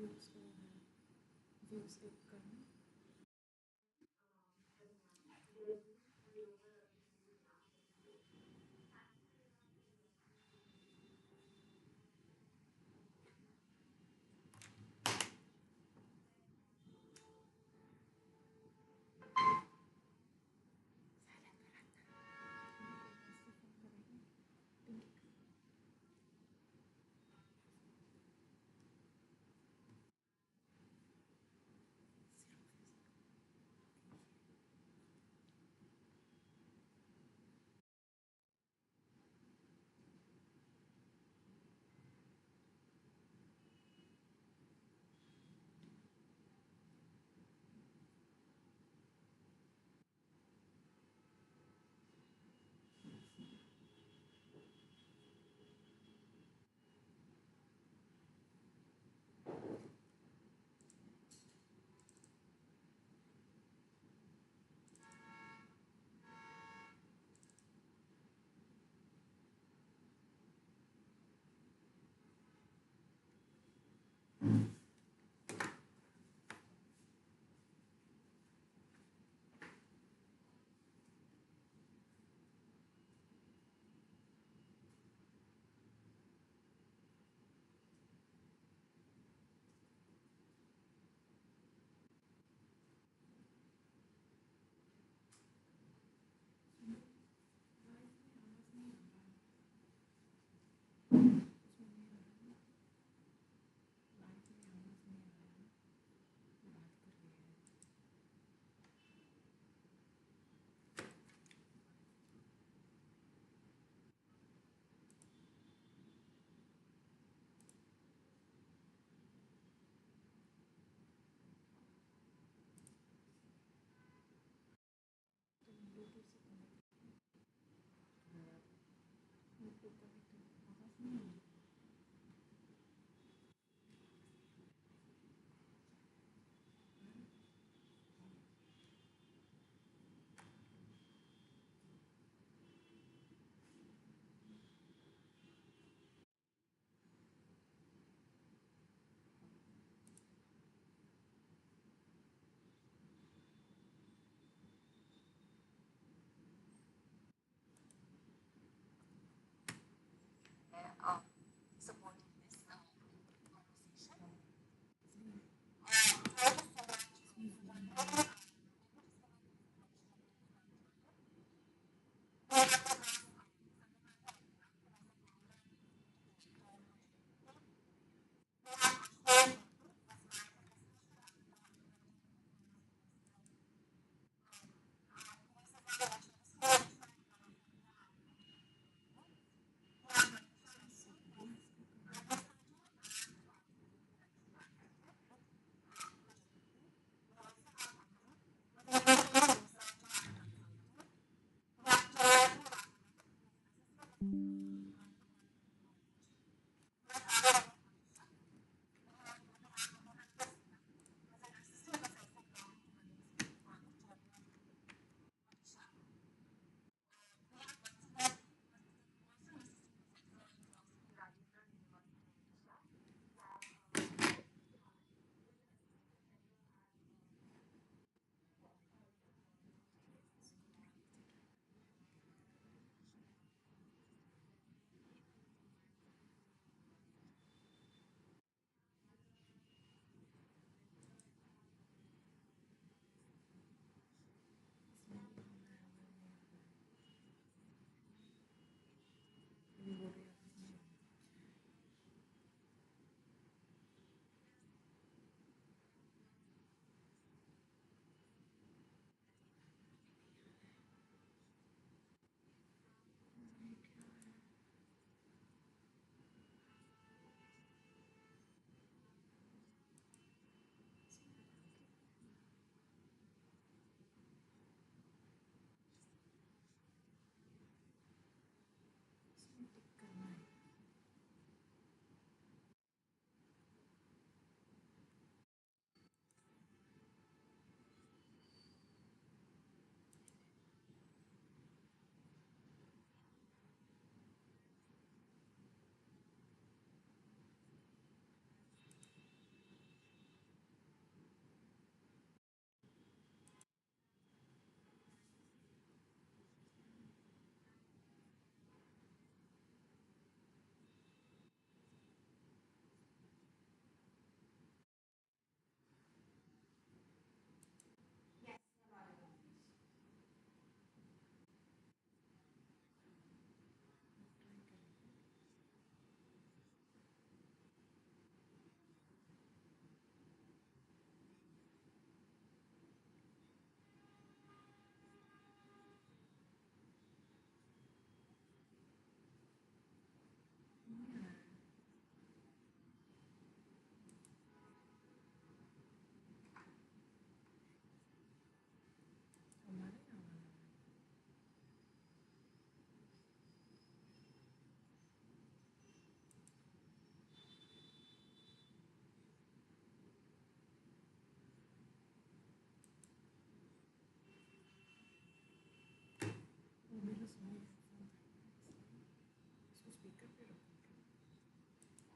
Views एक करना।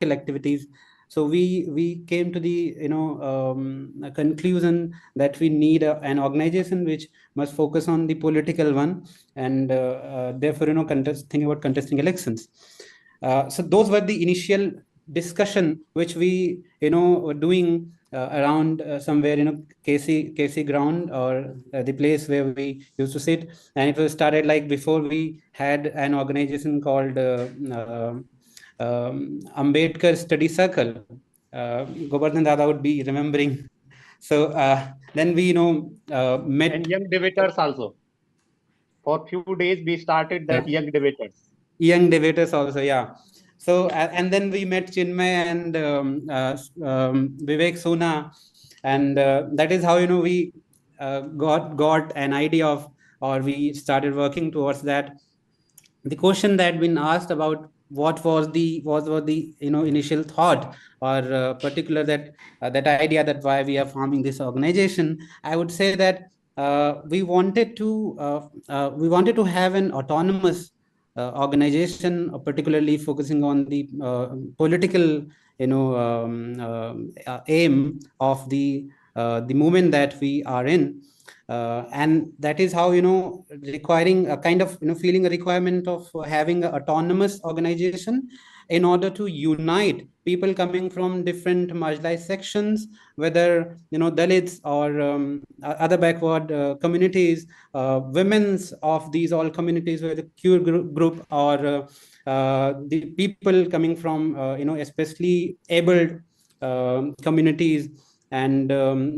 political activities. So we came to the a conclusion that we need an organization which must focus on the political one, and therefore think about contesting elections. So those were the initial discussion which we were doing around somewhere KC ground, or the place where we used to sit. And it was started like before we had an organization called Ambedkar Study Circle. Govardhan Dada would be remembering. So then we met. And young debaters also. For few days we started that young debaters. Young debaters also, yeah. So and then we met Chinmay and Vivek Sona, and that is how we got an idea of, or we started working towards that. The question that been asked about what was the initial thought, or particular that idea that why we are forming this organization. I would say that we wanted to have an autonomous organization, particularly focusing on the political aim of the movement that we are in. And that is how requiring a kind of feeling a requirement of having an autonomous organization in order to unite people coming from different marginalized sections, whether Dalits or other backward communities, women's of these all communities, whether queer group or the people coming from especially abled communities, and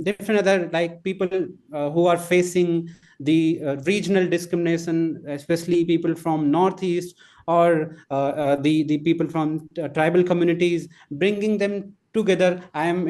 different other like people who are facing the regional discrimination, especially people from Northeast, or the people from tribal communities, bringing them together. I am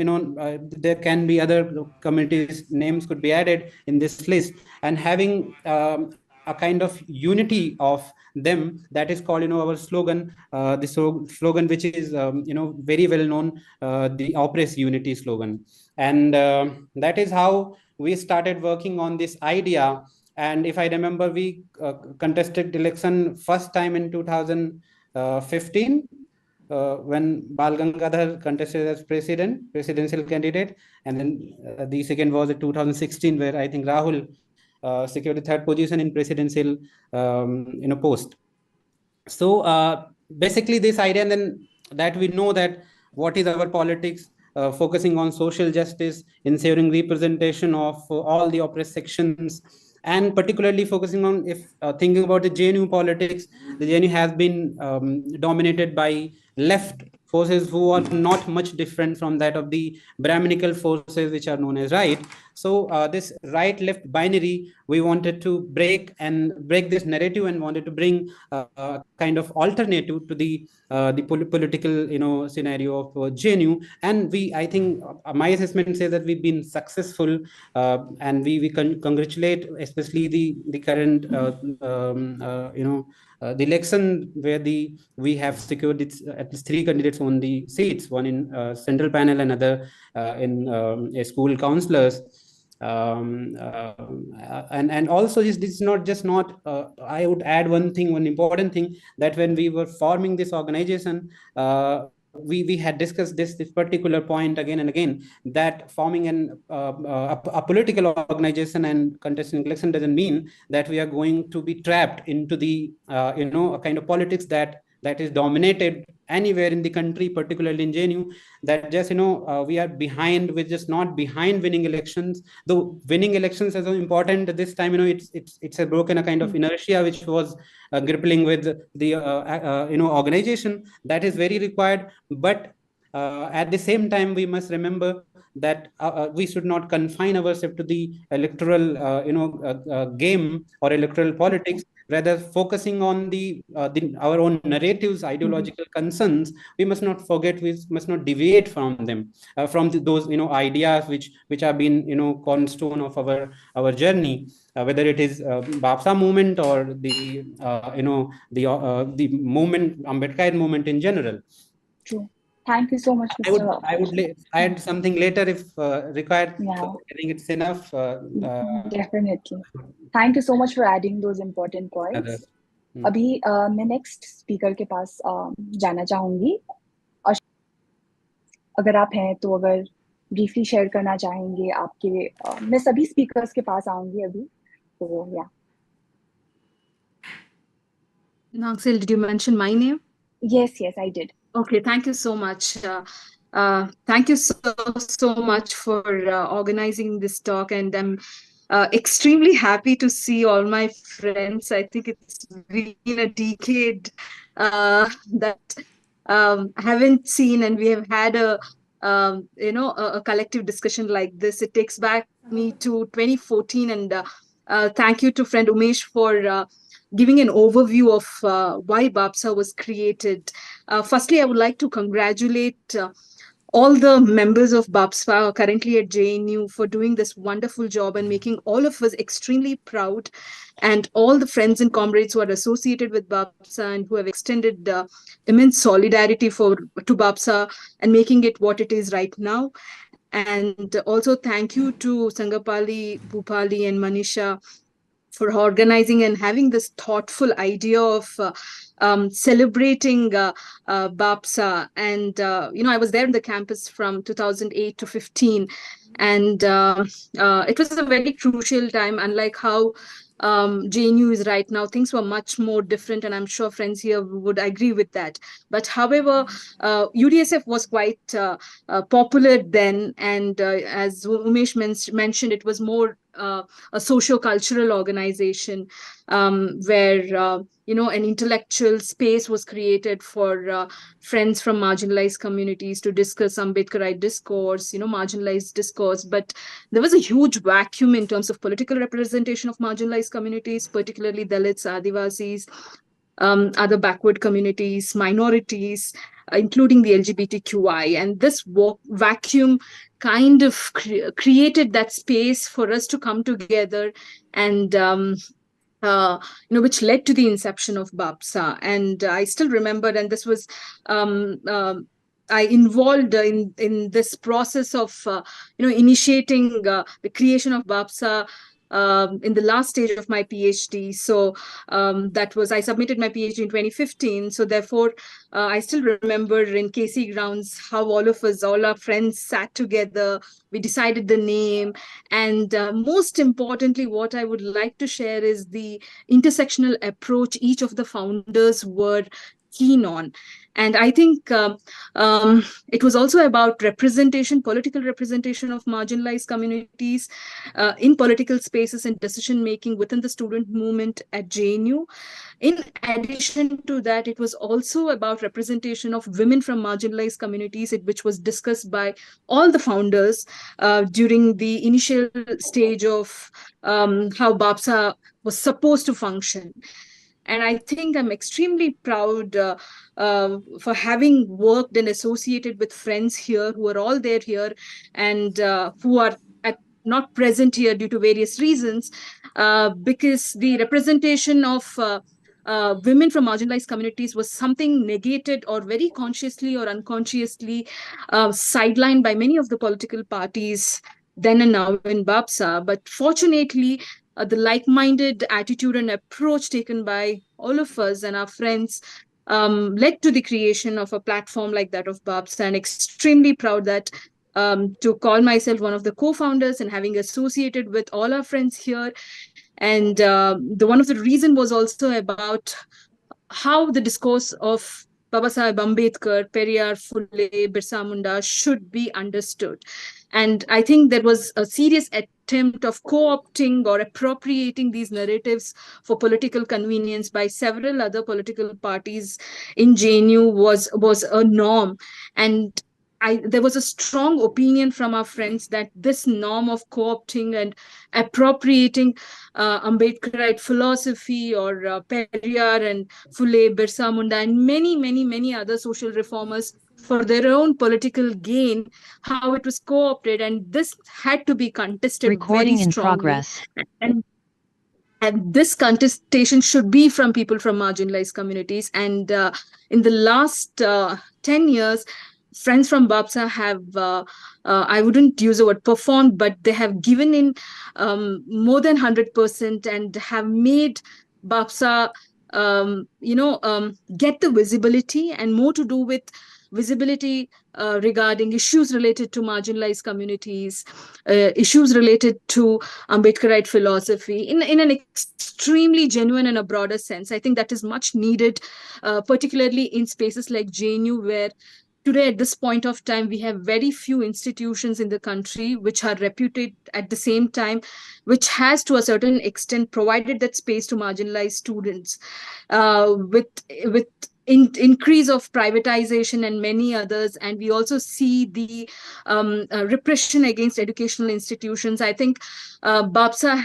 there can be other communities names could be added in this list, and having a kind of unity of them. That is called our slogan, the slogan which is very well known, the Oppress Unity slogan. And that is how we started working on this idea. And if I remember, we contested election first time in 2015, when Bal Gangadhar contested as presidential candidate. And then the second was in 2016, where I think Rahul secured the third position in presidential post. So basically this idea, and then that we know that what is our politics, focusing on social justice, ensuring representation of all the oppressed sections, and particularly focusing on, if thinking about the JNU politics, the JNU has been dominated by left forces who are not much different from that of the Brahminical forces, which are known as right. So this right left binary, we wanted to break this narrative, and wanted to bring a kind of alternative to the political scenario of JNU. And I think my assessment says that we've been successful, and we congratulate especially the current the election, where we have secured at least 3 candidates on the seats, one in central panel, another in school councillors. And also this is not I would add one important thing, that when we were forming this organization, we had discussed this particular point again and again, that forming a political organization and contesting election doesn't mean that we are going to be trapped into the a kind of politics that is dominated anywhere in the country, particularly in JNU. That just we are behind. We're just not behind winning elections, though winning elections is so important this time. It's a broken a kind of inertia which was grappling with the organization, that is very required. But at the same time, we must remember that we should not confine ourselves to the electoral game or electoral politics. Rather, focusing on our own narratives, ideological concerns, we must not forget, we must not deviate from them, from those ideas which have been cornerstone of our journey, whether it is BAPSA movement or the movement, Ambedkar movement in general. True. Thank you so much, Mr. I would add something later if required. Yeah. I think it's enough. Definitely. Thank you so much for adding those important points. अभी मैं next speaker के पास जाना चाहूंगी। अगर आप हैं तो अगर ब्रीफली शेयर करना चाहेंगे आपके मैं सभी स्पीकर्स के पास आऊंगी अभी तो या Naxil, did you mention my name? yes I did. Okay, thank you so much. Thank you so much for organizing this talk, and I'm extremely happy to see all my friends. I think it's been a decade that haven't seen, and we have had a collective discussion like this. It takes back me to 2014, and thank you to friend Umesh for giving an overview of why BAPSA was created. Firstly, I would like to congratulate all the members of BAPSA currently at JNU for doing this wonderful job and making all of us extremely proud, and all the friends and comrades who are associated with BAPSA and who have extended immense solidarity to BAPSA and making it what it is right now. And also thank you to Sangapali, Bhupali, and Manisha for organizing and having this thoughtful idea of celebrating BAPSA. And, I was there in the campus from 2008 to 15. And it was a very crucial time, unlike how JNU is right now. Things were much more different, and I'm sure friends here would agree with that. But however, UDSF was quite popular then, and as Umesh mentioned, it was more a socio-cultural organization where an intellectual space was created for friends from marginalized communities to discuss Ambedkarite discourse, marginalized discourse. But there was a huge vacuum in terms of political representation of marginalized communities, particularly Dalits, Adivasis, other backward communities, minorities, including the LGBTQI. And this vacuum kind of created that space for us to come together and which led to the inception of BAPSA. And I still remember, and this was I involved in this process of initiating the creation of BAPSA in the last stage of my PhD. So I submitted my PhD in 2015. So therefore, I still remember in KC grounds how all our friends sat together. We decided the name. And most importantly, what I would like to share is the intersectional approach each of the founders were keen on. And I think it was also about political representation of marginalized communities in political spaces and decision making within the student movement at JNU. In addition to that, it was also about representation of women from marginalized communities, which was discussed by all the founders during the initial stage of how BAPSA was supposed to function. And I think I'm extremely proud for having worked and associated with friends here who are all there here and who are not present here due to various reasons, because the representation of women from marginalized communities was something negated or very consciously or unconsciously sidelined by many of the political parties then and now in BAPSA. But fortunately, the like-minded attitude and approach taken by all of us and our friends led to the creation of a platform like that of BAPSA. And extremely proud that to call myself one of the co-founders and having associated with all our friends here. And one of the reason was also about how the discourse of Baba Saheb Ambedkar, Periyar, Phule, Birsa Munda should be understood. And I think there was a serious attempt of co-opting or appropriating these narratives for political convenience by several other political parties in JNU was a norm. And there was a strong opinion from our friends that this norm of co-opting and appropriating Ambedkarite philosophy or Periyar and Phule, Birsa Munda, and many other social reformers for their own political gain, how it was co-opted, and this had to be contested Recording very in strongly. progress. And this contestation should be from people from marginalized communities. And in the last 10 years, friends from BAPSA have, I wouldn't use the word performed, but they have given in more than 100% and have made BAPSA, get the visibility and more to do with visibility regarding issues related to marginalized communities, issues related to Ambedkarite philosophy in an extremely genuine and a broader sense. I think that is much needed, particularly in spaces like JNU, where today, at this point of time, we have very few institutions in the country which are reputed at the same time, which has to a certain extent provided that space to marginalized students. With increase of privatization and many others, and we also see the repression against educational institutions. I think BAPSA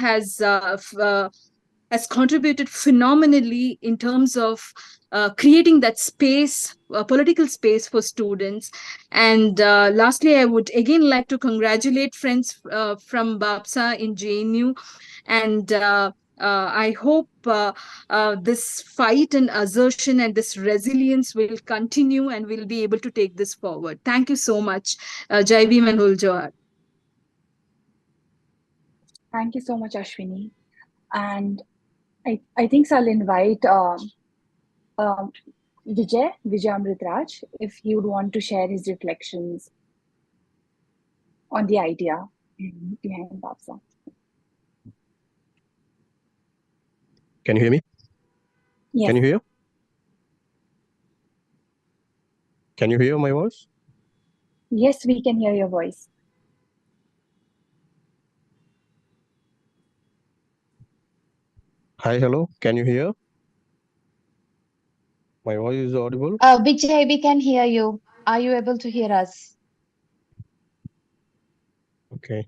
has contributed phenomenally in terms of creating that space, political space for students. And lastly, I would again like to congratulate friends from BAPSA in JNU. And I hope this fight and assertion and this resilience will continue and we'll be able to take this forward. Thank you so much, Jai Bhim and Hul Johar. Thank you so much, Ashwini. And I think I'll invite Vijay Amritraj, if he would want to share his reflections on the idea behind BAPSA. Can you hear me? Yes. Can you hear? Can you hear my voice? Yes, we can hear your voice. Hi, hello. Can you hear? My voice is audible? Vijay, we can hear you. Are you able to hear us? Okay.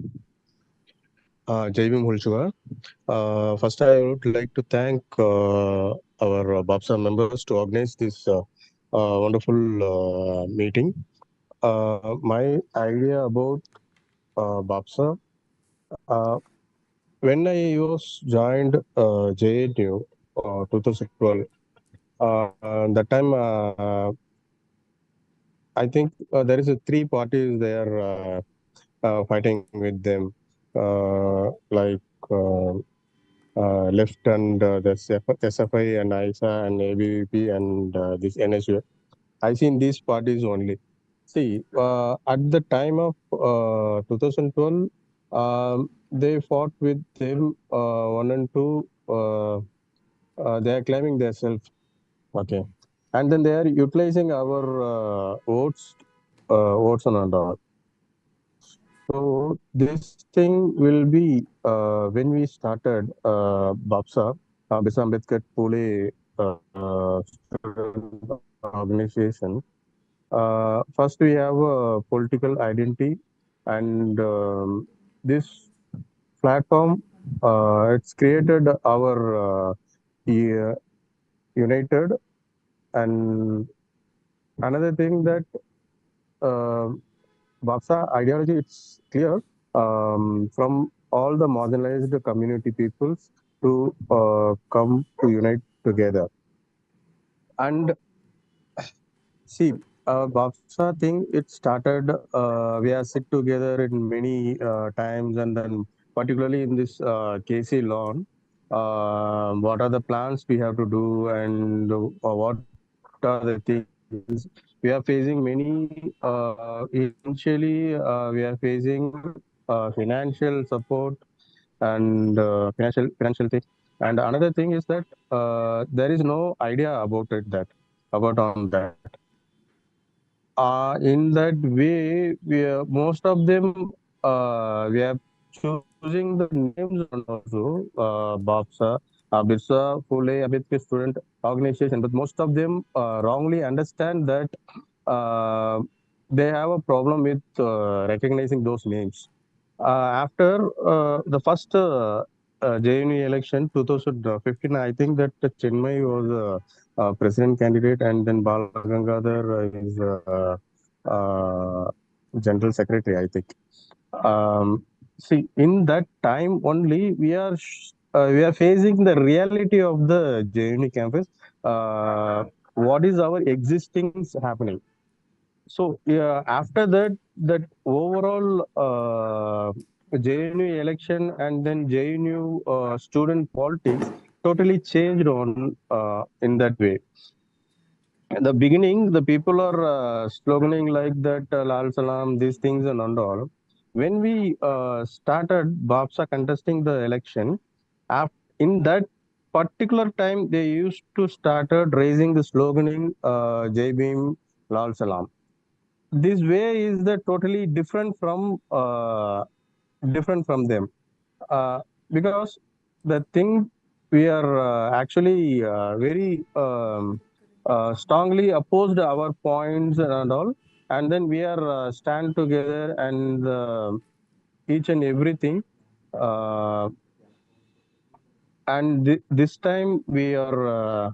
Jai Bhim Hulchuga. First, I would like to thank our BAPSA members to organize this wonderful meeting. My idea about BAPSA, when I was joined JNU 2012, that time I think there is three parties there fighting with them, like left and the SFI and ISA and ABVP and this NSU. I seen these parties only. See, at the time of 2012, they fought with them 1 and 2. They are claiming themselves. Okay. And then they are utilizing our votes and all. So this thing will be when we started BAPSA, BAPSA Ambedkar Pule student organization. First, we have a political identity, and this platform it's created our united. And another thing that BAPSA ideology, it's clear from all the marginalized community peoples to come to unite together. And see, BAPSA thing, it started, we have sit together in many times, and then particularly in this KC lawn, what are the plans we have to do, and what are the things we are facing. Many initially we are facing financial support and financial thing. And another thing is that there is no idea about it, that about on that. In that way, most of them we are choosing the names and also BAPSA, BIRSA, Phule, Ambedkar Student Organization, but most of them wrongly understand that they have a problem with recognizing those names. After the first JNU election 2015, I think that Chinmay was a president candidate, and then Bala Gangadhar is general secretary, I think. See, in that time only we are facing the reality of the JNU campus. What is our existing happening? So after that, overall JNU election and then JNU student politics totally changed on in that way. in the beginning, the people are sloganing like that, Lal Salam, these things and all. When we started BAPSA contesting the election, in that particular time, they used to started raising the sloganing Jai Bhim, Lal Salam. This way is the totally different from them, uh, because the thing we are actually very strongly opposed our points and all, and then we are stand together and each and everything, uh, and this time we are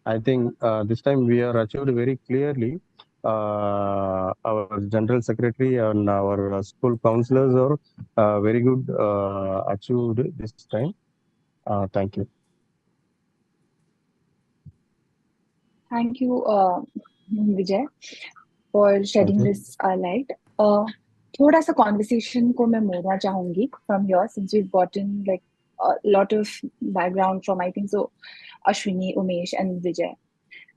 I think this time we are achieved very clearly. Our general secretary and our school counselors are very good achieved this time. Thank you. Thank you, Vijay, for shedding you. this light. थोड़ा सा conversation को मैं मोड़ना चाहूंगी from here, since we've gotten like a lot of background from, I think so, Ashwini, Umesh and Vijay.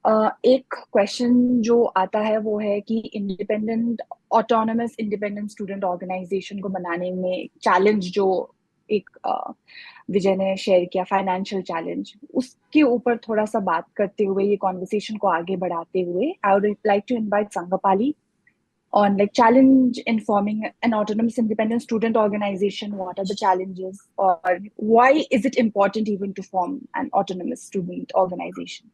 एक question जो आता है वो है कि independent autonomous independent student organisation को बनाने में चैलेंज जो एक विजय ने शेयर किया, फाइनेंशियल चैलेंज, उसके ऊपर थोड़ा सा बात करते हुए, ये कॉन्वर्सेशन को आगे बढ़ाते हुए, I would like to invite Sangpali on like challenge in forming an autonomous independent student organization. What are the challenges, or why is it important even to form an autonomous student organization?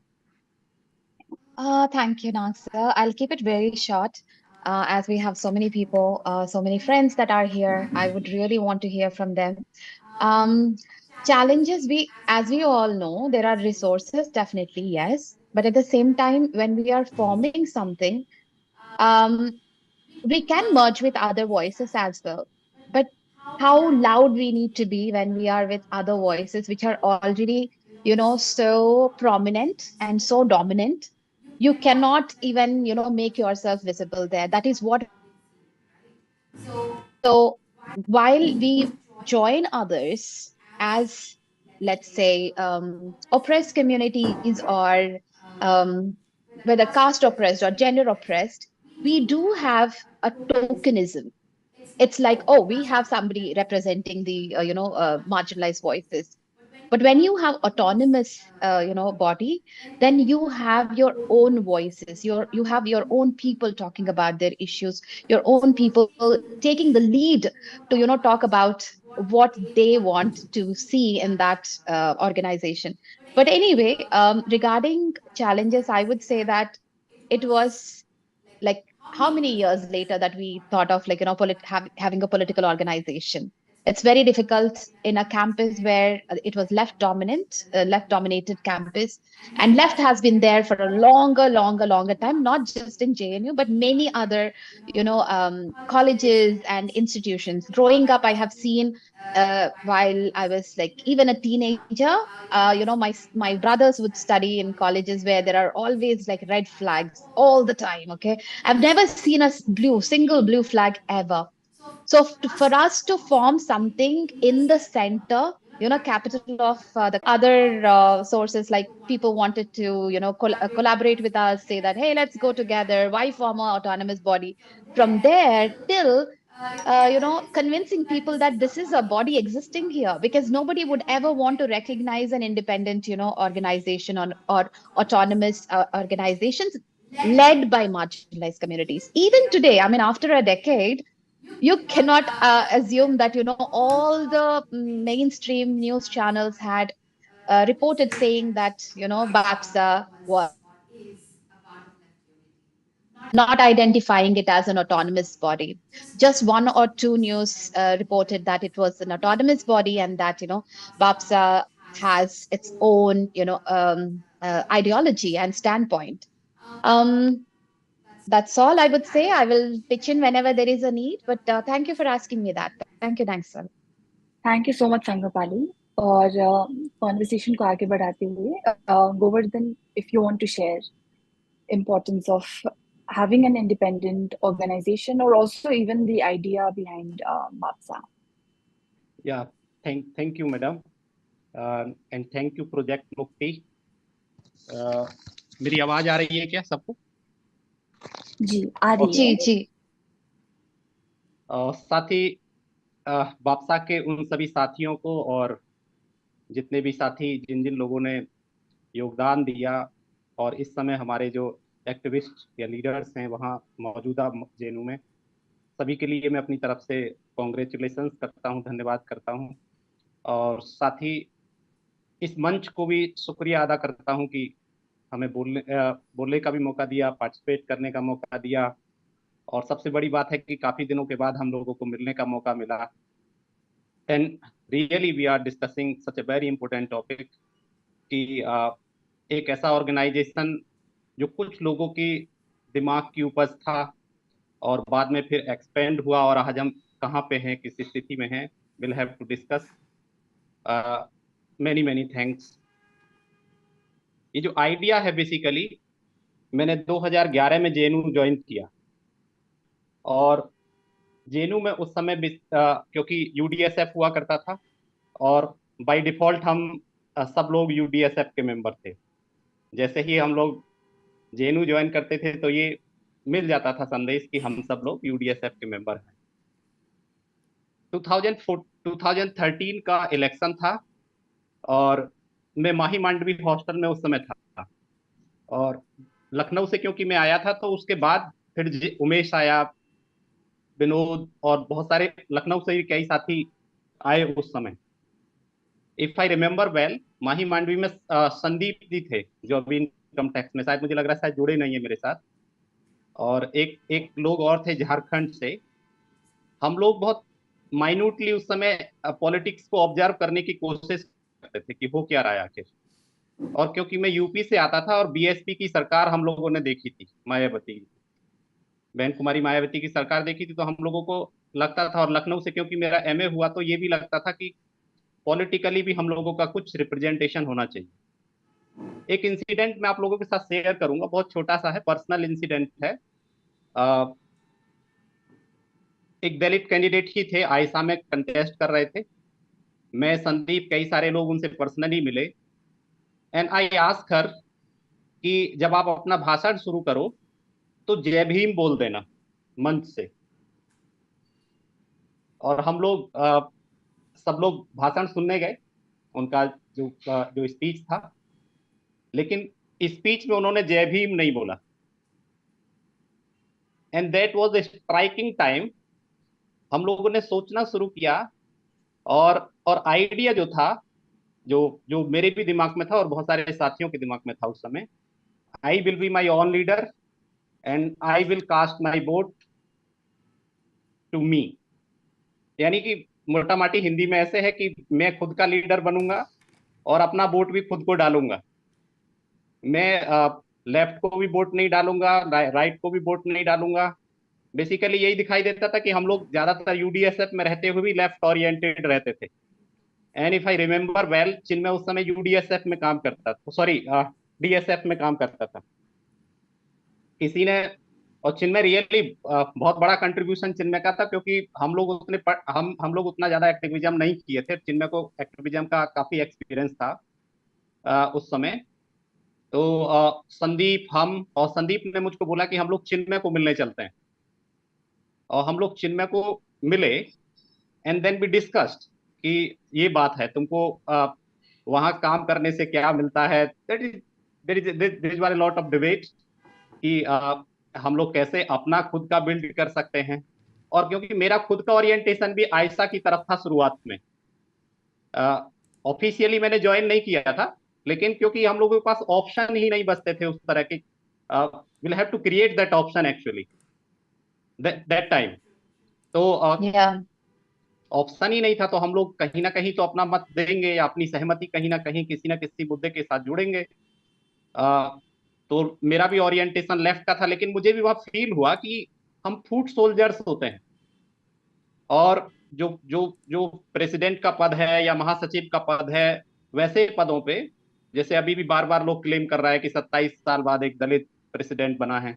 Thank you, Nasir. I'll keep it very short. As we have so many people, so many friends that are here, I would really want to hear from them. Um, Challenges, as we all know, there are resources, definitely, yes. But at the same time, when we are forming something, um, we can merge with other voices as well. But how loud we need to be when we are with other voices, which are already, so prominent and so dominant. You cannot even, make yourself visible there. That is what. So while we join others as, let's say, oppressed communities, or whether caste oppressed or gender oppressed, we do have a tokenism. It's like, oh, we have somebody representing the marginalized voices. But when you have autonomous body, then you have your own voices, you have your own people talking about their issues, your own people taking the lead to talk about what they want to see in that organization. But anyway, regarding challenges, I would say that it was like how many years later that we thought of like having a political organization. It's very difficult in a campus where it was left dominated campus, and left has been there for a longer time, not just in JNU but many other colleges and institutions. Growing up, I have seen, while I was like even a teenager, my brothers would study in colleges where there are always like red flags all the time. Okay, I've never seen a single blue flag ever. So for us to form something in the center, capital of the other sources, like people wanted to, collaborate with us, say that, hey, let's go together. Why form an autonomous body? From there till convincing people that this is a body existing here, because nobody would ever want to recognize an independent, organization or autonomous organizations led by marginalized communities. Even today, I mean, after a decade, you cannot assume that, all the mainstream news channels had reported saying that, BAPSA was not identifying it as an autonomous body. Just one or two news reported that it was an autonomous body, and that, BAPSA has its own, ideology and standpoint. That's all I would say. I will pitch in whenever there is a need, but thank you for asking me that. Thank you, thanks, sir. Thank you so much, Sangapali. और conversation को आगे बढ़ाते हुए, Govardhan, if you want to share importance of having an independent organization, or also even the idea behind BAPSA. Yeah, thank you, madam, and thank you, Project Mukti. मेरी आवाज आ रही है क्या सबको? जी आ रही जी है। जी। साथ ही बापसा के उन सभी साथियों को और जितने भी साथी जिन जिन लोगों ने योगदान दिया और इस समय हमारे जो एक्टिविस्ट या लीडर्स हैं वहाँ मौजूदा जेएनयू में, सभी के लिए मैं अपनी तरफ से कॉन्ग्रेचुलेशंस करता हूँ, धन्यवाद करता हूँ। और साथ ही इस मंच को भी शुक्रिया अदा करता हूँ कि हमें बोलने का भी मौका दिया, पार्टिसिपेट करने का मौका दिया, और सबसे बड़ी बात है कि काफी दिनों के बाद हम लोगों को मिलने का मौका मिला। And really we are discussing such a very important topic कि एक ऐसा ऑर्गेनाइजेशन जो कुछ लोगों की दिमाग की उपज था और बाद में फिर एक्सपेंड हुआ, और आज हम कहाँ पे हैं, किस स्थिति में हैं, will have to discuss. Many many thanks. ये जो आइडिया है बेसिकली, मैंने 2011 में जेएनयू ज्वाइन किया, और जेएनयू में उस समय क्योंकि यूडीएसएफ हुआ करता था और बाय डिफॉल्ट हम सब लोग यूडीएसएफ के मेंबर थे। जैसे ही हम लोग जेएनयू ज्वाइन करते थे तो ये मिल जाता था संदेश कि हम सब लोग यूडीएसएफ के मेंबर हैं। 2013 का इलेक्शन था और मैं माही मांडवी हॉस्टल में उस समय था, और लखनऊ से क्योंकि मैं आया था तो उसके बाद फिर उमेश आया, विनोद और बहुत सारे लखनऊ से भी कई साथी आए उस समय। इफ आई रिमेम्बर वेल, माही मांडवी में संदीप जी थे जो अभी इनकम टैक्स में, शायद मुझे लग रहा है शायद जुड़े नहीं है मेरे साथ, और एक एक लोग और थे झारखंड से। हम लोग बहुत माइन्यूटली उस समय पॉलिटिक्स को ऑब्जर्व करने की कोशिश करते थे कि हो क्या रहा है आखिर। और क्योंकि मैं यूपी से आता था और बीएसपी की सरकार हम लोगों ने देखी थी, मायावती बहन कुमारी मायावती की सरकार देखी थी, तो हम लोगों को लगता था, और लखनऊ से क्योंकि मेरा एमए हुआ तो ये भी लगता था कि पॉलिटिकली भी हम लोगों का कुछ रिप्रेजेंटेशन होना चाहिए। एक इंसिडेंट मैं आप लोगों के साथ शेयर करूंगा, बहुत छोटा सा है, पर्सनल इंसिडेंट है। एक दलित कैंडिडेट ही थे, आयशा में कंटेस्ट कर रहे थे। मैं, संदीप, कई सारे लोग उनसे पर्सनली मिले, एंड आई आस्क हर कि जब आप अपना भाषण शुरू करो तो जय भीम बोल देना मंच से। और हम लोग सब लोग भाषण सुनने गए, उनका जो स्पीच था, लेकिन स्पीच में उन्होंने जय भीम नहीं बोला। And that was the striking time. हम लोगों ने सोचना शुरू किया, और आइडिया जो था, जो जो मेरे भी दिमाग में था और बहुत सारे साथियों के दिमाग में था उस समय, I will be my own leader and I will cast my vote to me. यानी कि मोटा माटी हिंदी में ऐसे है कि मैं खुद का लीडर बनूंगा और अपना वोट भी खुद को डालूंगा। मैं लेफ्ट को भी वोट नहीं डालूंगा, राइट को भी वोट नहीं डालूंगा। बेसिकली यही दिखाई देता था कि हम लोग ज्यादातर यूडीएसएफ में रहते हुए भी लेफ्ट ओरिएंटेड रहते थे। And if I remember well, Chinmay उस समय यूडीएसएफ में काम करता था, सॉरी डीएसएफ में काम करता था। किसी ने, और चिन्मय रियली बहुत बड़ा कंट्रीब्यूशन चिन्मय का था, क्योंकि हम लोग हम लोग उतना ज्यादा एक्टिविज्म नहीं किए थे। चिन्मय को एक्टिविज्म का काफी एक्सपीरियंस था उस समय। तो संदीप, हम और संदीप ने मुझको बोला कि हम लोग चिन्मय को मिलने चलते हैं, और हम लोग चिन्मय को मिले। एंड देन वी डिस्कस्ड कि ये बात है, तुमको वहां काम करने से क्या मिलता है। There is lot of debate कि हम लोग कैसे अपना खुद का बिल्ड कर सकते हैं। और क्योंकि मेरा खुद का ओरिएंटेशन भी आयशा की तरफ था शुरुआत में, ऑफिशियली मैंने ज्वाइन नहीं किया था, लेकिन क्योंकि हम लोगों के पास ऑप्शन ही नहीं बचते थे उस तरह के, will have to create that option actually that time. तो या ऑप्शन ही नहीं था, तो हम लोग कहीं ना कहीं तो अपना मत देंगे या अपनी सहमति कहीं ना कहीं किसी ना किसी मुद्दे के साथ जुड़ेंगे। तो मेरा भी ओरिएंटेशन लेफ्ट का था, लेकिन मुझे भी वह फील हुआ कि हम फूट सोल्जर्स होते हैं, और जो जो जो प्रेसिडेंट का पद है या महासचिव का पद है, वैसे पदों पे, जैसे अभी भी बार बार लोग क्लेम कर रहा है कि 27 साल बाद एक दलित प्रेसिडेंट बना है,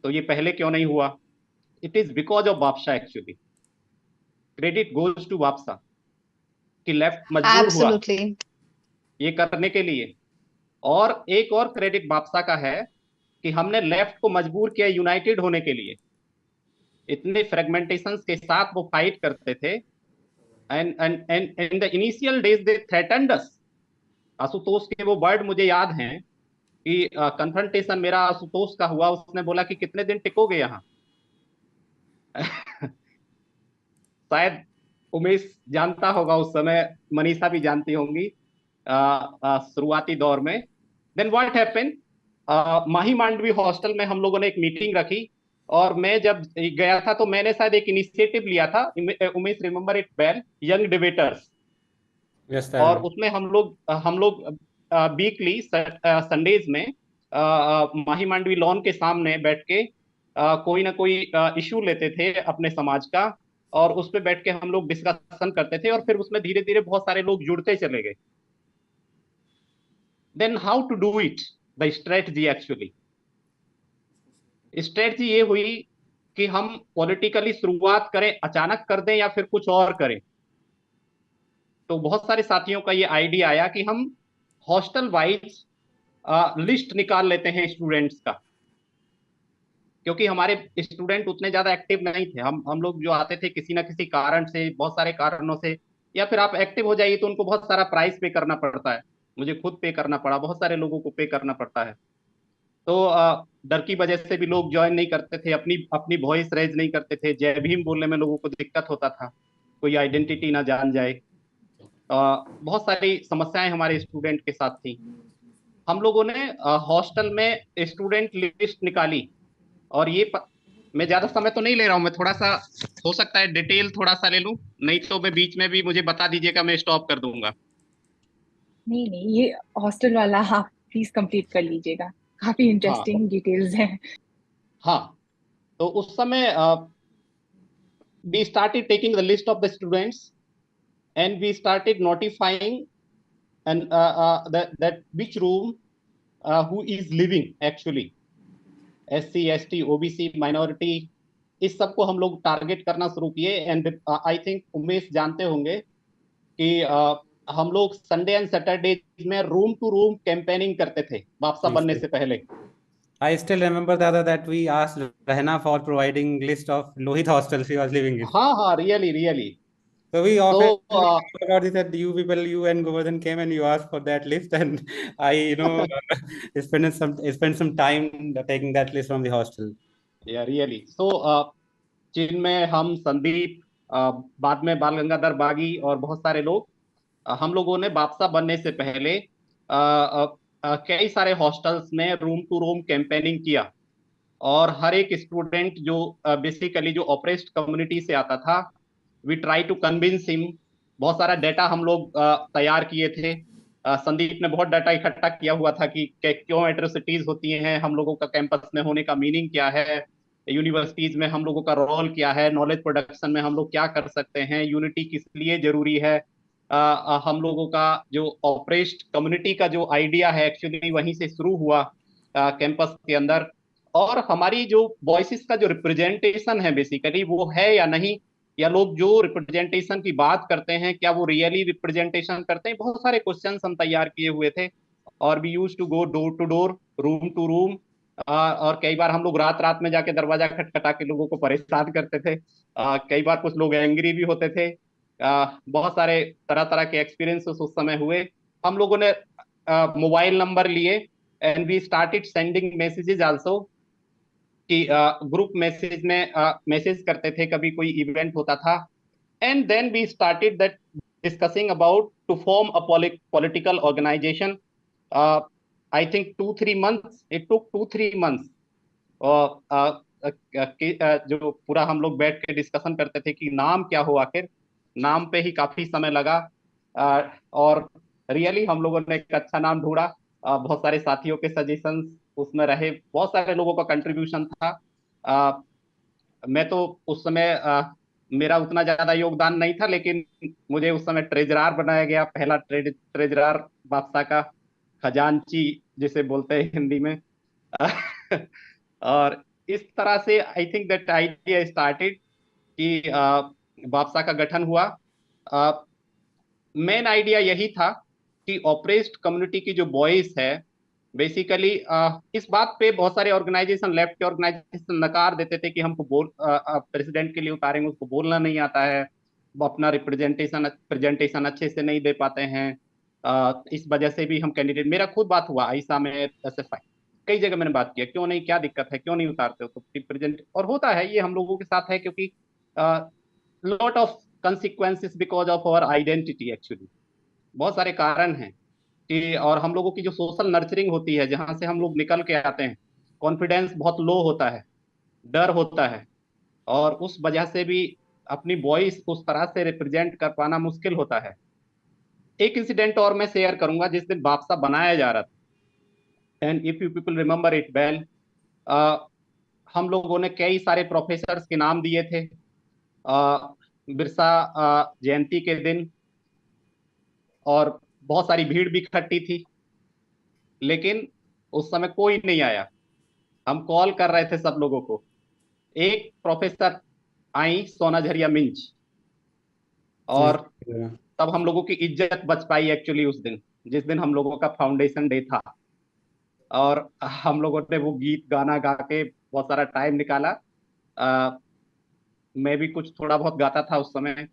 तो ये पहले क्यों नहीं हुआ? It is because of BAPSA actually. Credit goes to BAPSA कि लेफ्ट मजबूर हुआ एब्सोल्युटली। ये करने के लिए। और एक और क्रेडिट बापसा का है कि हमने लेफ्ट को मजबूर किया यूनाइटेड होने के लिए। इतने फ्रेगमेंटेशंस के साथ वो फाइट करते थे, and in the initial days they threatened us. Ashutosh के वो वर्ड मुझे याद हैं कि कन्फ्रंटेशन मेरा आशुतोष का हुआ, उसने बोला कि कितने दिन टिकोगे यहाँ। शायद उमेश जानता होगा, उस समय मनीषा भी जानती होंगी, शुरुआती दौर में। Then what happened, Mahi Mandavi hostel में हम लोगों ने एक मीटिंग रखी, और मैं जब गया था तो मैंने शायद एक इनिशिएटिव लिया था, Umesh remember it well, young debtors. और उसमें हम लोग वीकली संडेज में माही मांडवी लॉन के सामने बैठ के कोई ना कोई इशू लेते थे अपने समाज का, और उस पे बैठ के हम लोग डिस्कशन करते थे, और फिर उसमें धीरे धीरे बहुत सारे लोग जुड़ते चले गए। Then how to do it, the strategy actually, strategy ये हुई कि हम पॉलिटिकली शुरुआत करें, अचानक कर दें या फिर कुछ और करें। तो बहुत सारे साथियों का ये आइडिया आया कि हम हॉस्टल वाइज लिस्ट निकाल लेते हैं स्टूडेंट्स का, क्योंकि हमारे स्टूडेंट उतने ज्यादा एक्टिव नहीं थे। हम लोग जो आते थे किसी ना किसी कारण से, बहुत सारे कारणों से, या फिर आप एक्टिव हो जाइए तो उनको बहुत सारा प्राइस पे करना पड़ता है। मुझे खुद पे करना पड़ा, बहुत सारे लोगों को पे करना पड़ता है। तो डर की वजह से भी लोग ज्वाइन नहीं करते थे, अपनी अपनी वॉइस रेज नहीं करते थे। जय भीम बोलने में लोगों को दिक्कत होता था, कोई आइडेंटिटी ना जान जाए। बहुत सारी समस्याएं हमारे स्टूडेंट के साथ थी। हम लोगों ने हॉस्टल में स्टूडेंट लिस्ट निकाली, और मैं ज्यादा समय तो नहीं ले रहा हूं, मैं थोड़ा सा, हो सकता है डिटेल थोड़ा सा ले लूं, नहीं तो मैं बीच में भी मुझे बता दीजिएगा, मैं स्टॉप कर दूंगा। नहीं नहीं, ये हॉस्टल वाला आप प्लीज कंप्लीट कर लीजिएगा, काफी इंटरेस्टिंग डिटेल्स हैं। हाँ, तो उस समय we started taking the list of the students, and we started notifying and that which room who is living actually, SC ST OBC minority, इस सबको हम लोग टारगेट करना शुरू किए। एंड आई थिंक उमेश जानते होंगे कि हम लोग संडे एंड सैटरडे में रूम टू रूम कैंपेनिंग करते थे बापसा बनने से पहले। I still remember that we asked Rahna for providing list of Lohit hostels she was living in. हाँ हाँ, really really. So we often तो about this, that you people, you and Govardhan came and you asked for that list, and I, spent some time taking that list from the hostel. या really. सो जिनमें हम संदीप, बाद में बाल गंगाधर बागी और बहुत सारे लोग, हम लोगों ने बापसा बनने से पहले कई सारे हॉस्टल्स में रूम टू रूम कैंपेनिंग किया, और हर एक स्टूडेंट जो बेसिकली जो ऑपरेस्ड कम्युनिटी से आता था, we try to convince him. बहुत सारा डाटा हम लोग तैयार किए थे। संदीप ने बहुत डाटा इकट्ठा किया हुआ था कि क्यों एट्रोसिटीज होती हैं, हम लोगों का कैंपस में होने का मीनिंग क्या है, यूनिवर्सिटीज में हम लोगों का रोल क्या है, नॉलेज प्रोडक्शन में हम लोग क्या कर सकते हैं, यूनिटी किस लिए जरूरी है। हम लोगों का जो ऑपरेस्ड कम्युनिटी का जो आइडिया है एक्चुअली वहीं से शुरू हुआ कैंपस के अंदर। और हमारी जो वॉइसेस का जो रिप्रेजेंटेशन है बेसिकली वो है या नहीं, या लोग जो रिप्रेजेंटेशन की बात करते हैं क्या वो रियली रिप्रेजेंटेशन करते हैं, बहुत सारे क्वेश्चंस हम तैयार किए हुए थे। और we use to go door to door, room to room, और कई बार हम लोग रात रात में जाके दरवाजा खटखटा के लोगों को परेशान करते थे। कई बार कुछ लोग एंग्री भी होते थे। बहुत सारे तरह तरह के एक्सपीरियंसेस उस समय हुए। हम लोगों ने मोबाइल नंबर लिए, and we started sending messages also, कि ग्रुप मैसेज में मैसेज करते थे कभी कोई इवेंट होता था। And then we started that discussing about to form a political organisation. I think 2-3 months, it took 2-3 months। जो पूरा हम लोग बैठ के डिस्कशन करते थे कि नाम क्या हो, आखिर नाम पे ही काफी समय लगा। और रियली हम लोगों ने एक अच्छा नाम ढूंढा। बहुत सारे साथियों के सजेशंस उसमें रहे, बहुत सारे लोगों का कंट्रीब्यूशन था। मैं तो उस समय मेरा उतना ज्यादा योगदान नहीं था, लेकिन मुझे उस समय ट्रेजरार बनाया गया, पहला ट्रेजरार बादशाह का, खजांची जिसे बोलते हैं हिंदी में। और इस तरह से I think that idea started कि बादशाह का गठन हुआ। मेन आइडिया यही था कि ऑपरेस्ड कम्युनिटी की जो वॉइस है बेसिकली इस बात पे बहुत सारे ऑर्गेनाइजेशन, लेफ्ट के ऑर्गेनाइजेशन नकार देते थे कि हमको प्रेसिडेंट के लिए उतारेंगे, उसको बोलना नहीं आता है, वो अपना प्रेजेंटेशन अच्छे से नहीं दे पाते हैं, इस वजह से भी हम कैंडिडेट, मेरा खुद बात हुआ आईसा में, एसएफआई कई जगह मैंने बात किया, क्यों नहीं, क्या दिक्कत है, क्यों नहीं उतारते हो, तो प्रेजेंट, और होता है ये हम लोगों के साथ है, क्योंकि lot of consequences because of our identity actually, बहुत सारे कारण हैं कि, और हम लोगों की जो सोशल नर्चरिंग होती है, जहां से हम लोग निकल के आते हैं, कॉन्फिडेंस बहुत लो होता है, डर होता है, और उस वजह से भी अपनी वॉइस उस तरह से रिप्रेजेंट कर पाना मुश्किल होता है। एक इंसिडेंट और मैं शेयर करूंगा, जिस दिन बापसा बनाया जा रहा था, and if you people remember it well, हम लोगों ने कई सारे प्रोफेसर्स के नाम दिए थे बिरसा जयंती के दिन, और बहुत सारी भीड़ भी इकट्ठी थी, लेकिन उस समय कोई नहीं आया। हम कॉल कर रहे थे सब लोगों को, एक प्रोफेसर आई, सोना झरिया मिंज, और तब हम लोगों की इज्जत बच पाई एक्चुअली उस दिन, जिस दिन हम लोगों का फाउंडेशन डे था, और हम लोगों ने वो गीत गाना गा के बहुत सारा टाइम निकाला। मैं भी कुछ थोड़ा बहुत गाता था उस समय,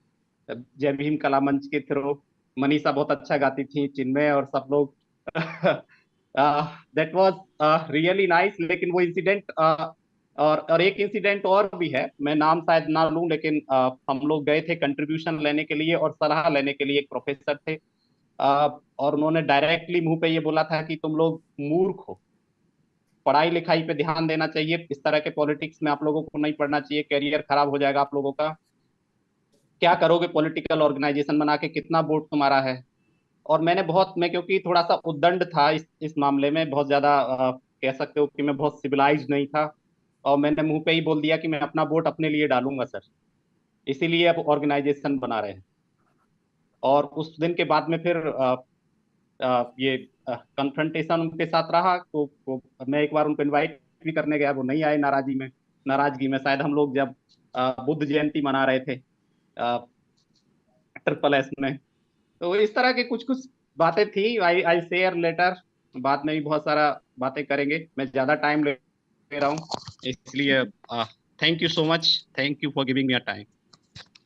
जय भीम कला मंच के थ्रू, मनीषा बहुत अच्छा गाती थी, चिन्मय और सब लोग दैट वाज रियली नाइस। लेकिन वो इंसिडेंट, और एक इंसिडेंट और भी है, मैं नाम शायद ना लूं, लेकिन हम लोग गए थे कंट्रीब्यूशन लेने के लिए और सलाह लेने के लिए, एक प्रोफेसर थे, और उन्होंने डायरेक्टली मुंह पे ये बोला था कि तुम लोग मूर्ख हो, पढ़ाई लिखाई पे ध्यान देना चाहिए, इस तरह के पॉलिटिक्स में आप लोगों को नहीं पढ़ना चाहिए, करियर खराब हो जाएगा आप लोगों का, क्या करोगे पॉलिटिकल ऑर्गेनाइजेशन बना के, कितना वोट तुम्हारा है। और मैं क्योंकि थोड़ा सा उद्दंड था इस मामले में, बहुत ज्यादा कह सकते हो कि मैं बहुत सिविलाइज नहीं था, और मैंने मुंह पे ही बोल दिया कि मैं अपना वोट अपने लिए डालूंगा सर, इसीलिए अब ऑर्गेनाइजेशन बना रहे हैं। और उस दिन के बाद में फिर ये कन्फ्रंटेशन उनके साथ रहा, मैं एक बार उनको इनवाइट भी करने गया, वो नहीं आए, नाराजगी में शायद हम लोग जब बुद्ध जयंती मना रहे थे ट्रिपल एस में। तो इस तरह के कुछ कुछ बातें थी, आई आई शेयर लेटर, बाद में भी बहुत सारा बातें करेंगे, मैं ज्यादा टाइम ले रहा हूँ, इसलिए thank you so much, thank you for giving me a time.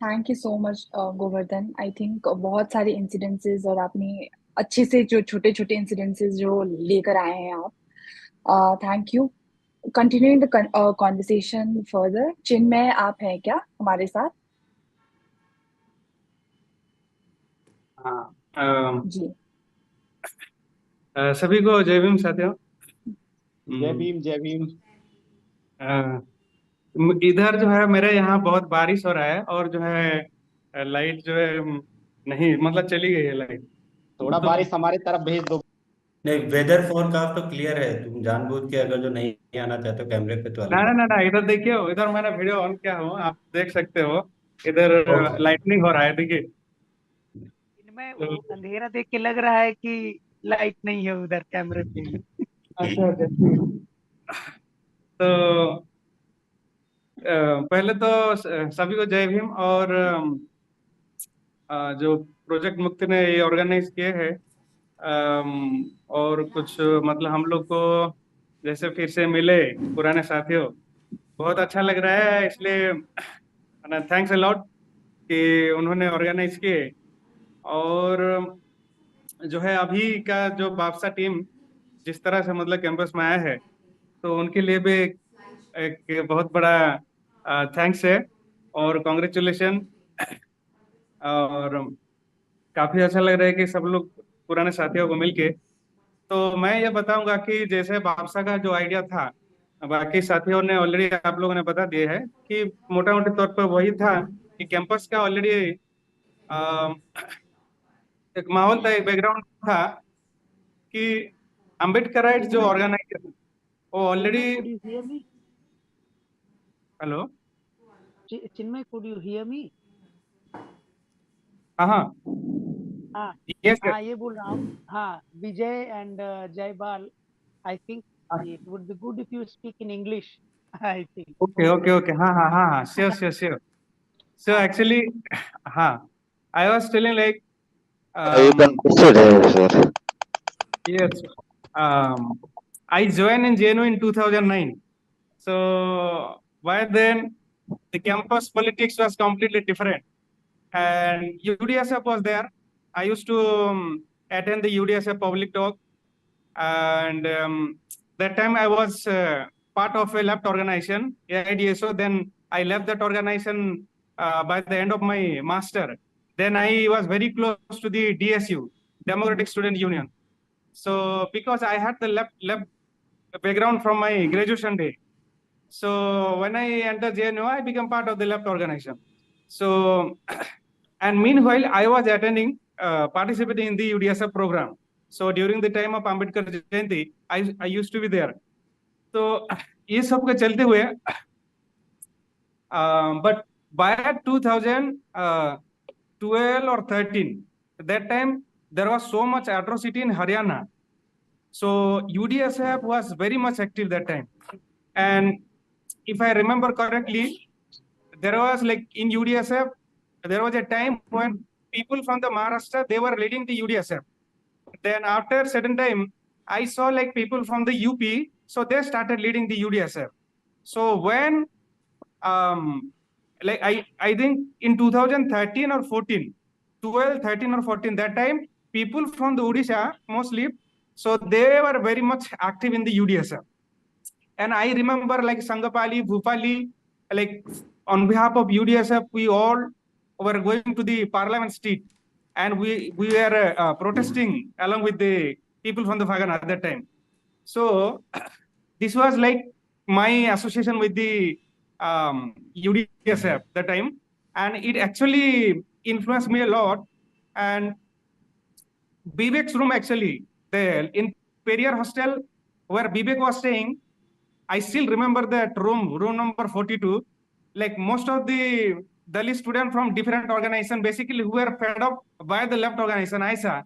Thank you so much Govardhan. I think बहुत सारे इंसिडेंसेस, और आपने अच्छे से जो छोटे छोटे इंसिडेंसेस जो लेकर आए हैं आप, thank you. Continuing the conversation further, Chinmay आप हैं क्या हमारे साथ? हाँ, जी, सभी को जय भीम साथियों। जय भीम, जय भीम। इधर जो है मेरे यहाँ बहुत बारिश हो रहा है, और जो है लाइट जो है नहीं, मतलब चली गई है लाइट। थोड़ा तो बारिश हमारे तरफ भेज दो। नहीं, वेदर फोरकास्ट तो क्लियर है, तुम जानबूझ के अगर जो नहीं आना चाहते हो कैमरे पे तो ना अलग ना बात। ना ना, इधर देखिए, इधर मैंने वीडियो ऑन किया हूँ, आप देख सकते हो, इधर ओके। लाइटनिंग हो रहा है, देखिए। इनमें तो वो अंधेरा देख के लग रहा है कि लाइट नहीं है उधर कैमरे पे भी। अच्छा अच्छा, तो पहले तो सभी को जय भीम। और जो प्रोजेक्ट मुक्ति ने ये ऑर्गेनाइज किए हैं, और कुछ मतलब हम लोग को जैसे फिर से मिले पुराने साथियों, बहुत अच्छा लग रहा है, इसलिए थैंक्स अ लॉट कि उन्होंने ऑर्गेनाइज किए। और जो है अभी का जो बापसा टीम जिस तरह से मतलब कैंपस में आया है, तो उनके लिए भी एक बहुत बड़ा थैंक्स है और कॉन्ग्रेचुलेशन। और काफी अच्छा लग रहा है कि सब लोग पुराने साथियों को मिलके। तो मैं ये बताऊंगा कि जैसे बापसा का जो आइडिया था, बाकी साथियों ने ऑलरेडी आप लोगों ने बता दिया है कि मोटा मोटे तौर पर वही था कि कैंपस का ऑलरेडी एक माहौल था, एक बैकग्राउंड था कि अम्बेडकराइट जो ऑर्गेनाइजेशन वो already. Chinmay, could you hear me? Hello. Chinmay, could you hear me? हाँ हाँ, हाँ यस हाँ, ये बोल रहा हूँ। हाँ, Vijay and Jaipal, I think it would be good if you speak in English. I think. Okay okay okay, हाँ हाँ हाँ हाँ, sure sure sure. So actually, हाँ, I was telling like You can proceed, sir. yes, I joined in JNU in 2009. So by then, the campus politics was completely different. And UDSF was there. I used to attend the UDSF public talk. And that time I was part of a left organization, AIDSO. Then I left that organization by the end of my master. Then I was very close to the DSU, Democratic Student Union. So because I had the left background from my graduation day. So when I entered JNU, I became part of the left organization. So, and meanwhile, I was attending, participating in the UDSF program. So during the time of Ambedkar Jayanti, I used to be there. So ये सब के चलते हुए, but by 2012 or 13, that time there was so much atrocity in Haryana. So UDSF was very much active that time. And if I remember correctly, there was like in UDSF, there was a time when people from the Maharashtra, they were leading the UDSF. Then after a certain time, I saw like people from the UP, so they started leading the UDSF. So when, like I think in 2013 or 14, 12, 13 or 14, that time, people from the Odisha mostly, so they were very much active in the UDSF. And I remember like Sangapali, Bhupali, like on behalf of UDSF, we all were going to the Parliament Street, and we were protesting along with the people from the Fagan at that time. So this was like my association with the UDSF that time, and it actually influenced me a lot. And Bibek's room actually, there in Periyar hostel where Bibek was staying, I still remember that room number 42. Like most of the Dalit students from different organizations, basically who were fed up by the left organization, I saw,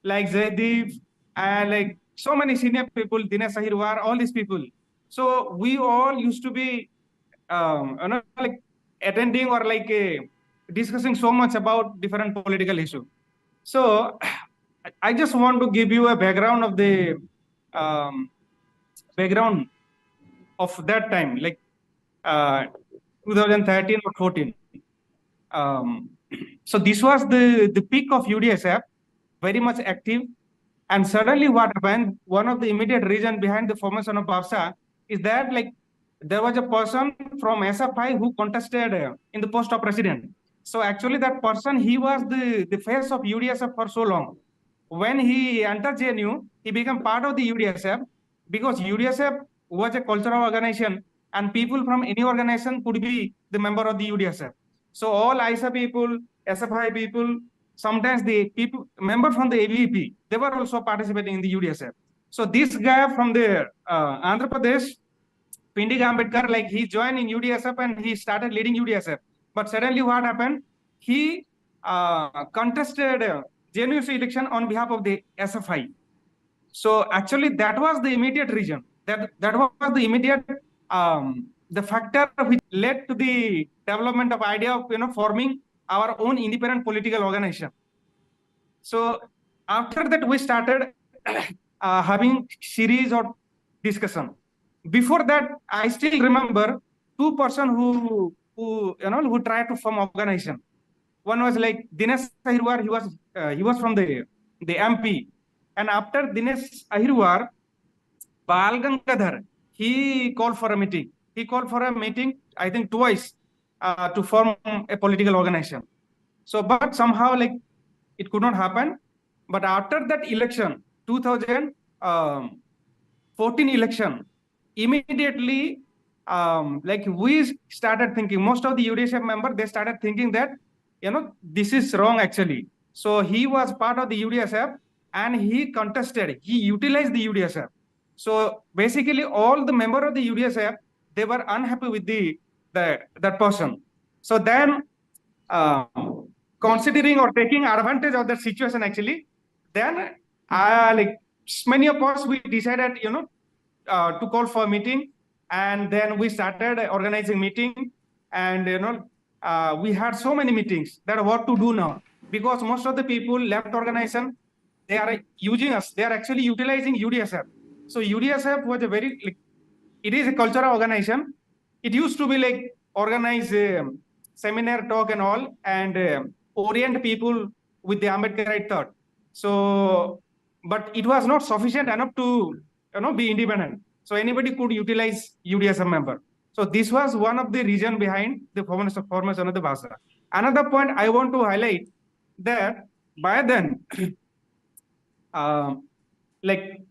like Zaydeep and like so many senior people, Dinesh Ahirwar, all these people. So we all used to be, like attending or like discussing so much about different political issues. So I just want to give you a background of the background of that time, like 2013 or 14. So this was the peak of UDSF, very much active. And suddenly what happened, one of the immediate reason behind the formation of BAPSA is that like there was a person from SFI who contested in the post of president. So actually that person, he was the face of UDSF for so long. When he entered JNU, he became part of the UDSF because UDSF was a cultural organization and people from any organization could be the member of the UDSF. So all ISA people, SFI people, sometimes the people, members from the AVP, they were also participating in the UDSF. So this guy from the Andhra Pradesh, Pindig Ambedkar, like he joined in UDSF and he started leading UDSF. But suddenly what happened? He contested JNU election on behalf of the SFI. So actually that was the immediate reason. That was the immediate the factor which led to the development of idea of forming our own independent political organization. So after that we started having series of discussion. Before that, I still remember two persons who tried to form organization. One was like Dinesh Ahirwar. He was from the MP, and after Dinesh Ahirwar, Bal Gangadhar, he called for a meeting. He called for a meeting, I think twice, to form a political organization. So, but somehow like it could not happen. But after that election, 2014 election, immediately, like we started thinking, most of the UDSF members, they started thinking that, this is wrong actually. So he was part of the UDSF and he contested, he utilized the UDSF. So basically all the members of the UDSF, they were unhappy with that person. So then considering or taking advantage of that situation actually, then like many of us, we decided, to call for a meeting, and then we started organizing meeting, and we had so many meetings that what to do now, because most of the people left organization they are using us. They are actually utilizing UDSF. So UDSF was a very, like, it is a cultural organization. It used to be like organize seminar talk and all, and orient people with the Ambedkarite thought. So, but it was not sufficient enough to be independent. So anybody could utilize UDSF member. So this was one of the reason behind the formation of the BAPSA. Another point I want to highlight that by then, like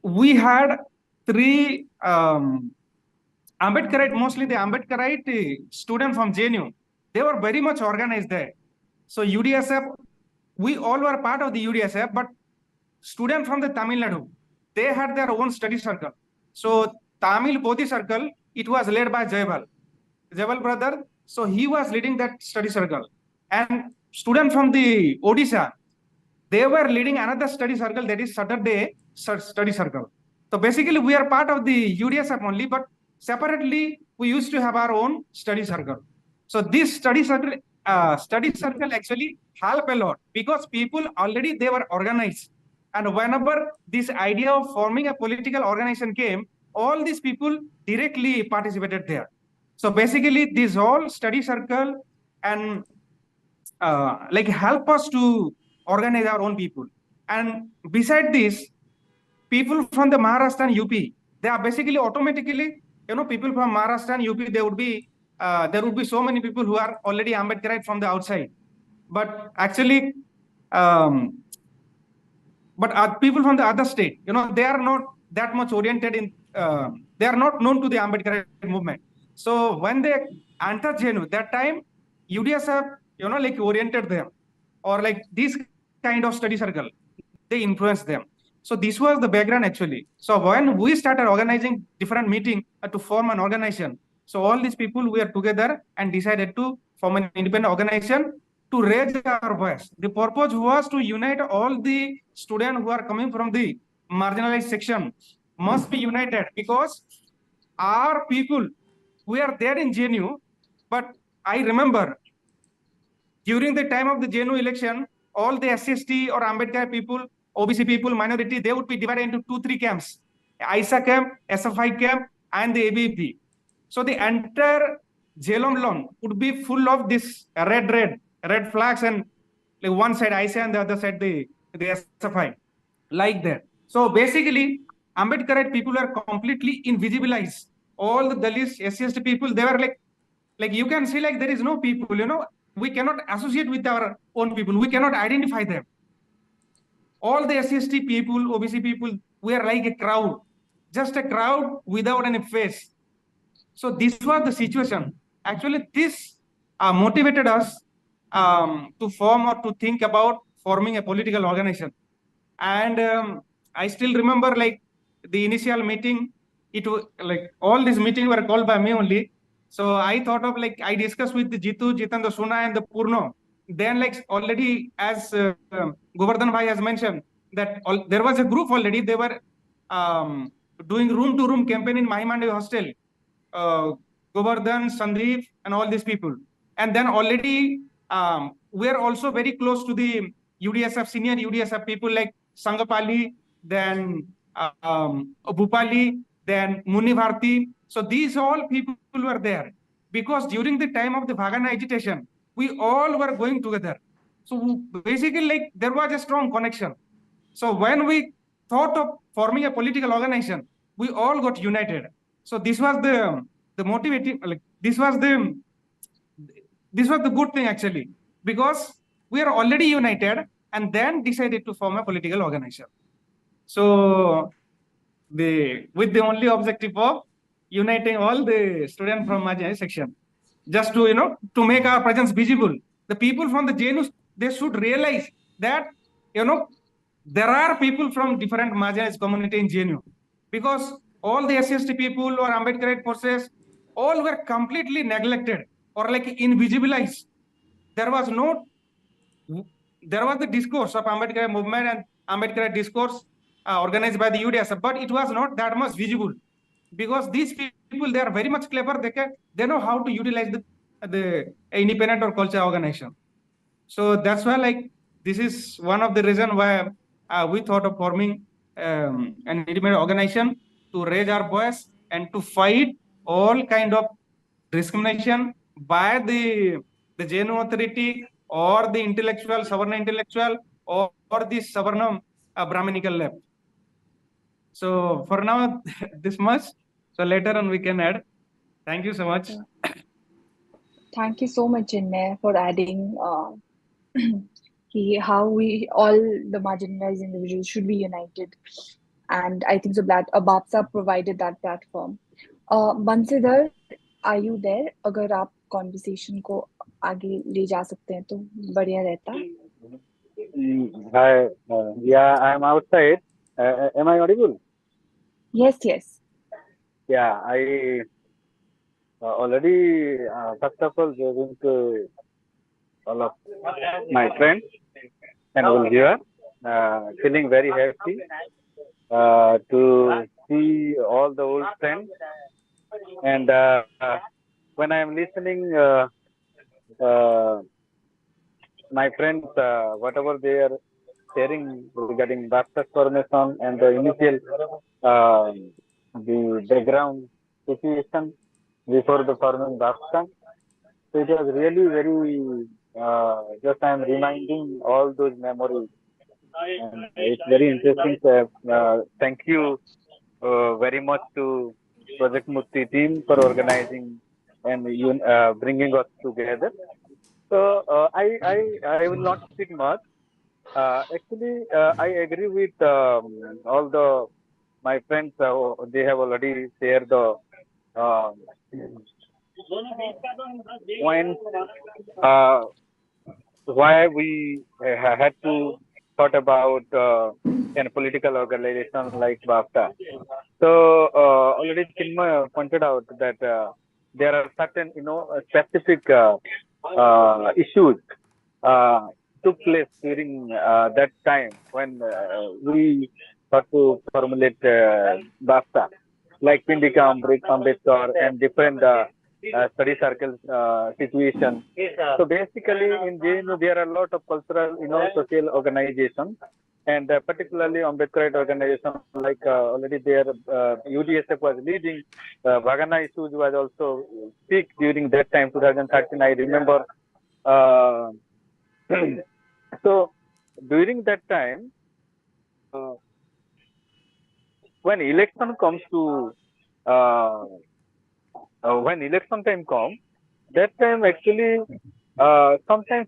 we had three Ambedkarite, mostly the Ambedkarite students from JNU, they were very much organized there. So UDSF, we all were part of the UDSF, but students from the Tamil Nadu, they had their own study circle. So Tamil Bodhi circle, it was led by Jaybal brother. So he was leading that study circle. And students from the Odisha, they were leading another study circle, that is Saturday study circle. So basically we are part of the UDSF only, but separately we used to have our own study circle. So this study circle actually helped a lot because people already, they were organized. And whenever this idea of forming a political organization came, all these people directly participated there. So basically this whole study circle and like help us to organize our own people. And beside this, people from the Maharashtra and UP, they are basically automatically, people from Maharashtra and UP, they would be, there would be so many people who are already Ambedkarite from the outside. But actually, people from the other state, they are not that much oriented in, they are not known to the Ambedkarite movement. So when they enter JNU, that time, UDSF, like oriented them, or like this kind of study circle, they influenced them. So this was the background actually. So when we started organizing different meetings to form an organization, so all these people were together and decided to form an independent organization to raise our voice. The purpose was to unite all the students who are coming from the marginalized section must be united, because our people, we are there in JNU, but I remember during the time of the JNU election, all the SC/ST or Ambedkar people, OBC people, minority, they would be divided into 2-3 camps: ISA camp, SFI camp, and the ABP. So the entire Jhelum lawn would be full of this red flags, and like one side ISA and the other side the SFI, like that. So basically, Ambedkarite people are completely invisibilized. All the Dalits, SC/ST people, they were like you can see, like there is no people, we cannot associate with our own people. We cannot identify them. All the SC/ST people, OBC people, we are like a crowd, just a crowd without any face. So this was the situation. Actually, this motivated us to form or to think about forming a political organization. And I still remember, like, the initial meeting, it was like all these meetings were called by me only. So I thought of, like, I discussed with the Jitendra Suna and the Purno. Then, like, already, as Govardhan Bhai has mentioned, that there was a group already. They were doing room-to-room campaign in Mahimandavi hostel. Govardhan, Sandeep, and all these people. And then already we are also very close to the UDSF, senior UDSF people like Sangapali, then Bhupali, then Muni Bharti. So these all people were there, because during the time of the Bhagana agitation, we all were going together. So basically, like, there was a strong connection. So when we thought of forming a political organization, we all got united. So this was the motivating, like, this was the good thing actually, because we are already united and then decided to form a political organization. So with the only objective of uniting all the students from marginalized section, just to to make our presence visible. The people from the JNU, they should realize that there are people from different marginalized community in JNU, because all the SC/ST people or Ambedkarite forces, all were completely neglected or like invisibilized. There was the discourse of Ambedkar movement and Ambedkar discourse organized by the UDSF, but it was not that much visible, because these people, they are very much clever. They know how to utilize the independent or culture organization. So that's why, like, this is one of the reasons why we thought of forming an independent organization to raise our voice and to fight all kind of discrimination by the Jainu authority or the intellectual, Savarna intellectual, or the Savarna Brahminical left. So for now, this much. So later on we can add. Thank you so much. Thank you so much, Chinmay, for adding how we all the marginalized individuals should be united, and I think so that BAPSA provided that platform. Bansidhar, are you there? अगर आप conversation को आगे ले जा सकते हैं तो बढ़िया रहता. Hi, yeah, I'm outside. Am I audible? Yes, yes. Yeah, I already, first of all, going to all of my friends and all here, feeling very happy to see all the old friends. And when I'm listening, my friends, whatever they are sharing regarding BAPSA formation and the initial, the background situation before the forming BAPSA. So it was really very, just I'm reminding all those memories. And it's very interesting. Thank you very much to Project Mukti team for organizing and bringing us together. So I will not speak much. Actually, I agree with all the my friends. They have already shared the points why we had to thought about a political organization like BAPSA. So already Chinmay pointed out that there are certain specific issues took place during that time when we had to formulate BAPSA, like Pindika, Ambedkar, and different study circles situation. So basically, in JNU, there are a lot of cultural, social organizations, and particularly Ambedkarite organization, like already there, UDSF was leading. Bhagana issues was also peak during that time, 2013. I remember. So during that time, when election comes to when election time comes, that time actually sometimes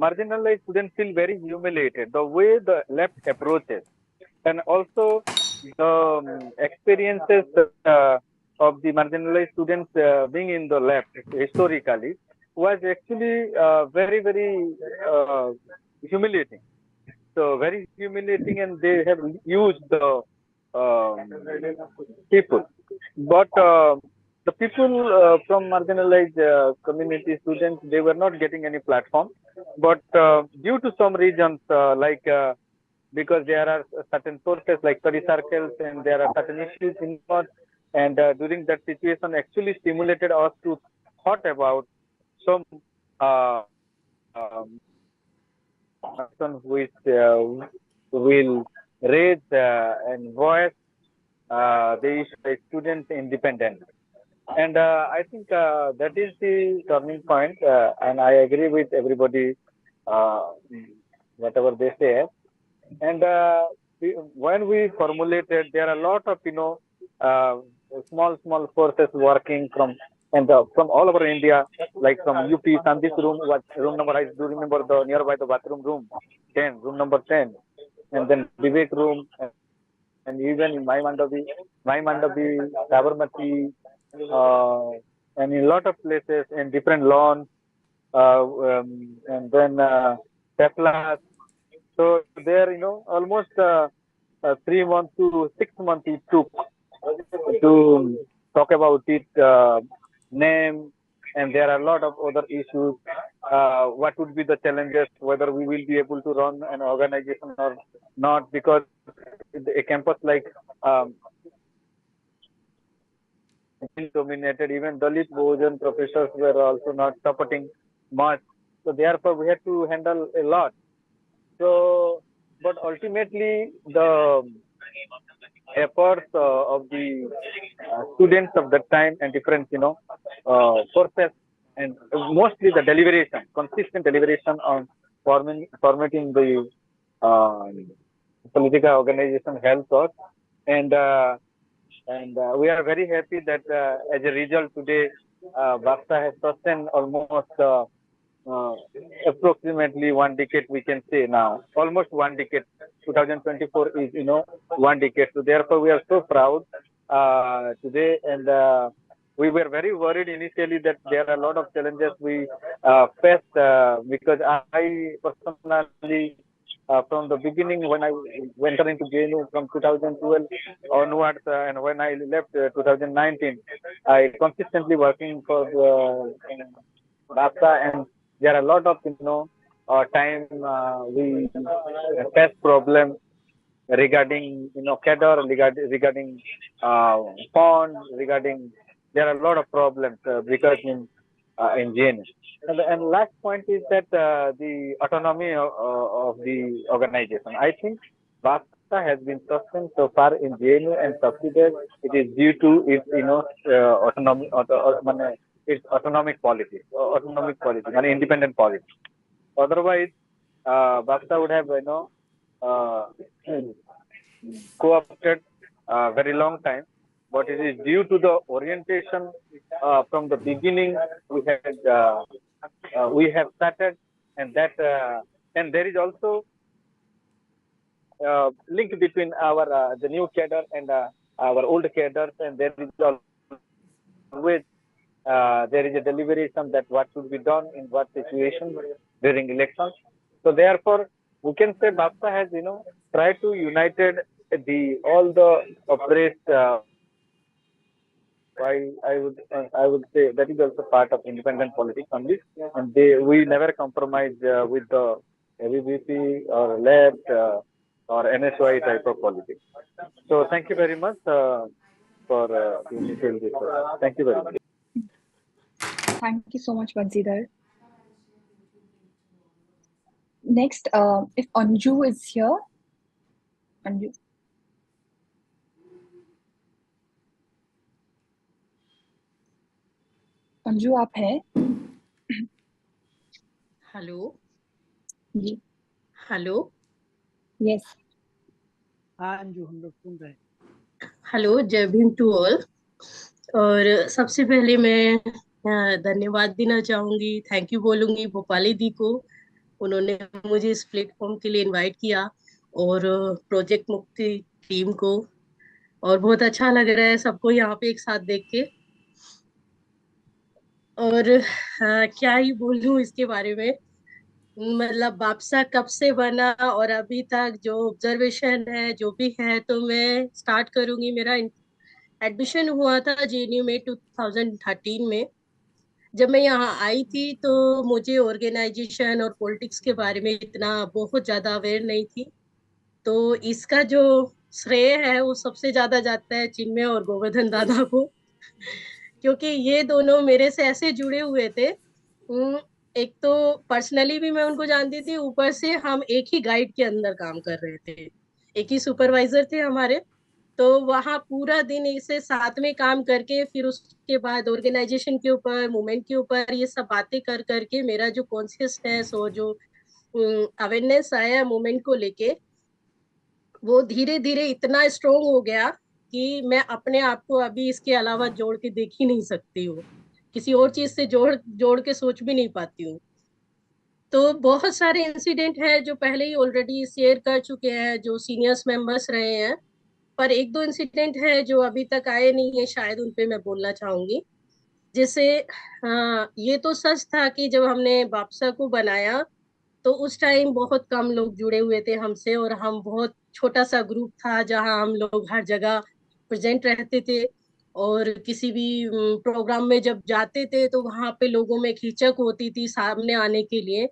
marginalized students feel very humiliated the way the left approaches, and also the experiences of the marginalized students being in the left historically was actually very humiliating. So very humiliating, and they have used the people. But the people from marginalized community students, they were not getting any platform. But due to some reasons, like because there are certain sources like study circles, and there are certain issues involved, and during that situation, actually stimulated us to thought about some which will raise and voice the issue of student independence. And I think that is the turning point, and I agree with everybody, whatever they say. And when we formulated, there are a lot of small forces working from from all over India, like from UP. Sandhis room was room number, I do remember, the nearby the bathroom room 10, room number 10, and then Vivek room, and even in my Mandavi, Sabarmati, and in a lot of places in different lawns, and then Teflas. So there, almost 3 months to 6 months it took to talk about it, name, and there are a lot of other issues. What would be the challenges, whether we will be able to run an organization or not, because a campus like dominated, even Dalit Bojan professors were also not supporting much. So therefore, we had to handle a lot. So, but ultimately, the efforts of the students of that time and different, forces, and mostly the deliberation, consistent deliberation on formatting the political organization helped us, and we are very happy that as a result today, BAPSA has sustained almost uh, approximately 1 decade, we can say now, almost 1 decade. 2024 is, one decade. So therefore, we are so proud today, and we were very worried initially that there are a lot of challenges we faced because I personally, from the beginning when I went into JNU from 2012 onwards, and when I left 2019, I consistently working for the BAPSA, and there are a lot of time we face problem regarding cadre, regarding fund, regarding there are a lot of problems because in JNU. And last point is that the autonomy of the organization. I think BAPSA has been sustained so far in JNU and subsidiaries. It is due to its autonomy, its autonomic policy, and independent policy. Otherwise, BAPSA would have uh, co-opted very long time, but it is due to the orientation from the beginning we have started, and that and there is also link between our the new cadre and our old cadres, and there is always there is a deliberation that what should be done in what situation during elections. So therefore, we can say BAPSA has tried to united the all the oppressed. I would say that is also part of independent politics only, and we never compromise with the ABVP or left or NSY type of politics. So thank you very much for initiating this. Thank you very much. Thank you so much, Bansidhar. Next, if Anju is here. Anju. Anju आप हैं? Hello जी hello yes हाँ अंजू, हम लोग सुन रहे हैं। Hello, जय Bhim to all. और सबसे पहले मैं धन्यवाद देना चाहूंगी, थैंक यू बोलूंगी भोपाली दी को। उन्होंने मुझे इस प्लेटफॉर्म के लिए इनवाइट किया, और प्रोजेक्ट मुक्ति टीम को। और बहुत अच्छा लग रहा है सबको यहाँ पे एक साथ देख के। और क्या ही बोलूं इसके बारे में, मतलब बापसा कब से बना और अभी तक जो ऑब्जर्वेशन है जो भी है, तो मैं स्टार्ट करूंगी। मेरा एडमिशन हुआ था जेएनयू में 2013 में। जब मैं यहाँ आई थी तो मुझे ऑर्गेनाइजेशन और पॉलिटिक्स के बारे में इतना बहुत ज्यादा अवेयर नहीं थी। तो इसका जो श्रेय है वो सबसे ज्यादा जाता है चिन्मय और गोवर्धन दादा को, क्योंकि ये दोनों मेरे से ऐसे जुड़े हुए थे। एक तो पर्सनली भी मैं उनको जानती थी, ऊपर से हम एक ही गाइड के अंदर काम कर रहे थे, एक ही सुपरवाइजर थे हमारे। तो वहाँ पूरा दिन इसे साथ में काम करके फिर उसके बाद ऑर्गेनाइजेशन के ऊपर, मूवमेंट के ऊपर ये सब बातें कर करके मेरा जो कॉन्शियसनेस और जो अवेयरनेस आया मूवमेंट को लेके, वो धीरे धीरे इतना स्ट्रोंग हो गया कि मैं अपने आप को अभी इसके अलावा जोड़ के देख ही नहीं सकती हूँ, किसी और चीज से जोड़ के सोच भी नहीं पाती हूँ। तो बहुत सारे इंसिडेंट हैं जो पहले ही ऑलरेडी शेयर कर चुके हैं जो सीनियर्स मेंबर्स रहे हैं, पर एक दो इंसिडेंट है जो अभी तक आए नहीं है, शायद उन पे मैं बोलना चाहूंगी। जैसे ये तो सच था कि जब हमने बापसा को बनाया तो उस टाइम बहुत कम लोग जुड़े हुए थे हमसे, और हम बहुत छोटा सा ग्रुप था जहां हम लोग हर जगह प्रेजेंट रहते थे। और किसी भी प्रोग्राम में जब जाते थे तो वहां पे लोगों में खिंचक होती थी सामने आने के लिए,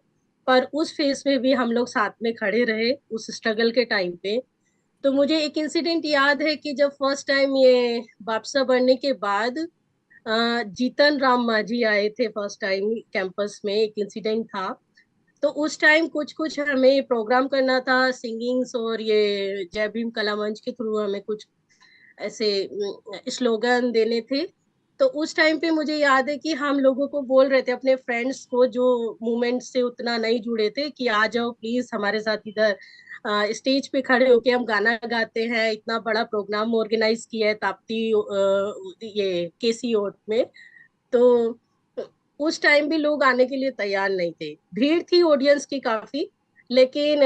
पर उस फेस में भी हम लोग साथ में खड़े रहे उस स्ट्रगल के टाइम पे। तो मुझे एक इंसिडेंट याद है कि जब फर्स्ट टाइम ये बापसा बनने के बाद जीतन राम मांझी आए थे फर्स्ट टाइम कैंपस में, एक इंसिडेंट था। तो उस टाइम कुछ कुछ हमें प्रोग्राम करना था, सिंगिंग्स और ये जय भीम कला मंच के थ्रू हमें कुछ ऐसे स्लोगन देने थे। तो उस टाइम पे मुझे याद है कि हम लोगों को बोल रहे थे, अपने फ्रेंड्स को जो मूवमेंट से उतना नहीं जुड़े थे, कि आ जाओ प्लीज हमारे साथ इधर स्टेज पे खड़े होके हम गाना गाते हैं। इतना बड़ा प्रोग्राम ऑर्गेनाइज किया है ताप्ती ये केसी ओट में। तो उस टाइम भी लोग आने के लिए तैयार नहीं थे, भीड़ थी ऑडियंस की काफी, लेकिन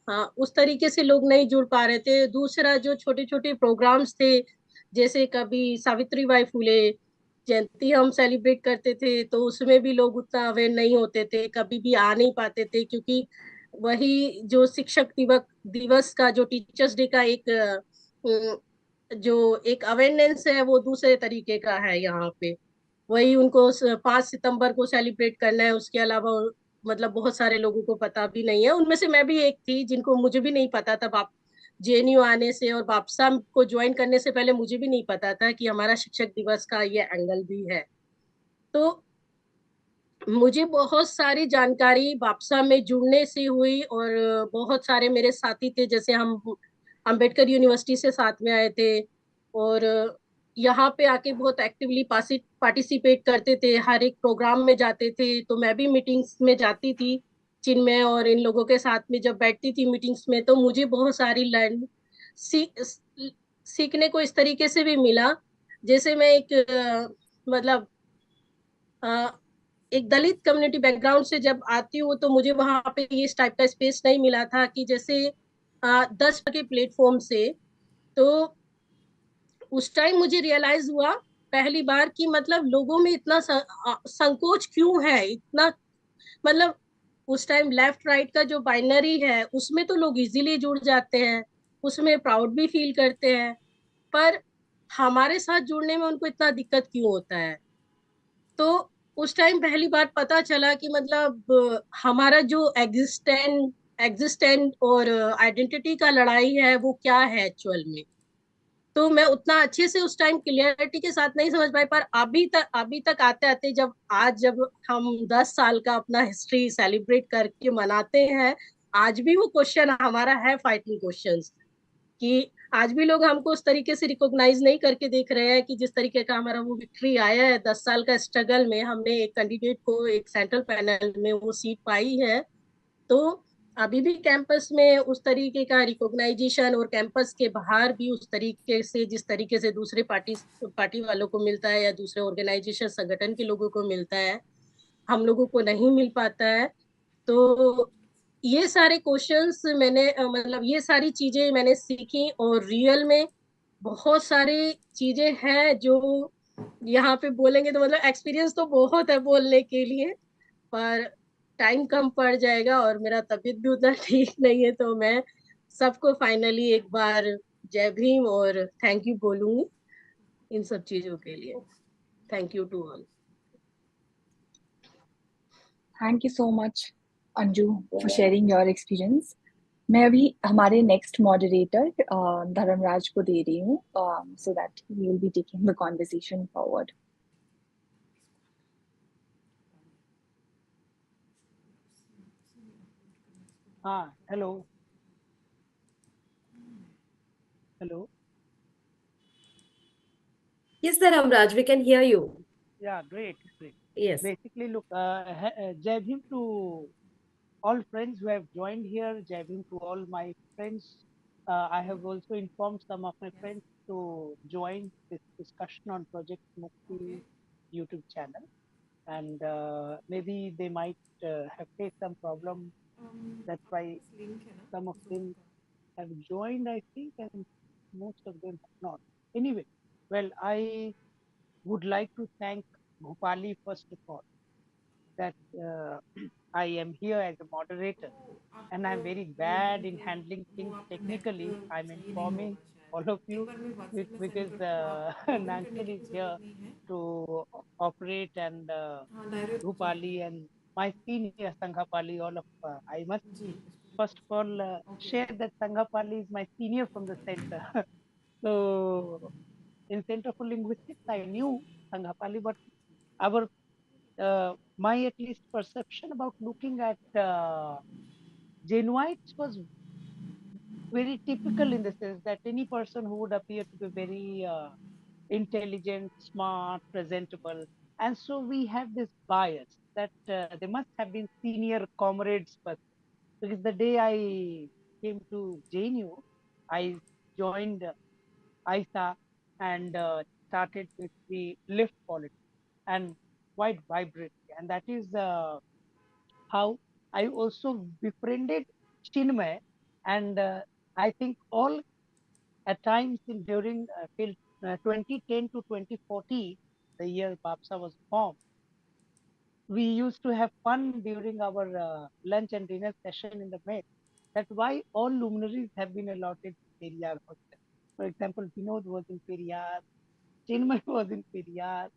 हाँ, उस तरीके से लोग नहीं जुड़ पा रहे थे। दूसरा जो छोटे छोटे प्रोग्राम्स थे, जैसे कभी सावित्री बाई फुले जयंती हम सेलिब्रेट करते थे, तो उसमें भी लोग उतना अवेयर नहीं होते थे, कभी भी आ नहीं पाते थे, क्योंकि वही जो शिक्षक दिवस दिवस का, जो टीचर्स डे का एक जो एक अवेयरनेस है, वो दूसरे तरीके का है यहाँ पे। वही उनको 5 सितंबर को सेलिब्रेट करना है, उसके अलावा मतलब बहुत सारे लोगों को पता भी नहीं है। उनमें से मैं भी एक थी जिनको, मुझे भी नहीं पता था, बाप जेएनयू आने से और बापसा को ज्वाइन करने से पहले मुझे भी नहीं पता था कि हमारा शिक्षक दिवस का ये एंगल भी है। तो मुझे बहुत सारी जानकारी बापसा में जुड़ने से हुई, और बहुत सारे मेरे साथी थे, जैसे हम अंबेडकर यूनिवर्सिटी से साथ में आए थे, और यहाँ पे आके बहुत एक्टिवली पार्टिसिपेट करते थे, हर एक प्रोग्राम में जाते थे। तो मैं भी मीटिंग्स में जाती थी जिनमें, और इन लोगों के साथ में जब बैठती थी मीटिंग्स में, तो मुझे बहुत सारी लर्न सीखने को इस तरीके से भी मिला। जैसे मैं एक मतलब एक दलित कम्युनिटी बैकग्राउंड से जब आती हूँ, तो मुझे वहां पे इस टाइप का स्पेस नहीं मिला था कि जैसे 10 के प्लेटफॉर्म से। तो उस टाइम मुझे रियलाइज हुआ पहली बार कि मतलब लोगों में इतना संकोच क्यों है, इतना मतलब उस टाइम लेफ्ट राइट का जो बाइनरी है उसमें तो लोग इजीली जुड़ जाते हैं, उसमें प्राउड भी फील करते हैं, पर हमारे साथ जुड़ने में उनको इतना दिक्कत क्यों होता है। तो उस टाइम पहली बार पता चला कि मतलब हमारा जो एग्जिस्टेंट और आइडेंटिटी का लड़ाई है वो क्या है एक्चुअल में। तो मैं उतना अच्छे से उस टाइम क्लियरिटी के साथ नहीं समझ पाई, पर अभी तक आते आते जब हम 10 साल का अपना हिस्ट्री सेलिब्रेट करके मनाते हैं, आज भी वो क्वेश्चन हमारा है, फाइटिंग क्वेश्चंस, कि आज भी लोग हमको उस तरीके से रिकॉग्नाइज नहीं करके देख रहे हैं कि जिस तरीके का हमारा वो विक्ट्री आया है 10 साल का स्ट्रगल में, हमने एक कैंडिडेट को एक सेंट्रल पैनल में वो सीट पाई है। तो अभी भी कैंपस में उस तरीके का रिकॉग्नाइजेशन, और कैंपस के बाहर भी उस तरीके से, जिस तरीके से दूसरे पार्टी वालों को मिलता है या दूसरे ऑर्गेनाइजेशन संगठन के लोगों को मिलता है, हम लोगों को नहीं मिल पाता है। तो ये सारे क्वेश्चंस मैंने मतलब ये सारी चीजें मैंने सीखी, और रियल में बहुत सारी चीजें हैं जो यहाँ पे बोलेंगे तो मतलब एक्सपीरियंस तो बहुत है बोलने के लिए, पर टाइम कम पड़ जाएगा और मेरा तबीयत भी उतना ठीक नहीं है। तो मैं सबको फाइनली एक बार जय भीम और थैंक यू बोलूंगी इन सब चीजों के लिए। Thank you to all. Thank you so much Anju for sharing your experience. मैं अभी हमारे नेक्स्ट मॉडरेटर धर्मराज को दे रही हूँ, so that we will be taking the conversation forward. हाँ, hello hello. Yes, Dharamraj, we can hear you. Yeah, great. Yes. Basically, look, Jai Bhim to all friends who have joined here. Jai Bhim to all my friends. I have also informed some of my friends to join this discussion on Project Mukti YouTube channel, and maybe they might have faced some problem. That's why some of them have joined, I think, and most of them have not. Anyway, well, I would like to thank Bhupali first of all, that I am here as a moderator, and I'm very bad in handling things technically. I'm informing all of you because Nansal is here to operate, and Bhupali and my senior Sanghapali, all of I must first of all share that Sanghapali is my senior from the center. So in Center for Linguistics, I knew Sanghapali, but our my at least perception about looking at Genoites was very typical in the sense that any person who would appear to be very intelligent, smart, presentable. And so we have this bias that they must have been senior comrades. But because the day I came to JNU, I joined ISA and started with the left politics and quite vibrant. And that is how I also befriended Chinmay. And I think all at times during till 2010 to 2014, the year BAPSA was formed, we used to have fun during our lunch and dinner session in the mess. That's why all luminaries have been allotted to Periyar hostel. For example, Vinod was in Periyar, Chinmay was in Periyar,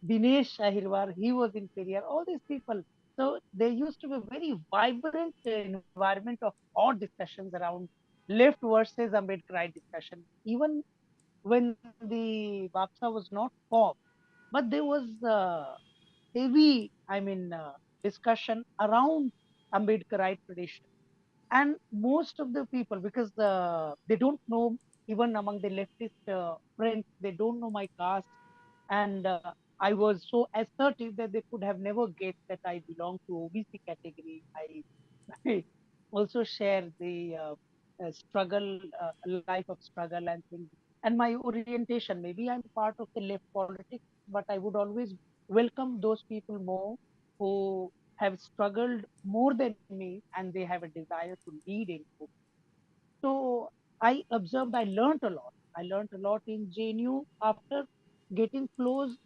Dinesh Ahirwar, he was in Periyar, all these people. So there used to be a very vibrant environment of odd discussions around left versus Ambedkarite discussion. Even when the BAPSA was not formed, but there was heavy, discussion around Ambedkarite tradition. And most of the people, because they don't know, even among the leftist friends, they don't know my caste. And I was so assertive that they could have never guessed that I belong to OBC category. I also share the struggle, life of struggle and things. And my orientation, maybe I'm part of the left politics, but I would always welcome those people more who have struggled more than me and they have a desire to lead in book. So I observed, I learned a lot. I learned a lot in JNU after getting close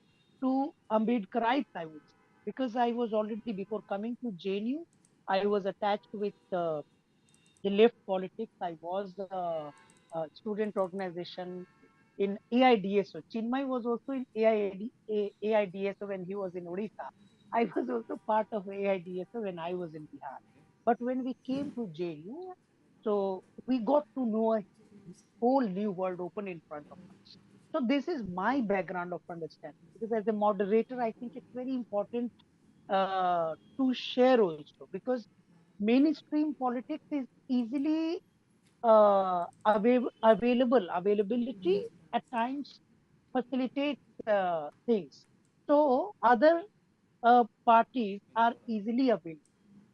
to Ambedkarites, I would say, because I was already, before coming to JNU, I was attached with the left politics. I was a student organization in AIDSO. Chinmay was also in AIDSO when he was in Odisha. I was also part of AIDSO when I was in Bihar. But when we came to JNU, so we got to know a whole new world open in front of us. So this is my background of understanding. Because as a moderator, I think it's very important to share also, because mainstream politics is easily availability at times facilitates things. So other parties are easily available.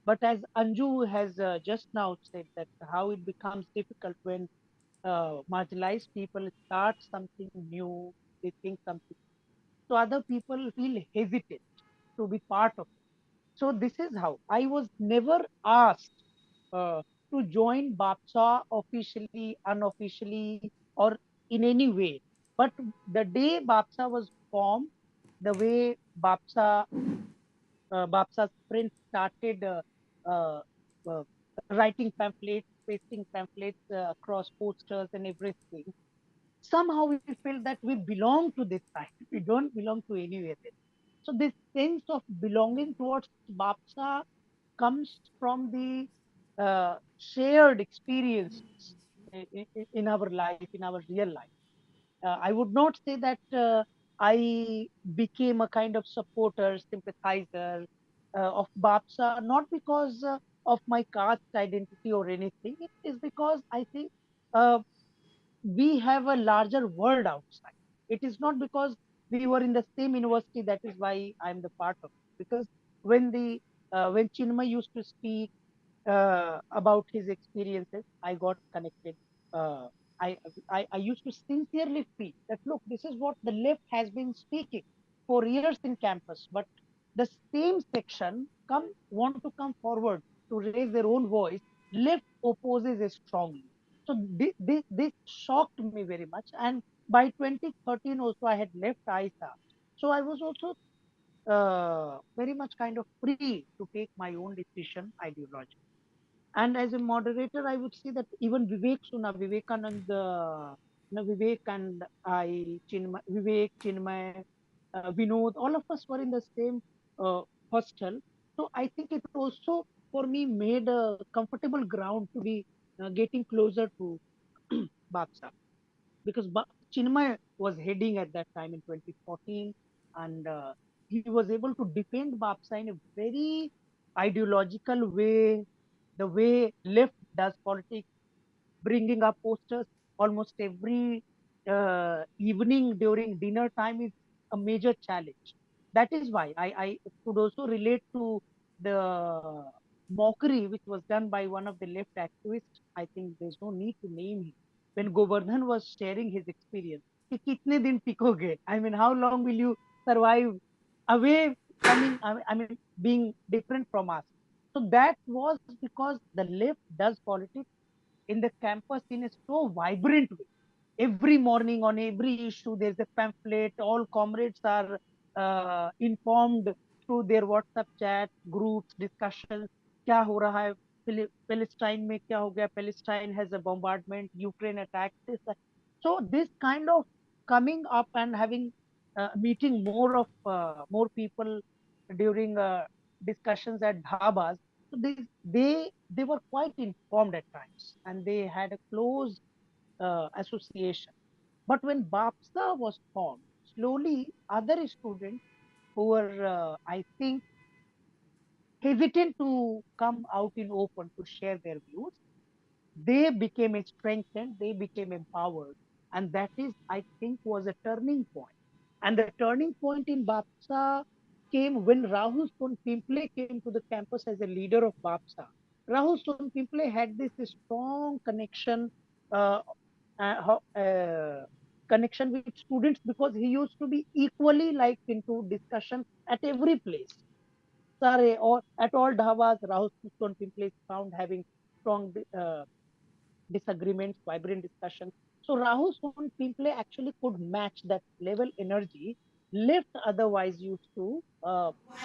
But as Anju has just now said, that how it becomes difficult when marginalized people start something new, they think something. So other people feel hesitant to be part of it. So this is how I was never asked to join BAPSA officially, unofficially, or in any way. But the day BAPSA was formed, the way BAPSA's friends started uh, uh, writing pamphlets, pasting pamphlets across posters and everything, somehow we feel that we belong to this side. We don't belong to anywhere else. So this sense of belonging towards BAPSA comes from the shared experiences in our life, in our real life. I would not say that I became a kind of supporter, sympathizer of BAPSA, not because of my caste identity or anything. It is because I think uh, we have a larger world outside. It is not because we were in the same university, that is why I'm the part of it. Because when Chinmay used to speak about his experiences, I got connected. Uh, I used to sincerely feel that, look, this is what the left has been speaking for years in campus, but the same section want to come forward to raise their own voice. Left opposes it strongly. So this shocked me very much. And by 2013 also I had left ISA. So I was also very much kind of free to take my own decision ideology. And as a moderator, I would say that even Vivekanand, Vivek and Vivek, Chinmay, Vinod, all of us were in the same hostel. So I think it also for me made a comfortable ground to be getting closer to BAPSA, because Chinmay was heading at that time in 2014, and he was able to defend BAPSA in a very ideological way, the way left does politics, bringing up posters almost every evening during dinner time is a major challenge. That is why I could also relate to the mockery which was done by one of the left activists. I think there's no need to name him. When Govardhan was sharing his experience, कि कितने दिन टिकोगे? I mean, how long will you survive away coming? I mean, being different from us. So that was because the left does politics in the campus in a so vibrant way. Every morning on every issue, there's a pamphlet. All comrades are informed through their WhatsApp chat, groups, discussions. क्या हो रहा है Palestine में क्या हो गया Palestine has a bombardment, Ukraine attack, this so this kind of coming up and having meeting more people during discussions at dhabas, so they were quite informed at times and they had a close association. But when BAPSA was formed, slowly other students who were, I think, hesitant to come out in open to share their views, they became strengthened, they became empowered. And that is, I think, was a turning point. And the turning point in BAPSA came when Rahul Sonpimple came to the campus as a leader of BAPSA. Rahul Sonpimple had this strong uh, connection with students because he used to be equally like into discussion at every place. Sorry, or at all dhabas, Rahul Sonpimple is found having strong disagreements, vibrant discussions. So Rahul Sonpimple actually could match that level energy left otherwise used to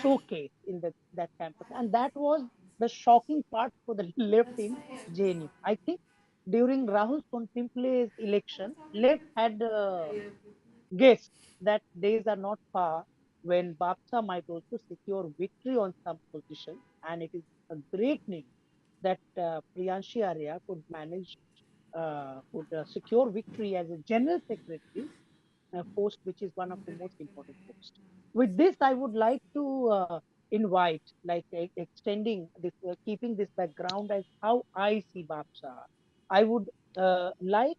showcase in that campus. And that was the shocking part for the left in JNU. I think during Rahul Sonpimple's election, left had guessed that days are not far when BAPSA might also secure victory on some positions. And it is a great news that Priyanshi Arya could secure victory as a general secretary, a post which is one of the most important posts. With this, I would like to invite, like extending this, keeping this background as how I see BAPSA. I would like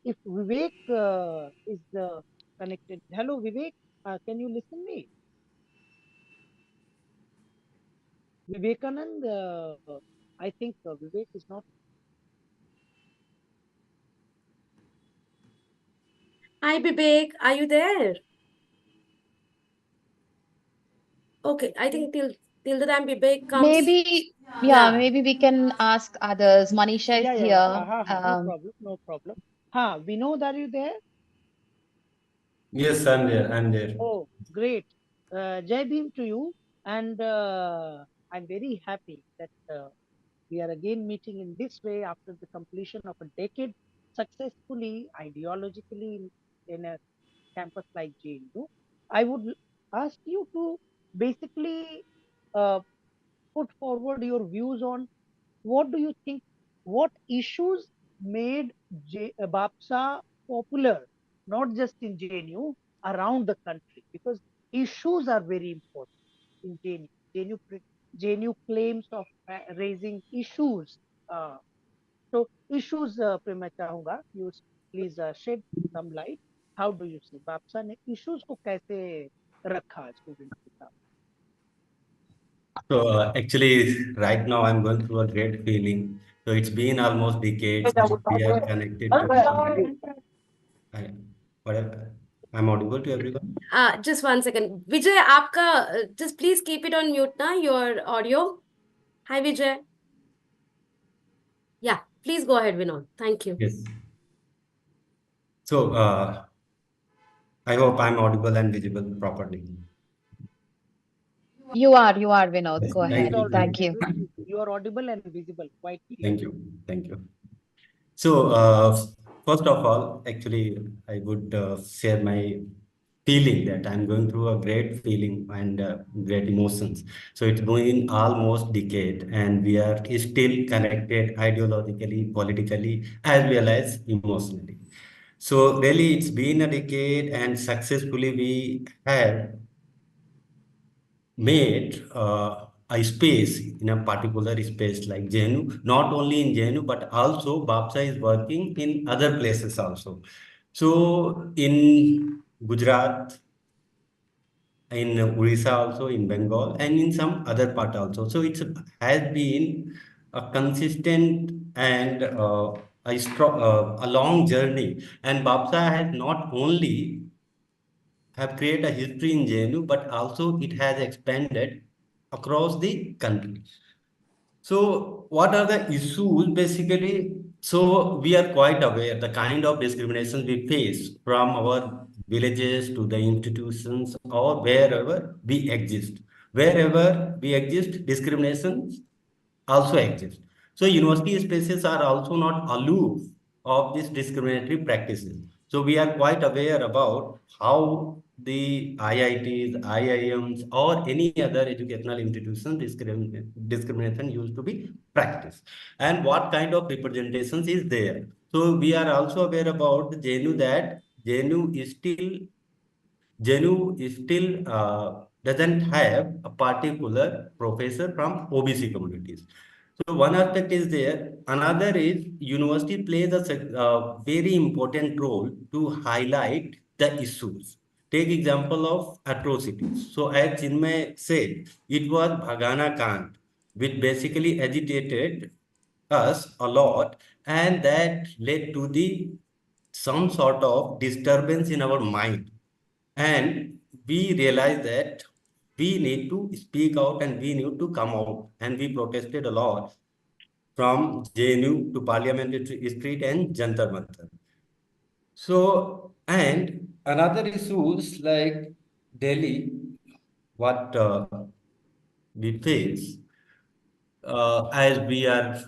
if Vivek is connected. Hello, Vivek. Can you listen me? Vivekanand, I think Vivek is not. Hi, Bibek. Are you there? Okay, I think till the time Bibek comes. Maybe, yeah, maybe we can ask others. Manisha is here. No problem, no problem. Vinod, are you there? Yes, I'm there. I'm there. Oh, great. Jai Bhim to you. And I'm very happy that we are again meeting in this way after the completion of a decade successfully, ideologically in a campus like JNU. I would ask you to basically uh, put forward your views on what do you think, what issues made BAPSA popular, not just in JNU, around the country, because issues are very important in JNU. JNU claims of raising issues. So issues पे मैं चाहूँगा you please shed some light. How do you see BAPSA ने issues को कैसे रखा students के साथ? So actually, right now I'm going through a great feeling. So it's been almost decades that we are connected to. Whatever. I'm audible to everyone. Just 1 second. Vijay, आपका just please keep it on mute ना your audio. Hi, Vijay. Yeah, please go ahead, Vinod. Thank you. Yes. So I hope I'm audible and visible properly. You are, Vinod. Yes, Go ahead. Thank you. You are audible and visible quite clear. Thank you. Thank you. So first of all, actually, I would share my feeling that I'm going through a great feeling and great emotions. So it's been almost decade and we are still connected ideologically, politically, as well as emotionally. So really, it's been a decade, and successfully we have made a space in a particular space like JNU, not only in JNU, but also BAPSA is working in other places also. So in Gujarat, in Orissa also, in Bengal, and in some other part also. So it has been a consistent and a long journey. And BAPSA has not only have created a history in JNU, but also it has expanded across the country. So what are the issues basically? So we are quite aware the kind of discrimination we face from our villages to the institutions or wherever we exist. Wherever we exist, discriminations also exist. So university spaces are also not aloof of these discriminatory practices. So we are quite aware about how the IITs, IIMs, or any other educational institution discrimination used to be practiced, and what kind of representations is there. So we are also aware about the JNU, that JNU is still doesn't have a particular professor from OBC communities. So one aspect is there. Another is university plays a very important role to highlight the issues. Take example of atrocities. So as Chinmay said, it was Bhagana Kant, which basically agitated us a lot, and that led to the some sort of disturbance in our mind, and we realized that we need to speak out and we need to come out, and we protested a lot from JNU to Parliament Street and Jantar Mantar. So, and another issues like Delhi, what we face as we are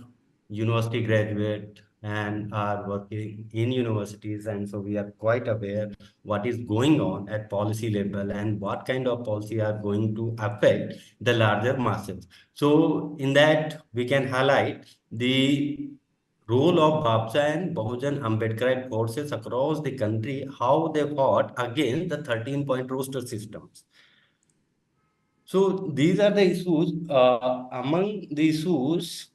university graduate and are working in universities, and so we are quite aware what is going on at policy level and what kind of policy are going to affect the larger masses. So in that we can highlight the role of BAPSA and Bahujan Ambedkarite forces across the country, how they fought against the 13-point roster systems. So these are the issues. Among the issues,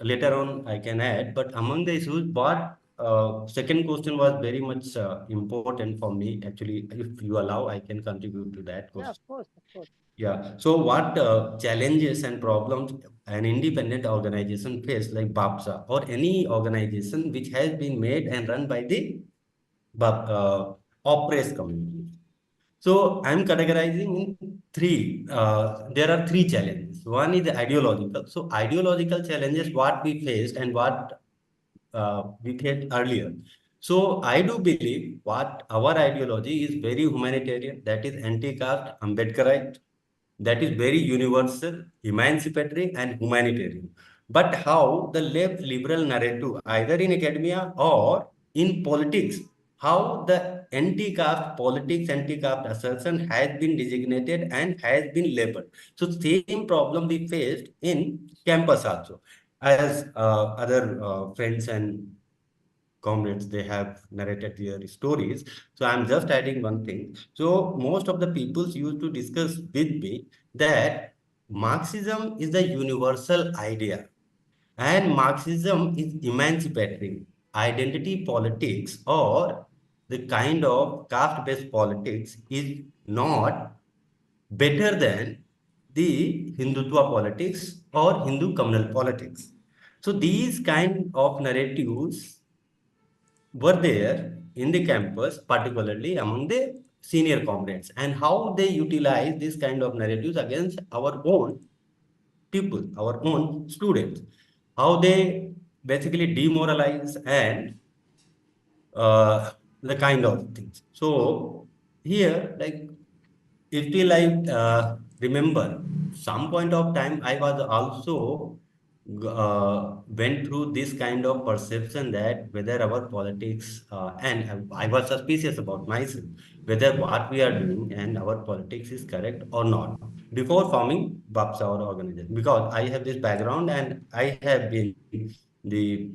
later on I can add, but among the issues, what second question was very much important for me. Actually, if you allow, I can contribute to that Yeah, question. of course, of course. Yeah. So what challenges and problems an independent organization face, like BAPSA or any organization which has been made and run by the oppressed community? So I'm categorizing in three. There are three challenges. One is ideological. So ideological challenges, what we faced and what we faced earlier. So I do believe what our ideology is very humanitarian. That is anti-caste, Ambedkarite. That is very universal, emancipatory, and humanitarian. But how the left liberal narrative, either in academia or in politics, how the anti-caste politics, anti-caste assertion has been designated and has been labeled. So same problem we faced in campus also, as other friends and comrades, they have narrated their stories. So I'm just adding one thing. So most of the peoples used to discuss with me that Marxism is the universal idea, and Marxism is emancipatory. Identity politics or the kind of caste-based politics is not better than the Hindutva politics or Hindu communal politics. So these kind of narratives were there in the campus, particularly among the senior comrades, and how they utilize this kind of narratives against our own people, our own students, how they basically demoralize and the kind of things. So here, like, if we like remember, some point of time I was also went through this kind of perception that whether our politics and I was suspicious about myself whether what we are doing and our politics is correct or not before forming BAPSA or organization, because I have this background and I have been the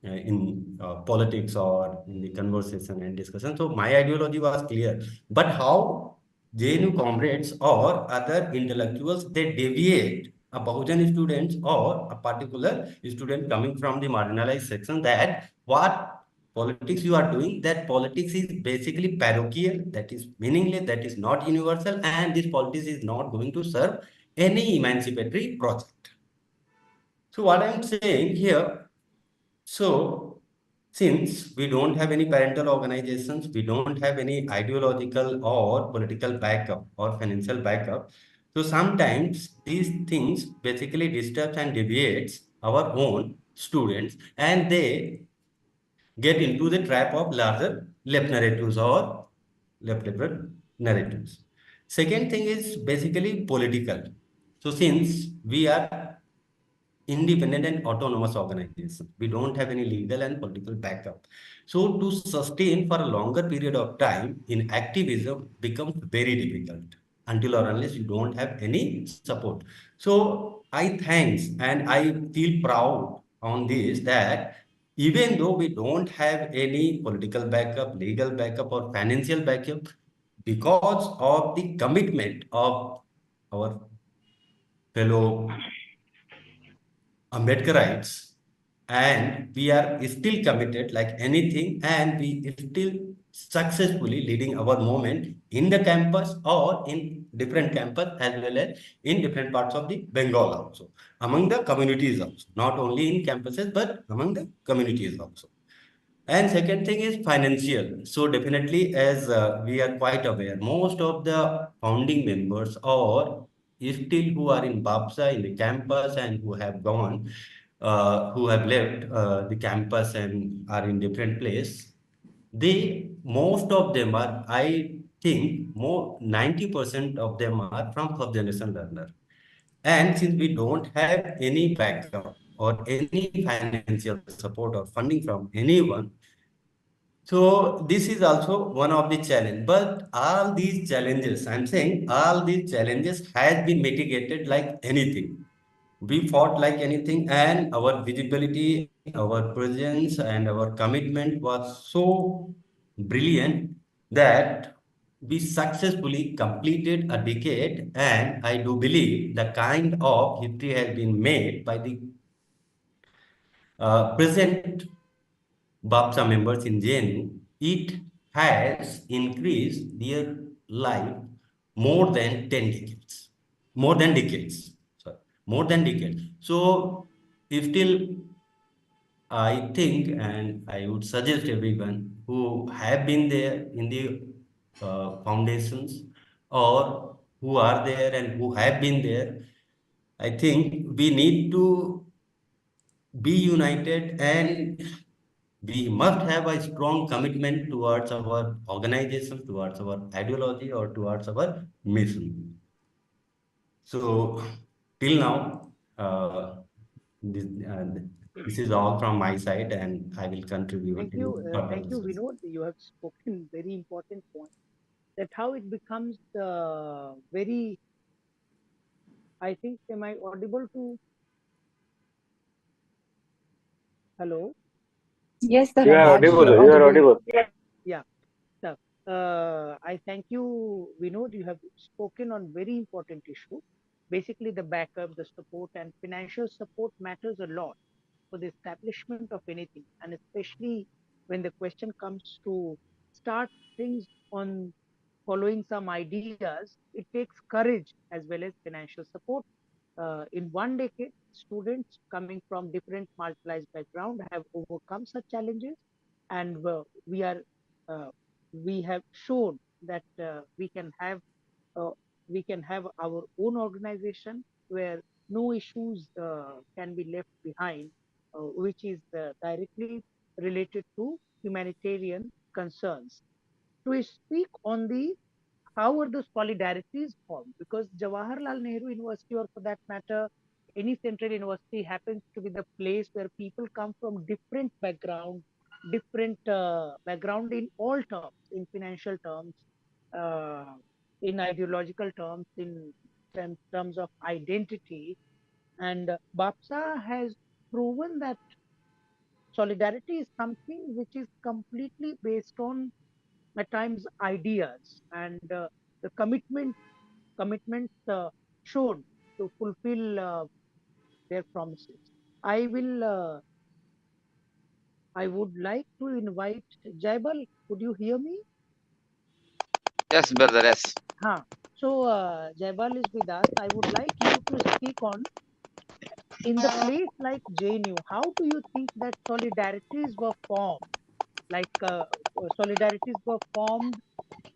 in politics or in the conversation and discussion. So my ideology was clear. But how JNU comrades or other intellectuals, they deviate a Bahujan students or a particular student coming from the marginalized section, that what politics you are doing, that politics is basically parochial, that is meaningless, that is not universal, and this politics is not going to serve any emancipatory project. So what I'm saying here, so since we don't have any parental organizations, we don't have any ideological or political backup or financial backup. So sometimes these things basically disturbs and deviates our own students, and they get into the trap of larger left narratives or left liberal narratives. Second thing is basically political. So since we are independent and autonomous organization, we don't have any legal and political backup. So to sustain for a longer period of time in activism becomes very difficult until or unless you don't have any support. So I thanks and I feel proud on this, that even though we don't have any political backup, legal backup, or financial backup, because of the commitment of our fellow Ambedkarites, and we are still committed like anything, and we still successfully leading our movement in the campus or in different campus, as well as in different parts of the Bengal also, among the communities also, not only in campuses, but among the communities also. And second thing is financial. So definitely, as we are quite aware, most of the founding members or still who are in BAPSA in the campus and who have gone, who have left the campus and are in different place, they most of them are, I think, more 90% of them are from first generation learner. And since we don't have any backup or any financial support or funding from anyone, so this is also one of the challenge. But all these challenges, I'm saying all these challenges has been mitigated like anything. We fought like anything, and our visibility, our presence, and our commitment was so brilliant that we successfully completed a decade. And I do believe the kind of history has been made by the present BAPSA members in JNU, it has increased their life more than 10 decades. More than decades. Sorry, more than decades. So, if still, I think, and I would suggest everyone who have been there in the foundations, or who are there and who have been there, I think we need to be united, and we must have a strong commitment towards our organization, towards our ideology, or towards our mission. So, till now, this, uh, this is all from my side, and I will contribute in further Thank you, discussion. Vinod. You have spoken very important point, that how it becomes very. I think, am I audible to? Hello. Yes, You are Raj, audible. you're You are audible. audible. Yeah. So, I thank you, Vinod. You have spoken on very important issue. Basically, the backup, the support, and financial support matters a lot for the establishment of anything, and especially when the question comes to start things on following some ideas, it takes courage as well as financial support. In one decade, students coming from different marginalized background have overcome such challenges, and uh, we have shown that uh, we can have our own organization where no issues can be left behind, which is directly related to humanitarian concerns. To speak on the how are the solidarities formed? Because Jawaharlal Nehru University, or for that matter, any central university, happens to be the place where people come from different background in all terms, in financial terms, uh, in ideological terms, in terms of identity. And BAPSA has proven that solidarity is something which is completely based on at times ideas and the commitments shown to fulfill their promises. I will. I would like to invite Jaibal. Could you hear me? Yes, brother. Yes. Huh. So Jaibal is with us. I would like you to speak on in the place like JNU. How do you think that solidarities were formed? Like solidarities were formed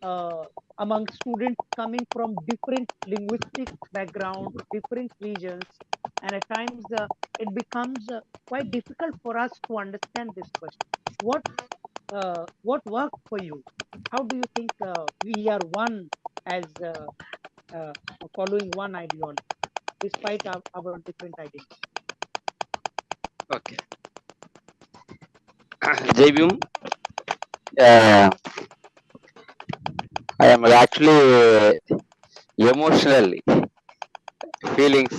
uh, among students coming from different linguistic backgrounds, different regions, and at times it becomes quite difficult for us to understand this question. What worked for you? How do you think we are one as uh, following one ideology, despite our different identities? Okay. Jai Bhim, uh, I am actually emotional feelings.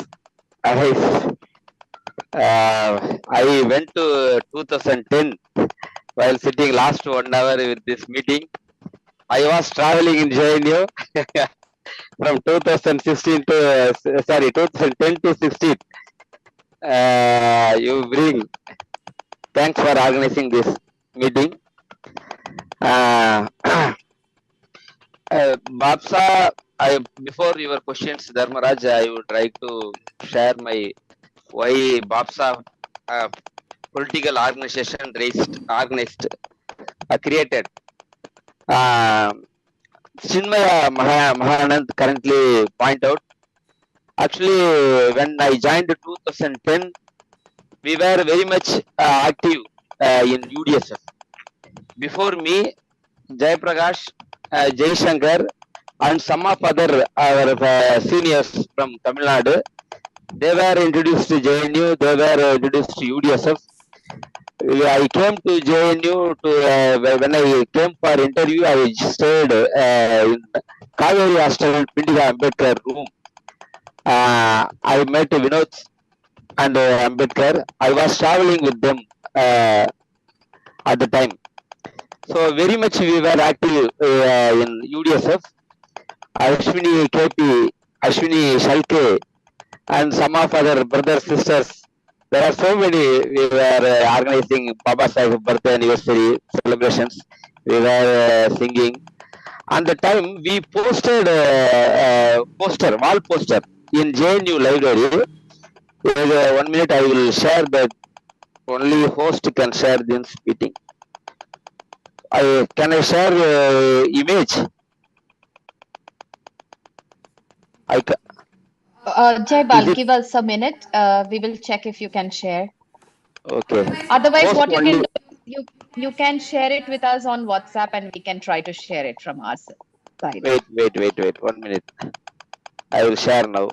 I went to 2010 while sitting last 1 hour with this meeting. I was traveling in JNU from 2016 to 2010 to 16. You bring. Thanks for organizing this meeting. BAPSA, before your questions, Dharmaraj, I would like to share my why BAPSA political organization organized, created. Chinmaya Mahanand currently point out. Actually, when I joined 2010, we were very much active in UDSF. Before me, Jayaprakash, Jaishankar, and some of other our seniors from Tamil Nadu, they were introduced to JNU, they were introduced to UDSF. I came to JNU when I came for interview. I stayed in Kaveri Hostel, Pindiga Ambedkar room. I met Vinod and Ambedkar. I was traveling with them at the time. So very much we were active in UDSF. Ashwini KP, Ashwini Shalke, and some of other brothers, sisters. There are so many. We were organizing Baba Sahib birthday anniversary celebrations. We were singing. And the time we posted wall poster in JNU library. 1 minute, I will share that. Only host can share this meeting. Can I share image? Jaibal, give us a minute. We will check if you can share. Okay. Otherwise, Post what you only. can do, you can share it with us on WhatsApp, and we can try to share it from our side. Wait. 1 minute. I will share now.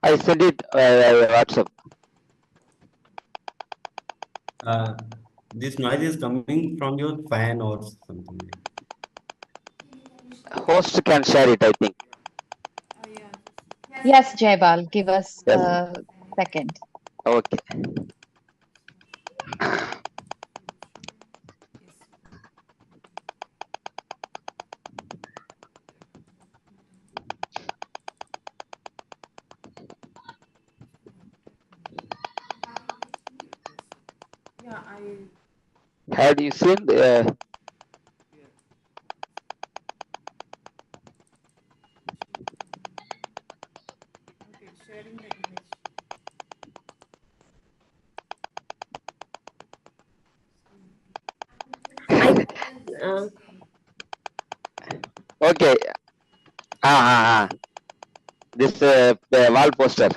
I sent it WhatsApp. This noise is coming from your fan or something. Host can share it, I think. Yes, Jaibal, give us a second. Okay. Had you seen the okay. This wall poster.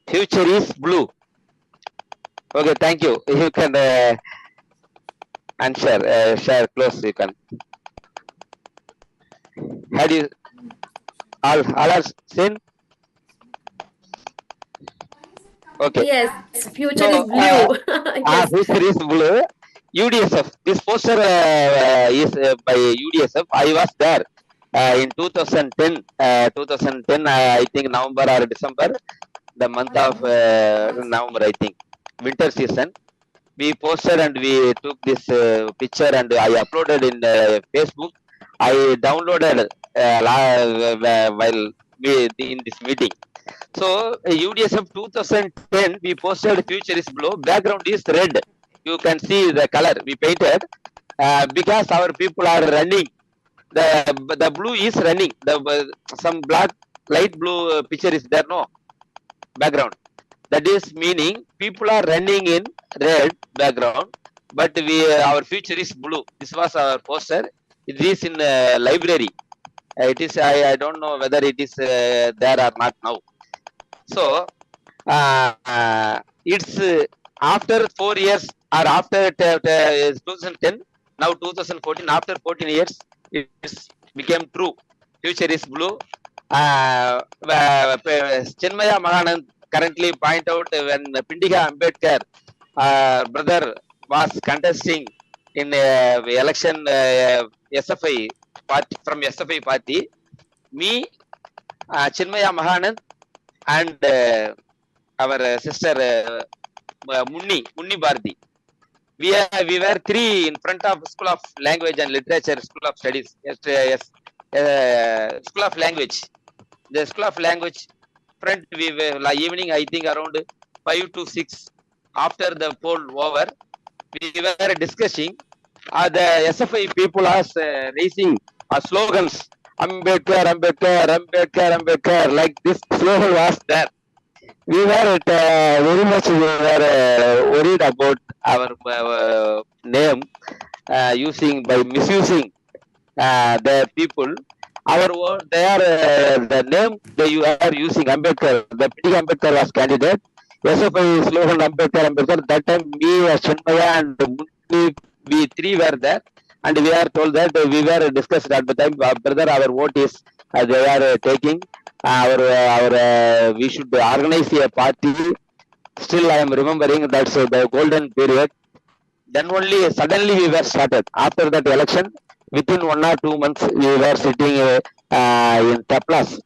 Future is blue. Okay, thank you. You can and share close. You can. Had you all are seen? Okay. Yes, future is So, blue. Yes. future is blue. UDSF. This poster is by UDSF. I was there in 2010. 2010, I think November or December, the month of November, I think, winter season. We posted and we took this picture and I uploaded in Facebook. I downloaded while we in this meeting. So UDSF 2010, we posted future is blue, background is red. You can see the color we painted because our people are running. The blue is running. Some black light blue picture is there, no background. That is meaning people are running in red background, but our future is blue. This was our poster. It is in library. It is I don't know whether it is there or not now. So it's after 4 years or after 2010, now 2014, after 14 years, it became true. Future is blue. Chinmaya Mahanand currently point out when Pindiga Ambedkar brother was contesting in election SFI party, from SFI party, me, Chinmaya Mahanand, and our sister Munni Bharati. We were three in front of School of Language and Literature, School of Studies, School of Language. The School of Language front, we were like evening, I think around 5 to 6 after the poll over, we were discussing. The SFI people are raising slogans. Ambedkar, Ambedkar, Ambedkar, Ambedkar, like this slogan was there. We were very much worried about our name using by misusing the people. Our word, they are the name that you are using Ambedkar. The P. Ambedkar was candidate. SFI slogan Ambedkar, Ambedkar. That time me, Chinmaya and Munni, we three were there, and we are told that we were discussed at the time. Brother, our vote is they are taking. We should organize a party. Still, I am remembering that's the golden period. Then only suddenly we were started. After that election, within 1 or 2 months, we were sitting in Taplas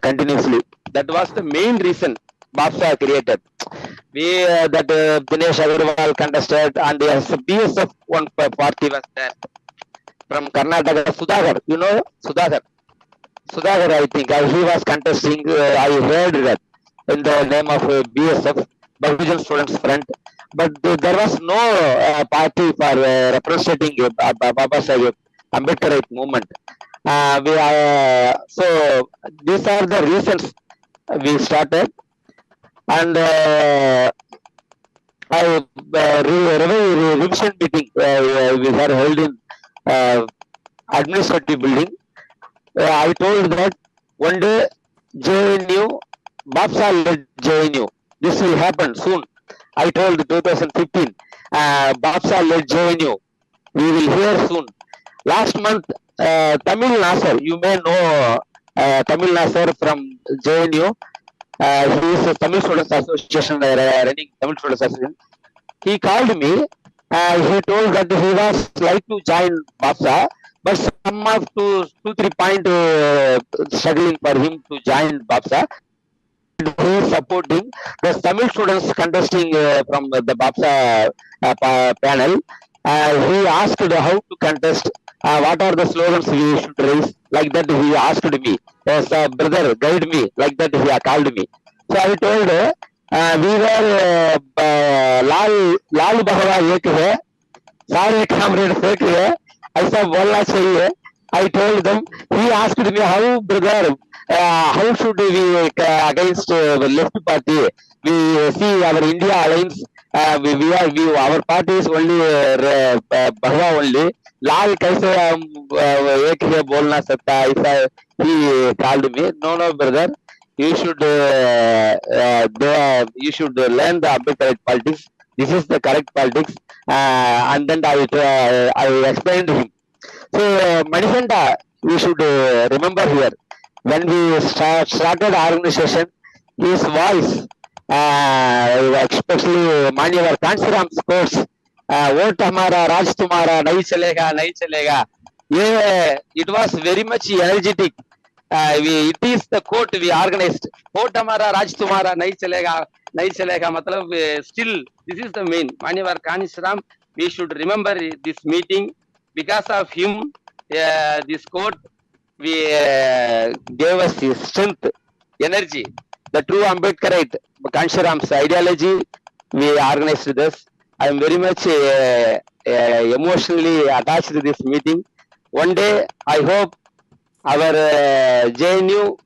continuously. That was the main reason BAPSA created. We that Dinesh Agarwal contested, and BSF one party was there from Karnataka. Sudhakar, you know Sudhakar, I think he was contesting. I heard that in the name of BSF, Bahujan Students Front, but there was no party for representing Baba Sahib Ambedkarite movement. So these are the reasons we started, and revision meeting we were held in administrative building. I told that one day JNU, BAPSA led JNU. This will happen soon. I told 2015, BAPSA led JNU. We will hear soon. Last month, Tamil Nasser, you may know Tamil Nasser from JNU. He is a Tamil Students Association, running Tamil Students Association. He called me. He told that he was like to join BAPSA, but some of 2-3 points struggling for him to join BAPSA. He is supporting the Tamil students contesting from the BAPSA panel. He asked how to contest, what are the slogans we should raise. Like that, he asked me, yes, brother, guide me. Like that, he called me. So I told, we were लाल बहवा एक है, सारे comrade fake है, ऐसा बोलना चाहिए. I told them. He asked me, how brother, how should we against the left party? We see our India alliance. Our party is only Bahwa only. लाल कैसे एक है बोलना सकता है, ऐसा he called me. No brother, you should learn the Ambedkarite politics. This is the correct politics. And then I explained to him. So, Manisanta, we should remember here, when we started our organization, his voice, especially Manyava Kansiram's quotes, vote hamara, Raj tumhara, nahi chalega, nahi chalega. Yeah, it was very much energetic. It is the quote we organized. Vote hamara, Raj tumhara, nahi chalega, nahi chalega. Matlab, still, this is the main. Manyava Kansiram, we should remember this meeting. Because of him, this quote we gave us his strength, energy. The true Ambedkarite, Kansharam's ideology, we organized this. I am very much emotionally attached to this meeting. One day, I hope our JNU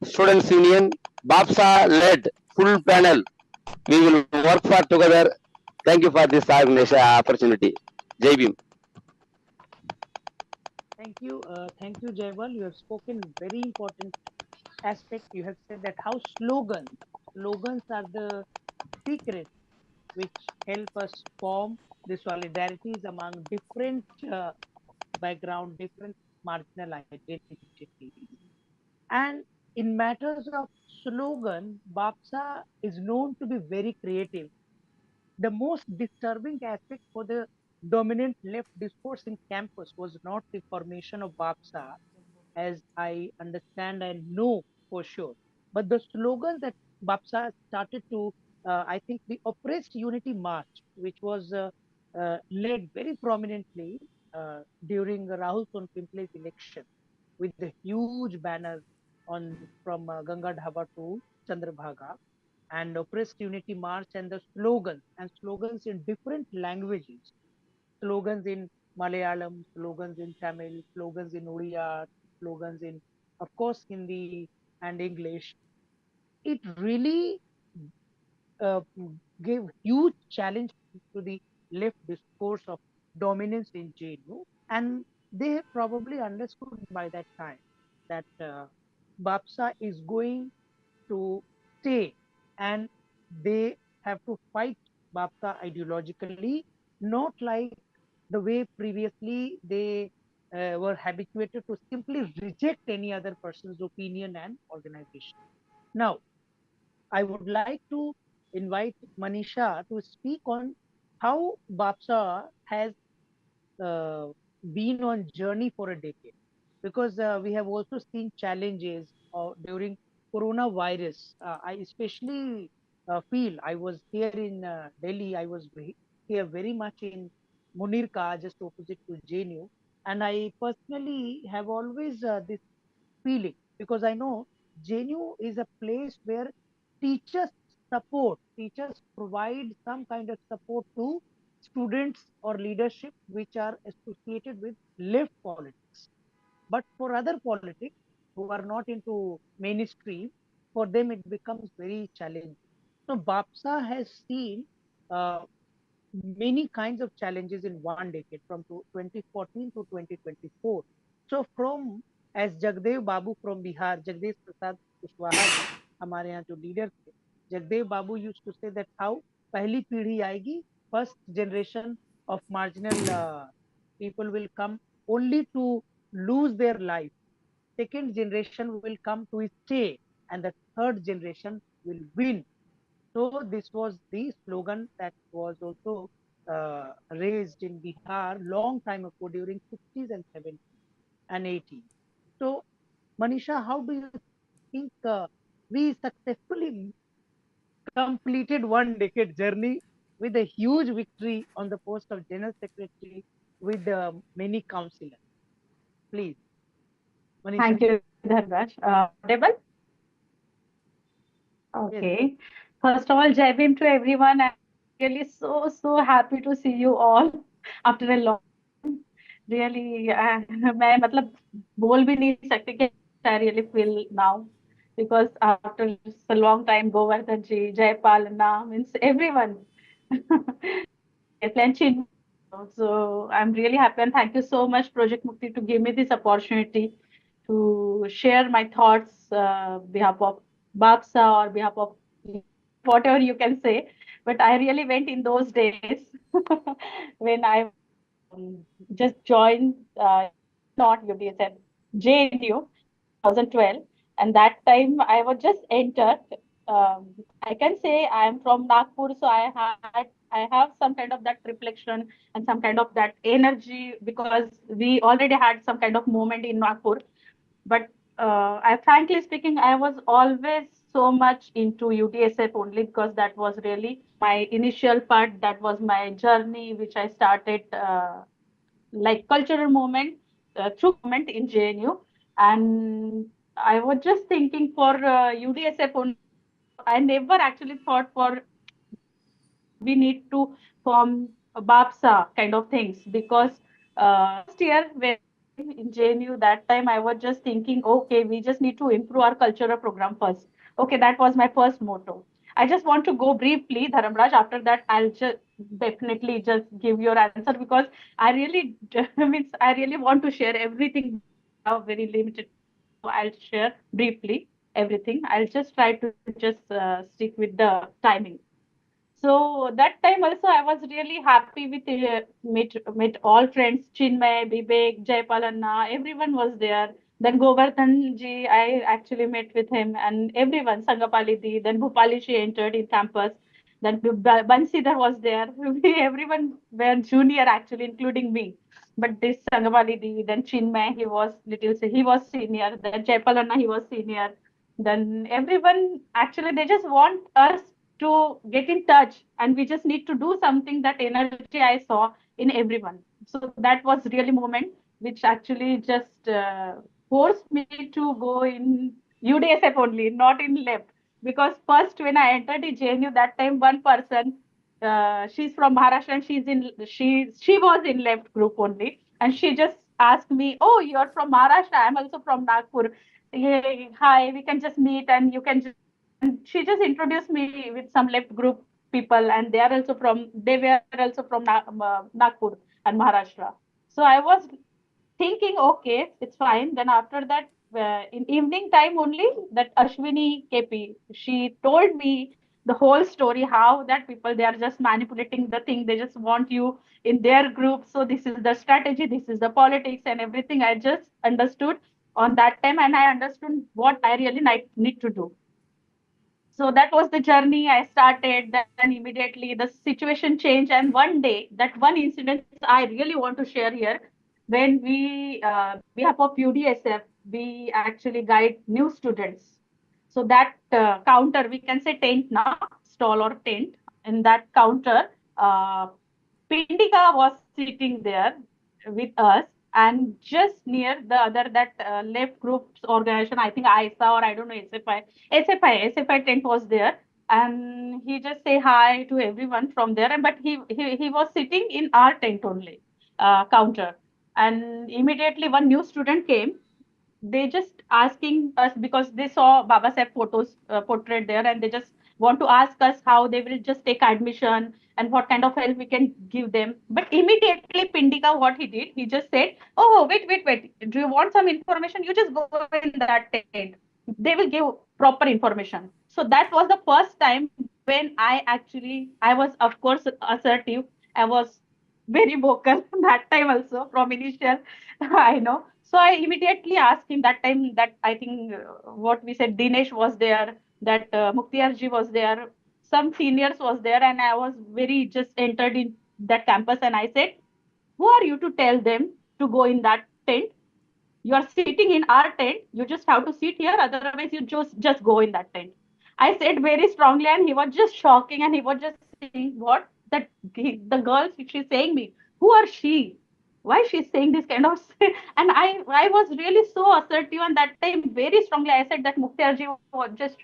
Students Union, BAPSA led full panel, we will work for together. Thank you for this organization opportunity. Jai Bhim. Thank you, Jaiwal. You have spoken very important aspect. You have said that how slogans are the secret which help us form the solidarities among different background, different marginal identities. And in matters of slogan, BAPSA is known to be very creative. The most disturbing aspect for the dominant left discourse in campus was not the formation of BAPSA, as I understand and know for sure, but the slogan that BAPSA started to, I think, the Oppressed Unity March, which was led very prominently during Rahul Sonpimple's election, with the huge banner on from Ganga Dhaba to Chandrabhaga, and Oppressed Unity March, and the slogans in different languages, slogans in Malayalam, slogans in Tamil, slogans in Odia, slogans in, of course, Hindi and English. It really uh, gave huge challenge to the left discourse of dominance in JNU, and they have probably understood by that time that BAPSA is going to stay, and they have to fight BAPSA ideologically, not like the way previously they were habituated to simply reject any other person's opinion and organization. Now, I would like to invite Manisha to speak on how BAPSA has uh, been on journey for a decade, because we have also seen challenges during coronavirus. I especially feel, I was here in Delhi, I was here very much in Munirka, just opposite to JNU, and I personally have always this feeling, because I know JNU is a place where teachers provide some kind of support to students or leadership which are associated with left politics. But for other politics who are not into mainstream, for them it becomes very challenging. So BAPSA has seen uh, many kinds of challenges in one decade, from 2014 to 2024. So from, as Jagdev Babu from Bihar, Jagdev Prasad Kushwaha ji, हमारे यहाँ जो leader थे, जगदेव बाबू used to say that how पहली पीढ़ी आएगी, first generation of marginal people will come only to lose their life. Second generation will come to stay, and the third generation will win. So this was the slogan that was also raised in Bihar long time ago during 60s and 70s and 80s. So Manisha, how do you think we successfully completed one decade journey with a huge victory on the post of General Secretary with many councillors? Please, Manisha. Thank you, Dharraj. Audible? Okay. First of all, Jai Bhim to everyone. I'm really so happy to see you all after a long time. Really, मैं मतलब बोल भी नहीं सकती कि I really feel now, because after a long time, Govardhan ji, Jaipal, Anna, means everyone. Plenty. So I'm really happy, and thank you so much, Project Mukti, to give me this opportunity to share my thoughts behalf of BAPSA or behalf of whatever you can say. but I really went in those days when I just joined, not UDSF, JNU 2012, and that time I was just entered. I can say I am from Nagpur, so I have some kind of that reflection and some kind of that energy, because we already had some kind of moment in Nagpur. But I frankly speaking, I was always so much into UTSF only because that was really my initial part. That was my journey, which I started like cultural movement through government in JNU. And I was just thinking for UDSF only. I never actually thought for we need to form a BAPSA kind of things, because last year when in JNU, that time I was just thinking, okay, we just need to improve our cultural program first. Okay, that was my first motto. I just want to go briefly, Dharamraj. After that, I'll just definitely just give your answer, because I really means I really want to share everything. Now very limited, so I'll share briefly everything. I'll just try to just stick with the timing. So that time also I was really happy with met all friends, Chinmay, Vivek, Jaypal Anna, everyone was there. Then Govardhan ji, I actually met with him, and everyone, Sangapali di, then Bhupali, she entered in campus. Then Bansidhar was there. Everyone were junior actually, including me. But this Sangapali di, then Chinmay, he was senior. Then Jaypal Anna, he was senior. Then everyone actually they just want us to get in touch, and we just need to do something. That energy I saw in everyone, so that was really moment which actually just forced me to go in UDSF only, not in left. Because first when I entered in JNU, that time one person, she's from Maharashtra, and she was in left group only, and she just asked me, oh, you're from Maharashtra, I'm also from Nagpur. Hey, hi, we can just meet and you can just, and she just introduced me with some left group people, and they were also from Nagpur and Maharashtra. So I was thinking, okay, it's fine. Then after that, in evening time only, that Ashwini KP, she told me the whole story, how that people, they are just manipulating the thing. They just want you in their group. So this is the strategy, this is the politics and everything. I just understood on that time, and I understood what I really need to do. So that was the journey I started. Then immediately the situation changed, and one day, that one incident I really want to share here. When we behalf of UDSF, we actually guide new students. So that counter, we can say tent now, stall or tent. In that counter, Pindika was sitting there with us, and just near the other, that left group's organization, I think ISA, or I don't know, SFI tent was there. And he just say hi to everyone from there. But he was sitting in our tent only, counter. And immediately one new student came. They just asking us, because they saw Baba Saheb photos portrait there, and they just want to ask us how they will just take admission and what kind of help we can give them. But immediately Pindika, what he did, he just said, oh, wait, do you want some information? You just go in that tent. They will give proper information. So that was the first time when I was, of course, assertive. I was very vocal that time also from initial. I know. So I immediately asked him that time, that I think what we said, Dinesh was there, that Muktiarji was there, some seniors was there, and I was very just entered in that campus, and I said, who are you to tell them to go in that tent? You are sitting in our tent. You just have to sit here. Otherwise, you just go in that tent. I said very strongly, and he was just shocking, and he was just saying, "What? The girl? She's saying me. Who are she? Why she's saying this kind of?" And I was really so assertive, and that time very strongly I said that Muktiarji was just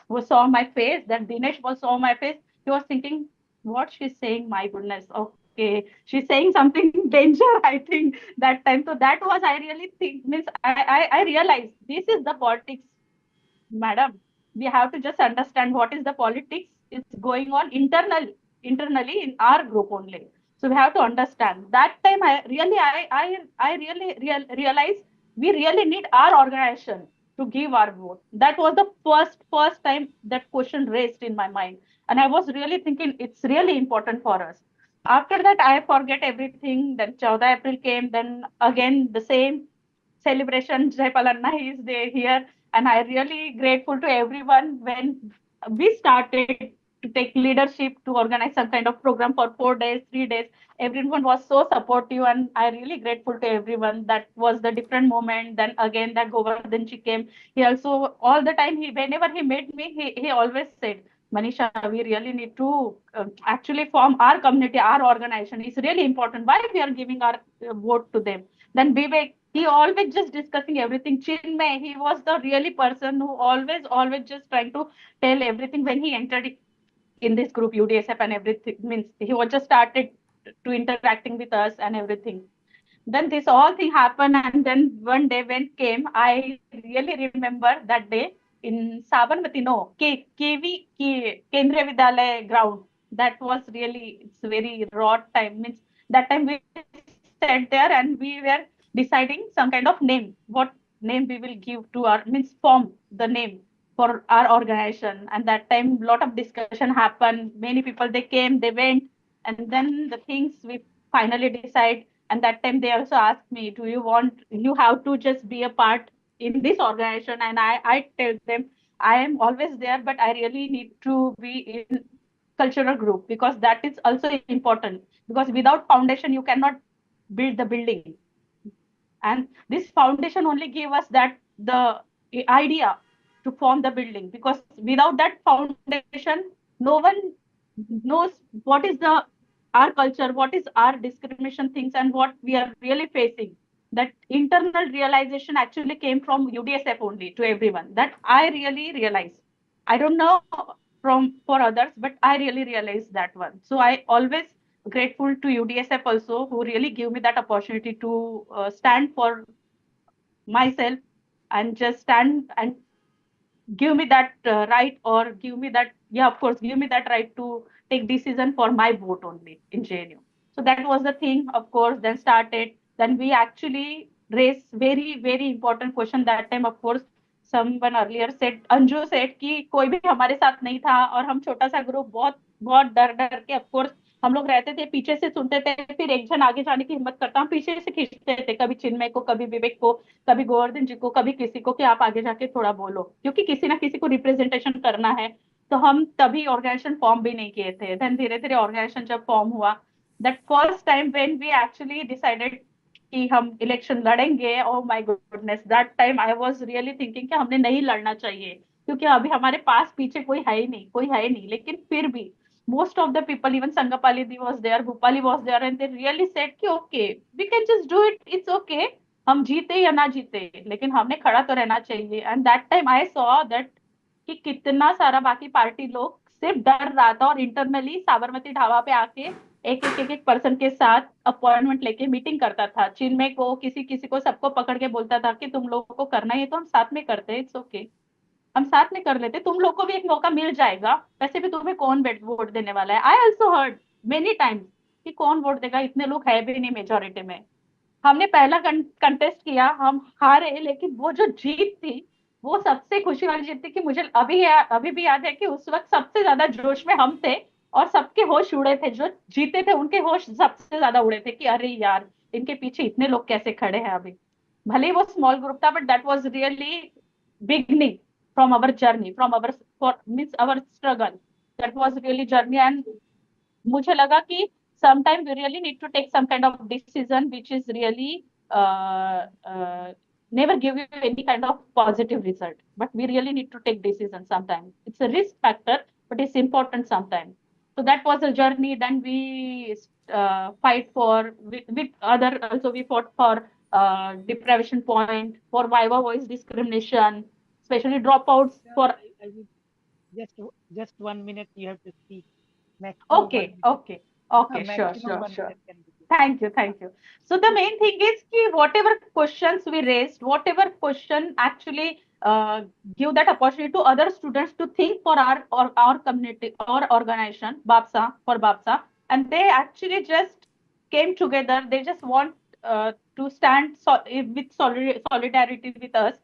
was saw my face. That Dinesh was saw my face. He was thinking, what she's saying. My goodness. Okay, she's saying something danger, I think, that time. So that was, I really think, means I realized this is the politics, madam. We have to just understand what is the politics is going on internally in our group only. So we have to understand. That time I really realized we really need our organization to give our vote. That was the first time that question raised in my mind. And I was really thinking it's really important for us. After that, I forget everything. Then 14 April came. Then again, the same celebration. Jai Palanna is there here. And I really grateful to everyone when we started to take leadership to organize some kind of program for 4 days, 3 days. Everyone was so supportive, and I really grateful to everyone. That was the different moment. Then again, that Govardhanji came. He also all the time, he whenever he met me, he always said, Manisha, we really need to actually form our community, our organization. It's really important. Why we are giving our vote to them? Then Vivek, he always just discussing everything. Chinmay, he was the really person who always just trying to tell everything when he entered in this group, UDSF and everything. Means he was just started to interacting with us and everything. Then this all thing happened, and then one day when came, I really remember that day in Sabarmati, no, KV, Kendriya Vidyalaya ground. That was really, it's very raw time. Means that time we sat there and we were deciding some kind of name, what name we will give to our, means form the name for our organization. And that time, lot of discussion happened. Many people, they came, they went, and then the things we finally decide. And that time they also asked me, do you want, you have to just be a part in this organization? And I tell them, I am always there, but I really need to be in cultural group, because that is also important, because without foundation you cannot build the building. And this foundation only gave us that the idea to form the building, because without that foundation, no one knows what is the our culture, what is our discrimination things, and what we are really facing. That internal realization actually came from UDSF only to everyone. That I really realized. I don't know from for others, but I really realized that one. So I always grateful to UDSF also, who really give me that opportunity to stand for myself, and just stand and give me that right, or give me that, yeah, of course, give me that right to take decision for my vote only in JNU. So that was the thing, of course. Then started, then we actually raised very important question that time. Of course, someone earlier said, Anju said कि कोई भी हमारे साथ नहीं था, और हम छोटा सा ग्रुप बहुत बहुत डर डर के, of course, हम लोग रहते थे, पीछे से सुनते थे, फिर एक जन आगे जाने की हिम्मत करता, हम पीछे से खींचते थे, कभी चिन्मय को, कभी विवेक को, कभी गोवर्धन जी को, कभी किसी को, कि आप आगे जाके थोड़ा बोलो, क्योंकि किसी ना किसी को रिप्रेजेंटेशन करना है. तो हम तभी ऑर्गेनाइजेशन फॉर्म भी नहीं किए थे. देन धीरे धीरे ऑर्गेनाइजेशन जब फॉर्म हुआ, that first time when we actually decided कि हम इलेक्शन लड़ेंगे, oh my goodness, that time I was really thinking कि हमने नहीं लड़ना चाहिए, क्योंकि अभी हमारे पास पीछे कोई है ही नहीं, कोई है ही नहीं. लेकिन फिर भी most of the people, even Sangapali was there, Bhupali was there, and they really said कि okay, we can just do it, it's okay, हम जीते या ना जीते, लेकिन हमने खड़ा तो रहना चाहिए. And that time I saw that कि कितना सारा बाकी पार्टी लोग सिर्फ डर रहा था, और इंटरनली साबरमती ढाबा पे आके एक पर्सन के साथ अपॉइंटमेंट लेके मीटिंग करता था. चिन्मय को, किसी किसी को, सबको पकड़ के बोलता था कि तुम लोगों को करना है तो हम साथ में करते हैं, इट्स ओके, हम साथ में कर लेते, तुम लोग को भी एक मौका मिल जाएगा, वैसे भी तुम्हें कौन वोट देने वाला है. I also heard many times कि कौन वोट देगा, इतने लोग है भी नहीं मेजोरिटी में. हमने पहला कंटेस्ट किया, हम हारे, लेकिन वो जो जीत थी, वो सबसे खुशी वाली जीत थी. कि मुझे अभी भी याद है कि उस वक्त सबसे ज्यादा जोश में हम थे, और सबके होश उड़े थे. जो जीते थे उनके होश सबसे ज्यादा उड़े थे कि अरे यार, इनके पीछे इतने लोग कैसे खड़े हैं अभी. भले ही वो स्मॉल ग्रुप था, but that was really beginning from our journey, from our means our struggle. That was really journey. And मुझे लगा कि sometimes we really need to take some kind of decision which is really never give you any kind of positive result, but we really need to take decision sometimes. It's a risk factor, but it's important sometimes. So that was a journey. Then we fight for with other also, we fought for deprivation point, for Viva voice discrimination, especially dropouts. For I will just 1 minute you have to speak. Maximum Okay, sure. Thank you. So the main thing is कि whatever questions we raised, whatever question actually give that opportunity to other students to think for our community or organization, BAPSA, for BAPSA, and they actually just came together. They just want to stand with solidarity with us.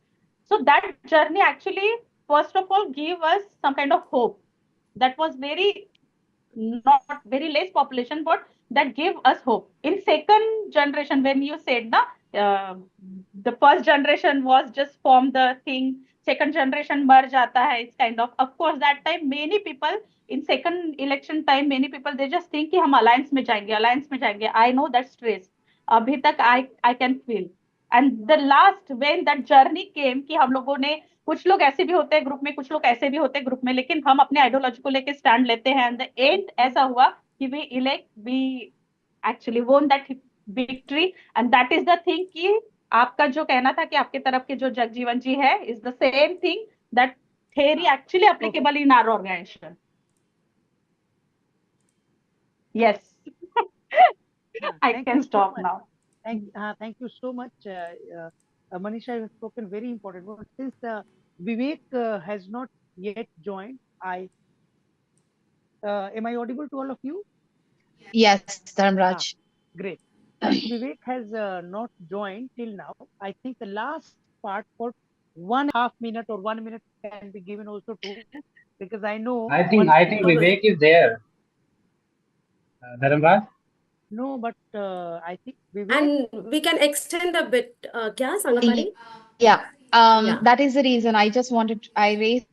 So that journey actually, first of all, gave us some kind of hope. that was very not very less population, but that gave us hope. In second generation, when you said the first generation was just form the thing, second generation merge aata hai, it's kind of course that time many people in second election time many people they just think कि हम alliance में जाएंगे. I know that stress अभी तक I can feel. And the last when that journey came कि हम लोगों ने कुछ लोग ऐसे भी होते हैं ग्रुप में, कुछ लोग ऐसे भी होते हैं ग्रुप में, लेकिन हम अपने आइडियोलॉजी को लेके स्टैंड लेते हैं एंड द एंड ऐसा हुआ कि वी एक्चुअली वोन that victory. And that is the thing कि आपका जो कहना था कि आपके तरफ के जो जगजीवन जी है is the same thing that theory actually applicable in our organization. Yes. I can stop now. Thank you so much, Manisha. You have spoken very important words. Since Vivek has not yet joined, am I audible to all of you? Yes, Dharmraj. Great. Vivek has not joined till now. I think the last part for 1.5 minute or 1 minute can be given also too, because I know. I think Vivek is there. Dharamraj? No, but I think Vivek. And we can extend a bit. Kya, Sangapari? Yeah. That is the reason I just wanted. I raised.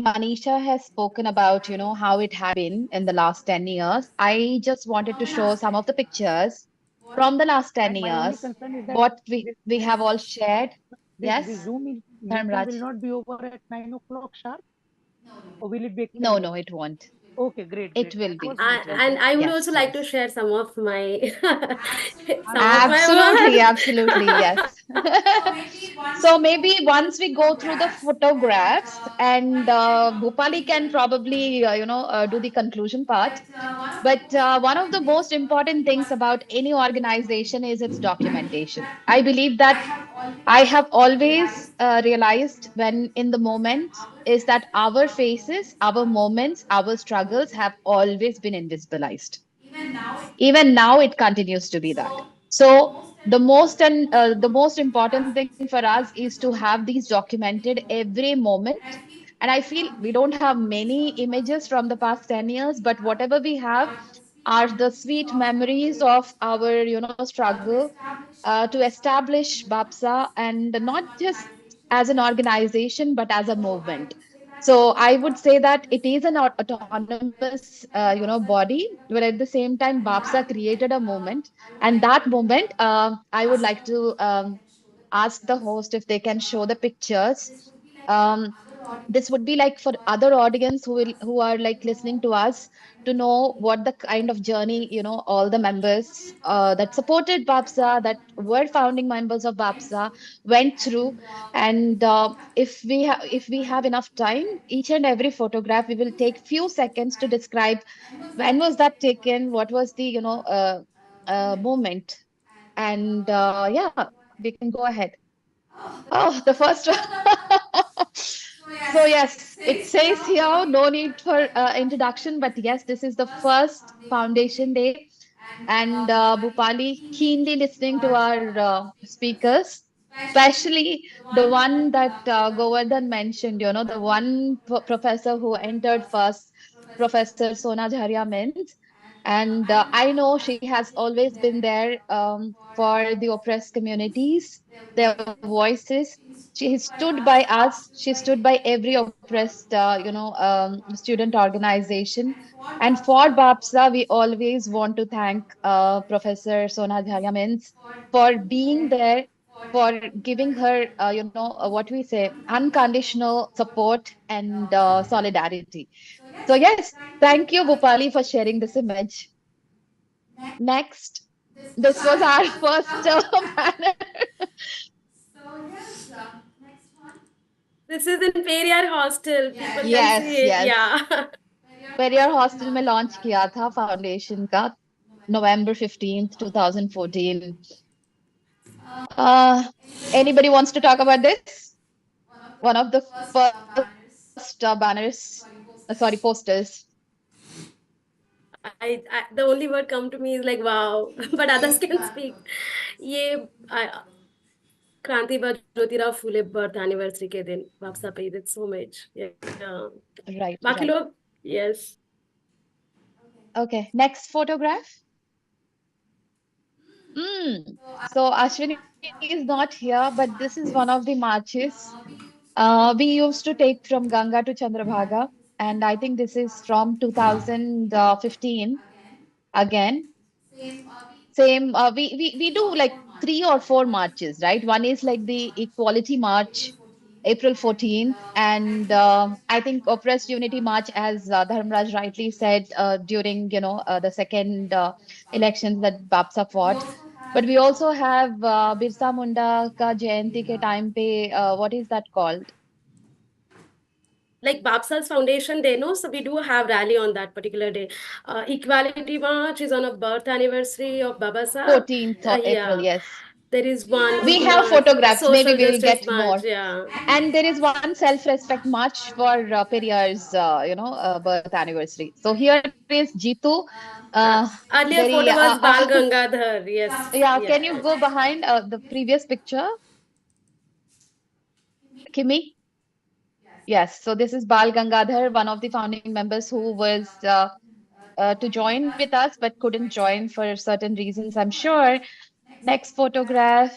Manisha has spoken about, how it had been in the last 10 years. I just wanted to show some of the pictures from the last 10 years, what we have all shared. Yes, the Zoom meeting will not be over at 9 o'clock sharp? Or will it be extended? No, it won't. Okay, great. It will be. And I would also like to share some of my Absolutely, yes. So maybe once we go through the photographs, and Bhupali can probably do the conclusion part. But one of the most important things about any organization is its documentation. I believe that I have always realized when in the moment is that our faces, our moments, our struggles have always been invisibilized. Even now, it continues to be that. So the most important thing for us is to have these documented every moment. And I feel we don't have many images from the past 10 years, but whatever we have are the sweet memories of our, struggle to establish BAPSA, and not just as an organization, but as a movement. So I would say that it is an autonomous, body, but at the same time, BAPSA created a movement, and that movement, I would like to ask the host if they can show the pictures. This would be like for other audience who are like listening to us to know what the kind of journey all the members that supported BAPSA, that were founding members of BAPSA, went through. And if we have enough time, each and every photograph we will take few seconds to describe when was that taken, what was the moment, and yeah, we can go ahead. Oh, the first one. So yes, it says here, no need for introduction, but yes, this is the first foundation day. And Bhupali, keenly listening to our speakers, especially the one that Govardhan mentioned, the one professor who entered first, Professor Sona Jharia Mint. And I know she has always been there for the oppressed communities, their voices. She stood by us. She stood by every oppressed, student organization. And for BAPSA, we always want to thank Professor Sona Jharia Mins for being there, for giving her, what we say, unconditional support and solidarity. So yes, thank you, Bhupali, for sharing this image. Next, this was our first banner. This is in Periyar Hostel. People can see it. Yeah. Periyar Hostel में launch किया था foundation का November 15th, 2014. Anybody wants to talk about this? One of the first banners, sorry, posters. The only word come to me is like wow, but others can speak. क्रांतिवा Jyotirao Phule birth anniversary के दिन बापसा पे did so much. Yeah. Right, बाकी right. लोग yes. Okay, next photograph. So Ashwini is not here, but this is one of the marches we used to take from Ganga to Chandrabhaga, and I think this is from 2015 again. Same, we do like 3 or 4 marches, right? One is like the Equality March, April 14th, and I think Oppressed Unity March, as Dharmraj rightly said during the second elections that BAPSA fought. But we also have Birsa Munda ka Jayanti ke time pe, what is that called? Like BAPSA's foundation day, no? So we do have rally on that particular day. Equality March is on a birth anniversary of Baba Saheb. 14th of April, yes. There is one We have march, photographs, maybe social we'll justice get march, more. And there is one self-respect march for Periyar's, birth anniversary. So here is Jitu. Earlier Very, photo was Bal Gangadhar, yes. yeah, can you go behind the previous picture? Kimi? Yes, so this is Bal Gangadhar, one of the founding members who was to join with us but couldn't join for certain reasons, I'm sure. Next photograph.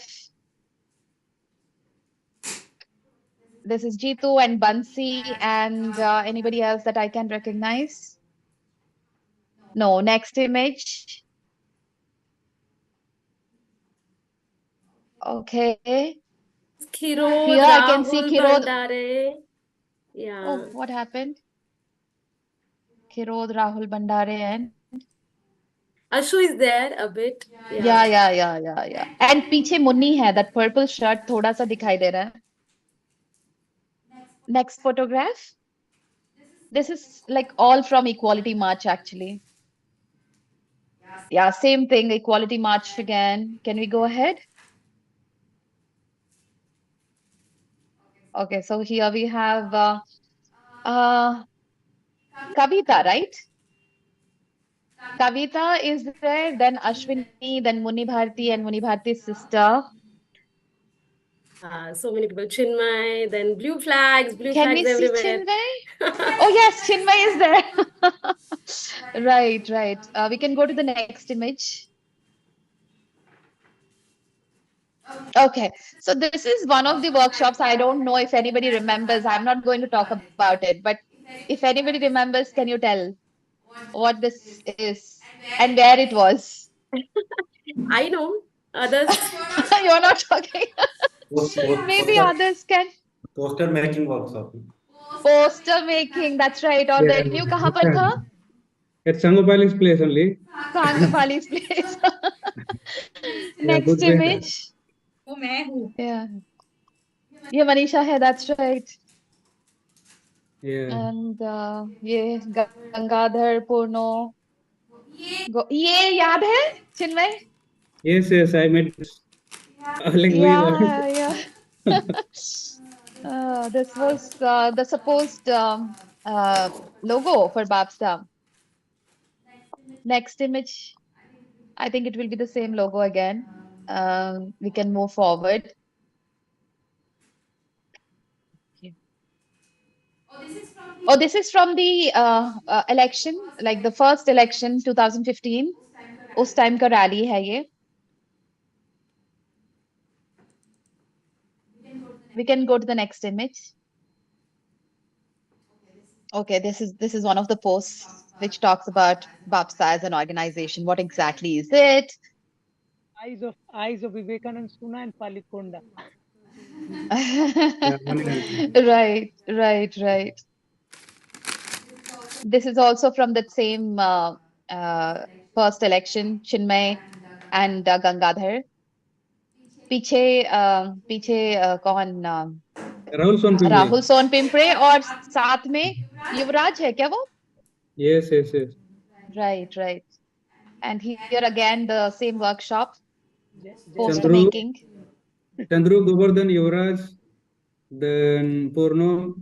This is Jitu and Bansi and anybody else that I can recognize? No, next image. Okay. Kirod, Here I can see Rahul Kirod. Bhandare. Yeah. Oh, what happened? Kirod, Rahul Bhandare and Ashu is there a bit. Yeah. And पीछे मुन्नी है, that purple shirt थोड़ा सा दिखाई दे रहा है. Next photograph. This is like all from Equality March actually. Yeah, same thing, Equality March again. Can we go ahead? Okay, so here we have Kavita, right? Kavita is there, then Ashwini, then Muni Bharti and Muni Bharti's sister. So many people. Chinmay, then blue flags Can we see everywhere. Chinmay? Oh yes, Chinmay is there. Right. We can go to the next image. Okay, so this is one of the workshops. I don't know if anybody remembers. I'm not going to talk about it, but if anybody remembers, can you tell what this is and where it was? I know. Others. You're not talking. Maybe others can. Poster making workshop Poster making, that's right. और venue कहाँ पर था? At Sangopali's place only. Sangopali's place. Next image. वो मैं हूँ. Yeah. ये मनीषा है, that's right. Yeah. And ये गंगाधर पूर्णो. ये याद है चिन्मय? Yes, I met. Yeah. This was the supposed logo for BAPSA. Next image. I think it will be the same logo again. We can move forward. Oh, this is from the election, like the first election, 2015. उस time का rally है ये. We can go to the next image. Okay, this is one of the posts which talks about BAPSA as an organization. What exactly is it? Eyes of Vivekanand Suna and Palikonda. Right. This is also from the same first election, Chinmay and Gangadhar. पीछे कौन राहुल सोन पिंपरे और साथ में युवराज है क्या वो? Yes. Right. And here again the same workshop, poster making. Chandru, Govardhan, Yuvraj, then Purno.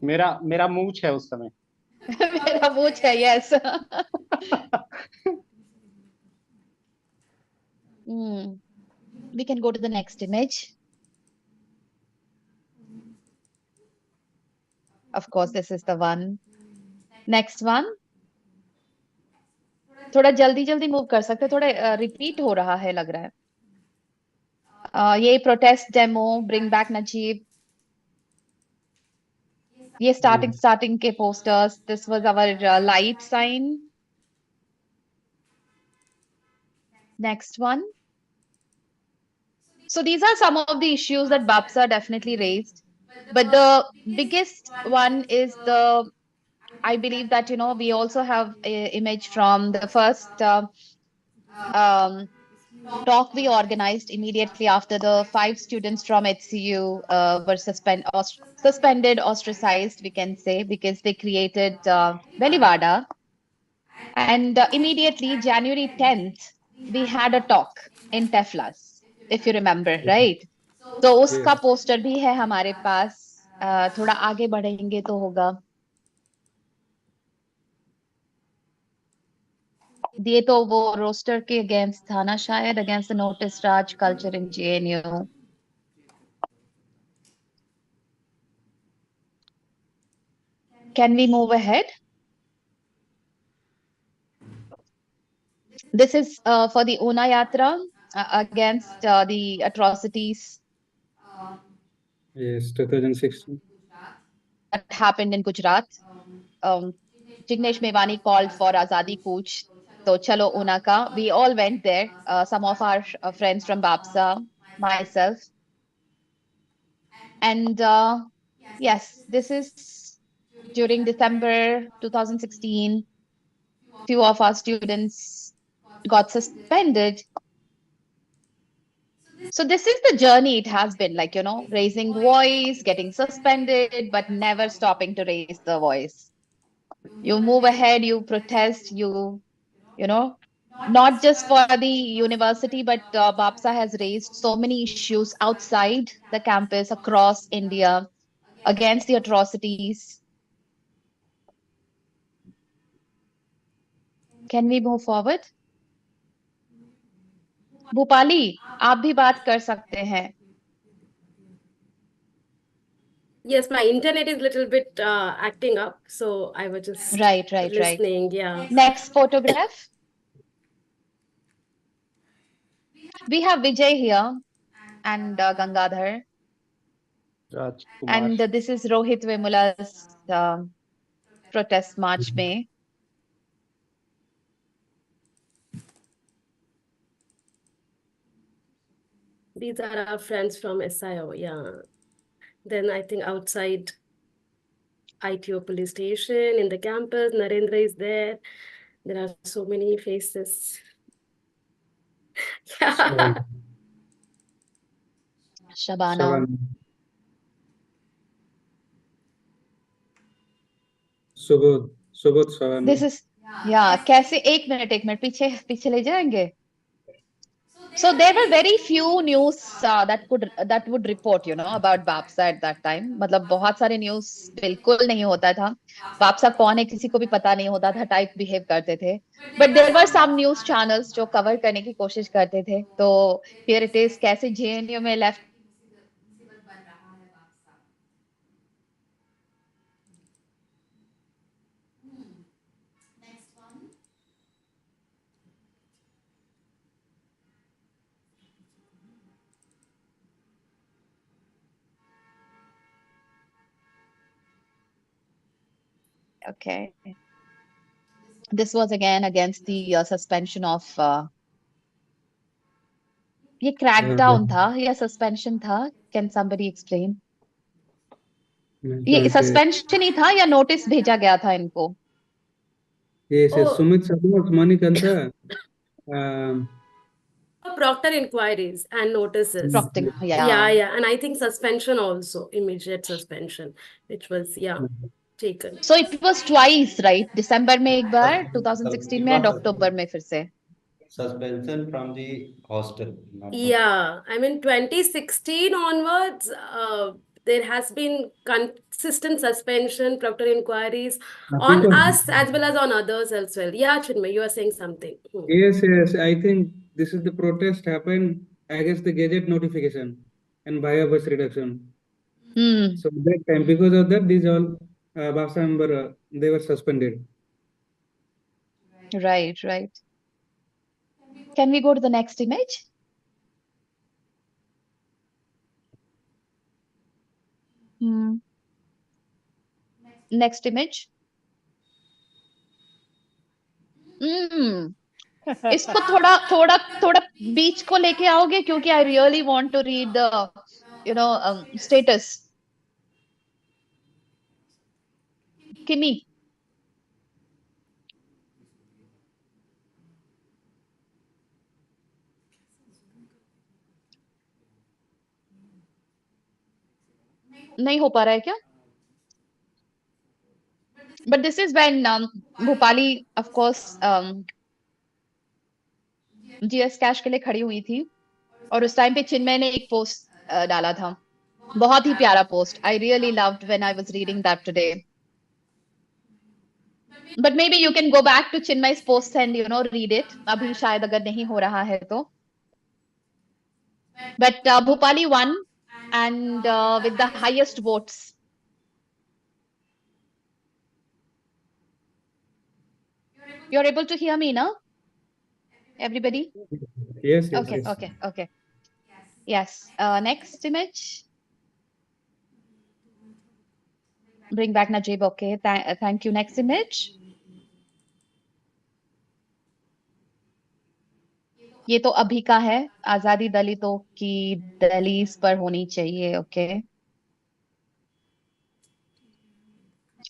मेरा मूछ है उस समय. मेरा मूछ है, yes. We can go to the next image. Of course, this is the one. Next one. थोड़ा जल्दी जल्दी मूव कर सकते, थोड़ा रिपीट हो रहा है लग रहा है। ये protest demo, bring back Najeeb, ये स्टार्टिंग के posters. This was our light sign. Next one. So these are some of the issues that BAPSA definitely raised, but the biggest one is I believe that, you know, we also have an image from the first talk we organized immediately after the 5 students from HCU were suspended, ostracized, we can say, because they created Velivada. And immediately, January 10th, we had a talk in Teflas, if you remember, right? So उसका poster भी है हमारे पास। थोड़ा आगे बढ़ेंगे तो होगा। ये तो वो रोस्टर के अगेंस्ट था ना शायद, against the notice Raj culture in JNU। Can we move ahead? This is for the Una Yatra against the atrocities. Yes, 2016. That happened in Gujarat. Jignesh Mevani called for Azadi Kuch. So Chalo Una ka. We all went there. Some of our friends from BAPSA, myself. And yes, this is during December 2016. Few of our students got suspended. So this is the journey it has been, like, you know, raising voice, getting suspended, but never stopping to raise the voice. You move ahead, you protest, you know, not just for the university, but BAPSA has raised so many issues outside the campus across India against the atrocities. Can we move forward? Bhupali, आप भी बात कर सकते हैं। Yes, my internet is a little bit acting up, so I was just listening. Yeah. Next photograph. We have Vijay here and Gangadhar. And this is Rohit Vemula's protest march में। These are our friends from SIO, yeah. Then I think outside ITO police station, in the campus, Narendra is there. There are so many faces. Yeah. Shabana. Subodh, This is, yeah, कैसे एक minute पीछे ले जाएंगे। So there were very few news that would report, you know, about BAPSA at that time. मतलब बहुत सारे news बिल्कुल नहीं होता था। BAPSA कौन है किसी को भी पता नहीं होता था, type behave करते थे। But there were some news channels जो cover करने की कोशिश करते थे। तो here it is, कैसे JNU में left Okay. This was again against the suspension of ये crackdown था या suspension था? Can somebody explain? ये suspension ही था या notice भेजा गया था इनको? Yes, Sumit Sabha, Manikanta. Proctor inquiries and notices. Proctor, yeah. And I think suspension also, immediate suspension, which was, taken. So it was twice, right? December में एक बार, 2016 में and October में फिर से. Suspension from the hostel. Yeah, I mean 2016 onwards, there has been consistent suspension, proctor inquiries on us as well as on others as well. Yeah, Chinmay, you are saying something. Yes, I think this is the protest happened against the gadget notification and bias reduction. Hmm. So at that time, because of that, these all BAPSA member they were suspended. Right, right. Can we go to the next image? Hmm. Next image. Hmm. इसको थोड़ा थोड़ा थोड़ा बीच को लेके आओगे क्योंकि I really want to read the status. Kimmy. नहीं हो पा रहा है क्या? But this is when Bhupali, of course, GS cash के लिए खड़ी हुई थी और उस टाइम पे चिन्मय ने एक पोस्ट डाला था, बहुत ही प्यारा post. I really loved when I was reading that today. But maybe you can go back to Chinmay's post and read it. अभी शायद अगर नहीं हो रहा है तो. But Bhupali won and with the highest votes. You're able to hear me, no? Everybody? Yes, yes. Okay, Yes. okay, okay. Yes. Next image. Bring back Najib. Okay. Thank you. Next image. ये तो अभी का है. आजादी दलितों की दहलीज पर होनी चाहिए. Okay.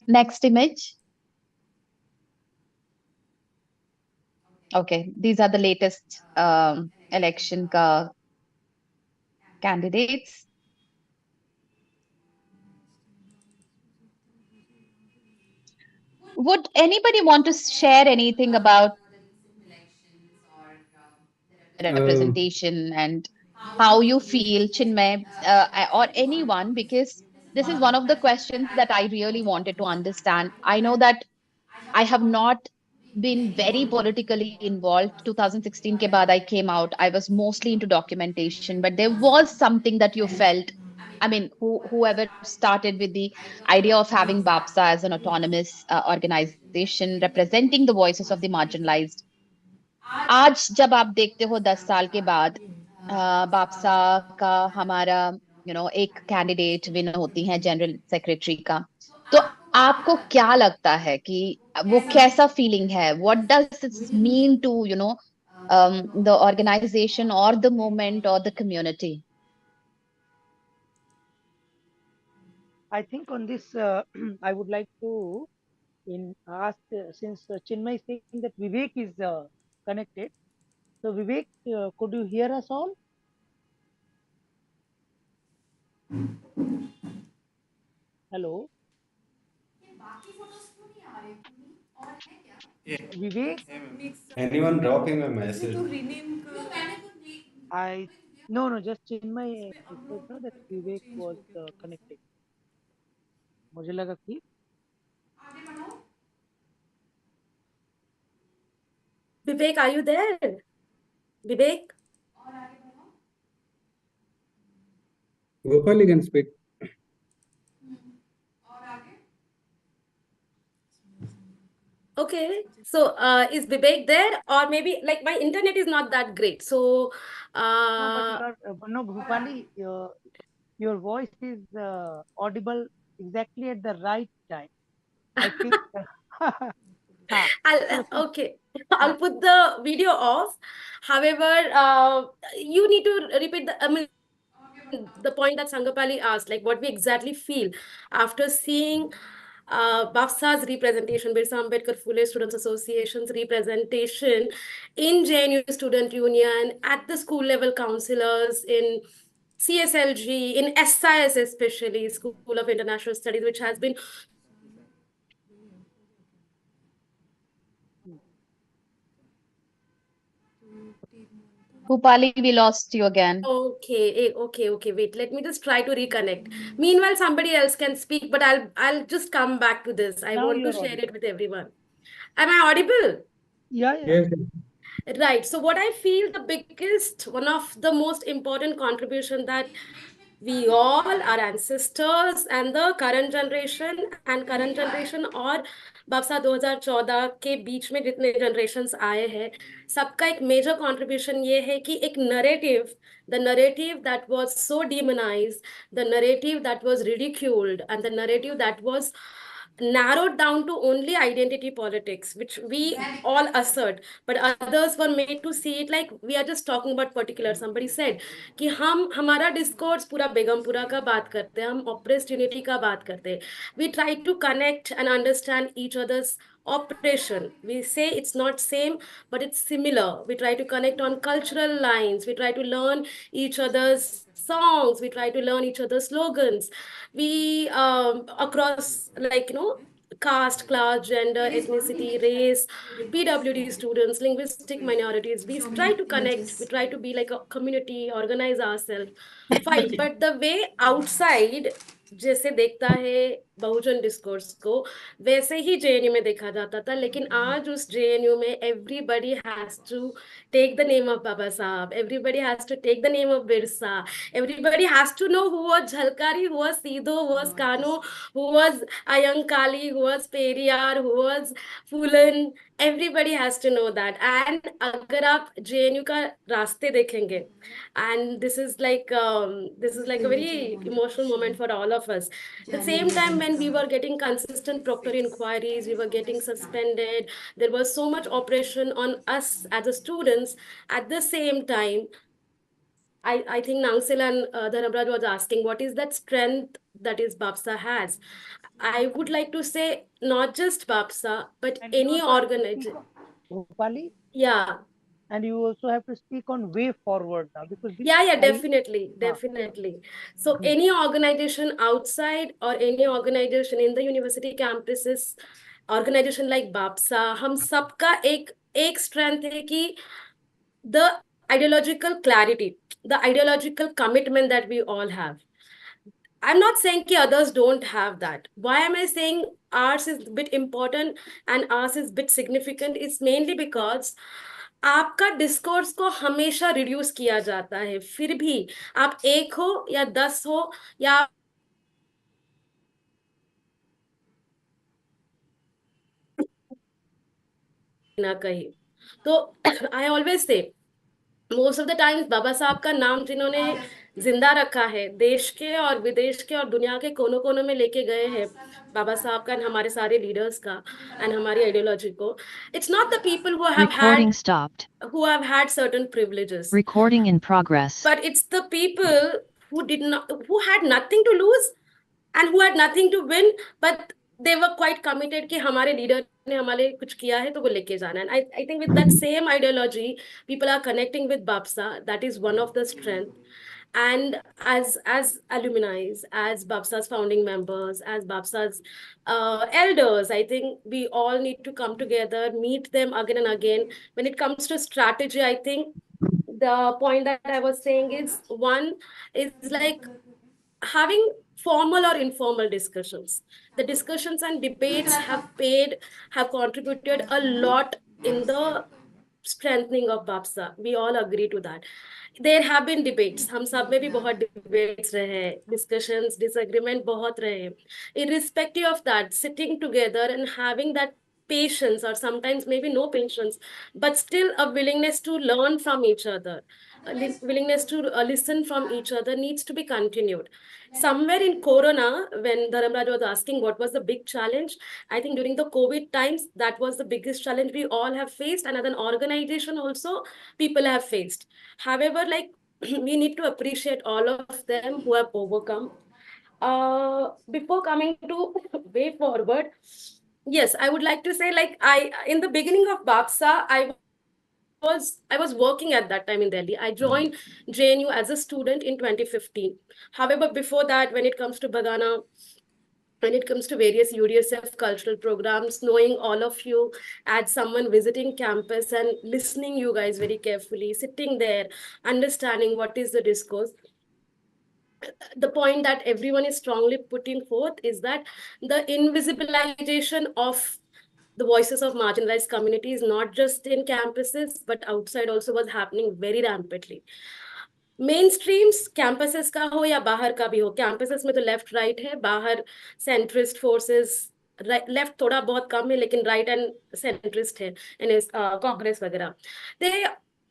Next image. Okay. These are the latest election ka candidates. Would anybody want to share anything about representation and how you feel, Chinmay, or anyone? Because this is one of the questions that I really wanted to understand. I know that I have not been very politically involved. 2016 ke baad I came out. I was mostly into documentation, but there was something that you felt. I mean, whoever started with the idea of having BAPSA as an autonomous organization representing the voices of the marginalized. आज जब आप देखते हो 10 साल के बाद बापसा का हमारा एक कैंडिडेट विन होती है जनरल सेक्रेटरी का, तो आपको क्या लगता है कि वो कैसा फीलिंग है? What does this mean to the organisation और द मूवमेंट और the community? I think on this, I would like to ask, since Chinmay is saying that Vivek is connected. So Vivek, could you hear us all? Hello. Vivek? Anyone dropping a message? No, just Chinmay said no, that Vivek was connected. मुझे लगा कि Vivek, are you there? Vivek? Gopal, you can speak. Okay, so is Vivek there, or maybe like my internet is not that great, so no, Bhupali, your voice is audible exactly at the right time. I think. Okay, I'll put the video off. However, you need to repeat the point that Sangapali asked, like what we exactly feel after seeing BAPSA's representation, Birsa Ambedkar Phule Students Association's representation in JNU Student Union, at the school level councillors, in CSLG, in SIS especially, School of International Studies, which has been Bhupali, we lost you again. Okay. Wait, let me just try to reconnect. Meanwhile, somebody else can speak, but I'll just come back to this. I Now want to you're share audible. it with everyone. Am I audible? Yeah. Yes. Right. So what I feel the biggest, one of the most important contribution that we all, our ancestors and the current generation और BAPSA 2014 के बीच में जितने generations आए हैं, सबका एक major contribution ये है कि एक narrative, the narrative that was so demonized, the narrative that was ridiculed, and the narrative that was narrowed down to only identity politics, which we all assert, but others were made to see it like we are just talking about particular. Somebody said कि हम हमारा discourse पूरा बेगमपुरा का बात करते हैं, हम oppressed unity का बात करते हैं. We try to connect and understand each other's oppression. We say it's not same, but it's similar. We try to connect on cultural lines. We try to learn each other's songs. We try to learn each other's slogans. We across, like, caste, class, gender, ethnicity, race, PWD students, linguistic minorities, we try to connect. We try to be like a community, organize ourselves, fight. But the way outside जैसे देखता है बहुजन discourse को, वैसे ही JNU में देखा जाता था. लेकिन आज उस जेएनयू में everybody has to take the name of Baba Sahab. Everybody has to take the name of Birsa. Everybody has to know who was Jhalkari, who was Sidho, who was Kano, who was Ayankali, who was Periyar, who was Phulan. Everybody has to know that. And अगर आप JNU का रास्ते देखेंगे, and this is like a very emotional moment for all of us. At the same time, when we were getting consistent proctor inquiries, we were getting suspended, there was so much oppression on us as a students. At the same time, I think Nangsil and Dhanamraj was asking, what is that strength that is BAPSA has? I would like to say not just BAPSA, but And any you also have to organization. speak, Rupali, Yeah. and you also have to speak on way forward now, because Yeah, definitely. So any organization outside or any organization in the university campuses, organization like BAPSA, हम सबका एक strength है कि the ideological clarity, the ideological commitment that we all have. I'm not saying कि others don't have that. Why am I saying ours is a bit important and ours is a bit significant? It's mainly because आपका discourse को हमेशा reduce किया जाता है. फिर भी आप 1 हो या 10 हो या ना कहीं, तो I always say most of the times Baba Saheb का नाम जिन्होंने जिंदा रखा है, देश के और विदेश के और दुनिया के कोनों कोनों में लेके गए हैं, बाबा साहब का, हमारे सारे लीडर्स का एंड हमारी आइडियोलॉजी को. It's not the people Recording stopped. who have had certain privileges, Recording in progress. but it's the people who had nothing to lose and who had nothing to win, but they were quite committed कि हमारे leader ने हमारे कुछ किया है तो वो लेके जाना. And I think with that same ideology, people are connecting with BAPSA. That is one of the strength. And as alumni, as BAPSA's founding members, as BAPSA's elders, I think we all need to come together, meet them again and again. When it comes to strategy, I think the point that I was saying is, one is like having formal or informal discussions. The discussions and debates have contributed a lot in the strengthening of BAPSA. We all agree to that. There have been debates. हम सब में भी बहुत debates रहे हैं, discussions, disagreement बहुत रहे हैं. Irrespective of that, sitting together and having that patience, or sometimes maybe no patience, but still a willingness to learn from each other, a willingness to listen from each other needs to be continued. Somewhere in Corona, when Dharamraj was asking what was the big challenge, I think during the COVID times, that was the biggest challenge we all have faced, and as an organization also, people have faced. However, like we need to appreciate all of them who have overcome. Before coming to way forward, yes, I would like to say, like, in the beginning of BAPSA, I was working at that time in Delhi. I joined JNU as a student in 2015. However, before that, when it comes to Bagana, when it comes to various UDSF cultural programs, knowing all of you as someone visiting campus and listening you guys very carefully, sitting there, understanding what is the discourse, the point that everyone is strongly putting forth is that the invisibilization of the voices of marginalized communities, not just in campuses, but outside also, was happening very rampantly. Mainstreams campuses का हो या बाहर का भी हो, campuses में तो left right है, बाहर सेंट्रिस्ट फोर्सेस, लेफ्ट थोड़ा बहुत कम है लेकिन राइट एंड सेंट्रिस्ट है, कांग्रेस वगैरह, दे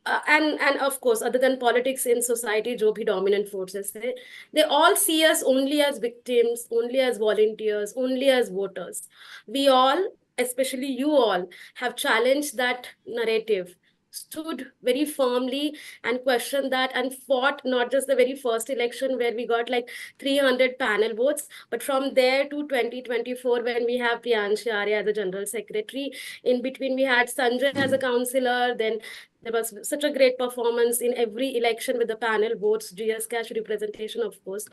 and of course other than politics in society, जो भी dominant forces है, they all see us only as victims, only as volunteers, only as voters. We all, especially you all, have challenged that narrative, stood very firmly and questioned that, and fought not just the very first election where we got like 300 panel votes, but from there to 2024 when we have Priyanshi Arya as a general secretary. In between we had Sanjay as a councillor, then there was such a great performance in every election with the panel votes, GS cash representation, of course.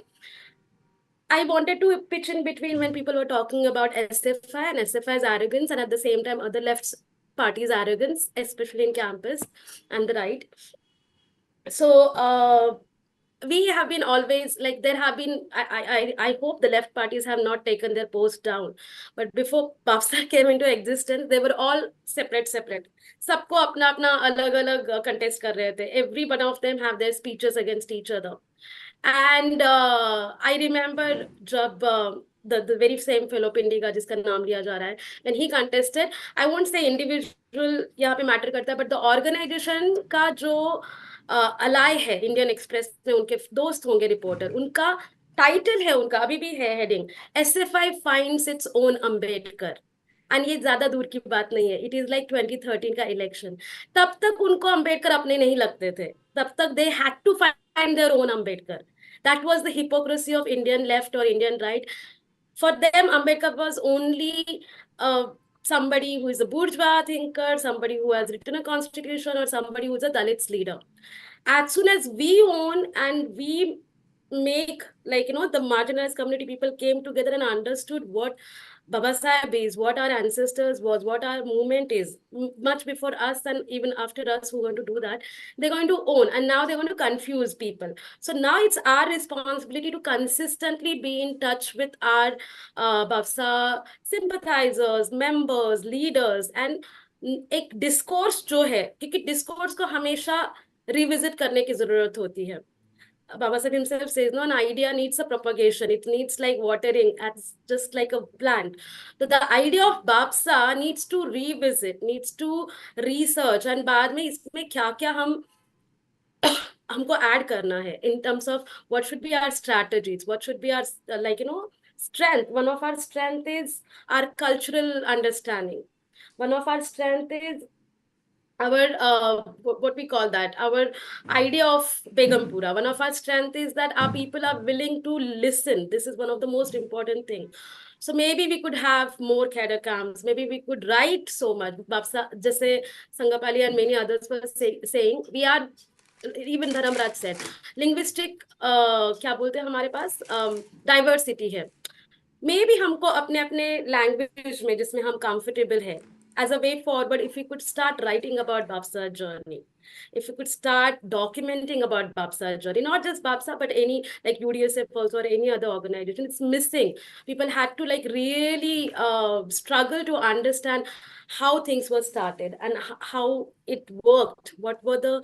I wanted to pitch in between when people were talking about SFI and SFI's arrogance, and at the same time other left parties' arrogance, especially in campus and the right. So we have been always like, there have been, I hope the left parties have not taken their post down, but before BAPSA came into existence, they were all separate. सबको अपना अपना अलग अलग contest कर रहे थे. Every one of them have their speeches against each other. And I remember जब the very same fellow Pindiga जिसका नाम लिया जा रहा है, when he contested, I won't say individual यहाँ पे matter करता है, but the organization का जो अलाय है इंडियन एक्सप्रेस में, उनके दोस्त होंगे रिपोर्टर, उनका टाइटल है, उनका अभी भी है heading, SFI finds its own Ambedkar. And ये ज्यादा दूर की बात नहीं है, इट इज लाइक 2013 का इलेक्शन. तब तक उनको अम्बेडकर अपने नहीं लगते थे, तब तक they had to find their own Ambedkar. That was the hypocrisy of Indian left और Indian right. For them Ambedkar was only somebody who is a bourgeois thinker, somebody who has written a constitution, or somebody who is a Dalits leader. As soon as we own and we make, like, you know, the marginalized community people came together and understood what Babasaheb is, what our ancestors was, what our movement is, much before us and even after us who are going to do that, they're going to own, and now they're going to confuse people. So now it's our responsibility to consistently be in touch with our BAPSA sympathizers, members, leaders, and एक discourse जो है, क्योंकि discourse को हमेशा revisit करने की जरूरत होती है. Babasaheb himself says, no, an idea needs a propagation. It needs like watering, as just like a plant. So the idea of BAPSA needs to revisit, needs to research, and बाद में इसमें क्या हम हमको add करना है in terms of what should be our strategies, what should be our like, you know, strength. One of our strength is our cultural understanding. One of our strength is our what we call that, our idea of Begumpura. One of our strength is that our people are willing to listen. This is one of the most important thing. So maybe we could have more cadre camps, maybe we could write so much. BAPSA, जैसे Sangapali and many others were saying, we are, even Dharamraj said, linguistic क्या बोलते हैं हमारे पास diversity है. Maybe हमको अपने अपने language में जिसमें हम comfortable है, as a way forward, if we could start writing about BAPSA journey, if we could start documenting about BAPSA journey, not just BAPSA, but any like UDSF also or any other organization, it's missing. People had to like really struggle to understand how things were started and how it worked, what were the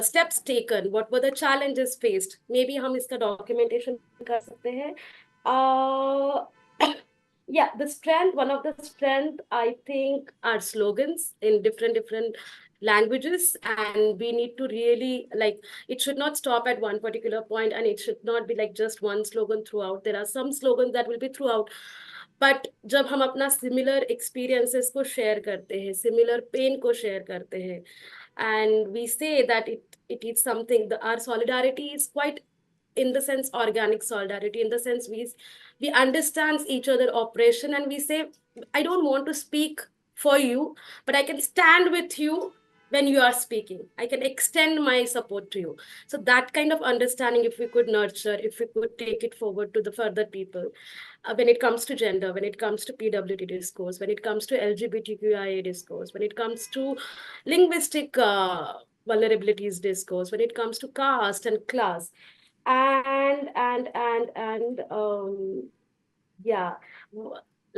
steps taken, what were the challenges faced. Maybe हम इसका documentation कर सकते हैं. Yeah, the strength, one of the strength, I think, are slogans in different languages, and we need to really, like, it should not stop at one particular point, and it should not be like just one slogan throughout. There are some slogans that will be throughout, but जब हम अपना similar experiences को share करते हैं, similar pain को share करते हैं, and we say that it is something, our solidarity is quite, in the sense, organic solidarity, in the sense we understand each other oppression, and we say, I don't want to speak for you, but I can stand with you when you are speaking. I can extend my support to you. So that kind of understanding, if we could nurture, if we could take it forward to the further people, when it comes to gender, when it comes to PWT discourse, when it comes to LGBTQIA discourse, when it comes to linguistic vulnerabilities discourse, when it comes to caste and class, and yeah,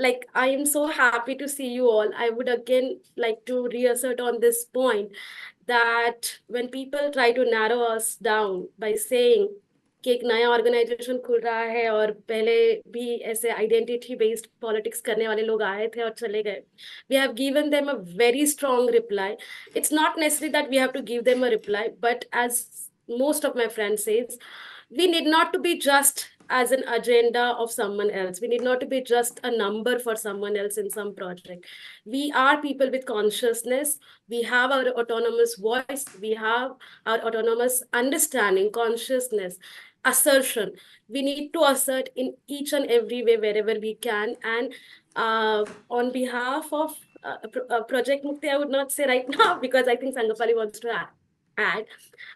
like I am so happy to see you all. I would again like to reassert on this point that when people try to narrow us down by saying कि एक नया organisation खुल रहा है और पहले भी ऐसे आइडेंटिटी बेस्ड पॉलिटिक्स करने वाले लोग आए थे और चले गए, we have given them a very strong reply. It's not necessary that we have to give them a reply, but as most of my friends says, we need not to be just as an agenda of someone else. We need not to be just a number for someone else in some project. We are people with consciousness. We have our autonomous voice. We have our autonomous understanding, consciousness, assertion. We need to assert in each and every way wherever we can. And on behalf of Project Mukti, I would not say right now because I think Sangapali wants to add.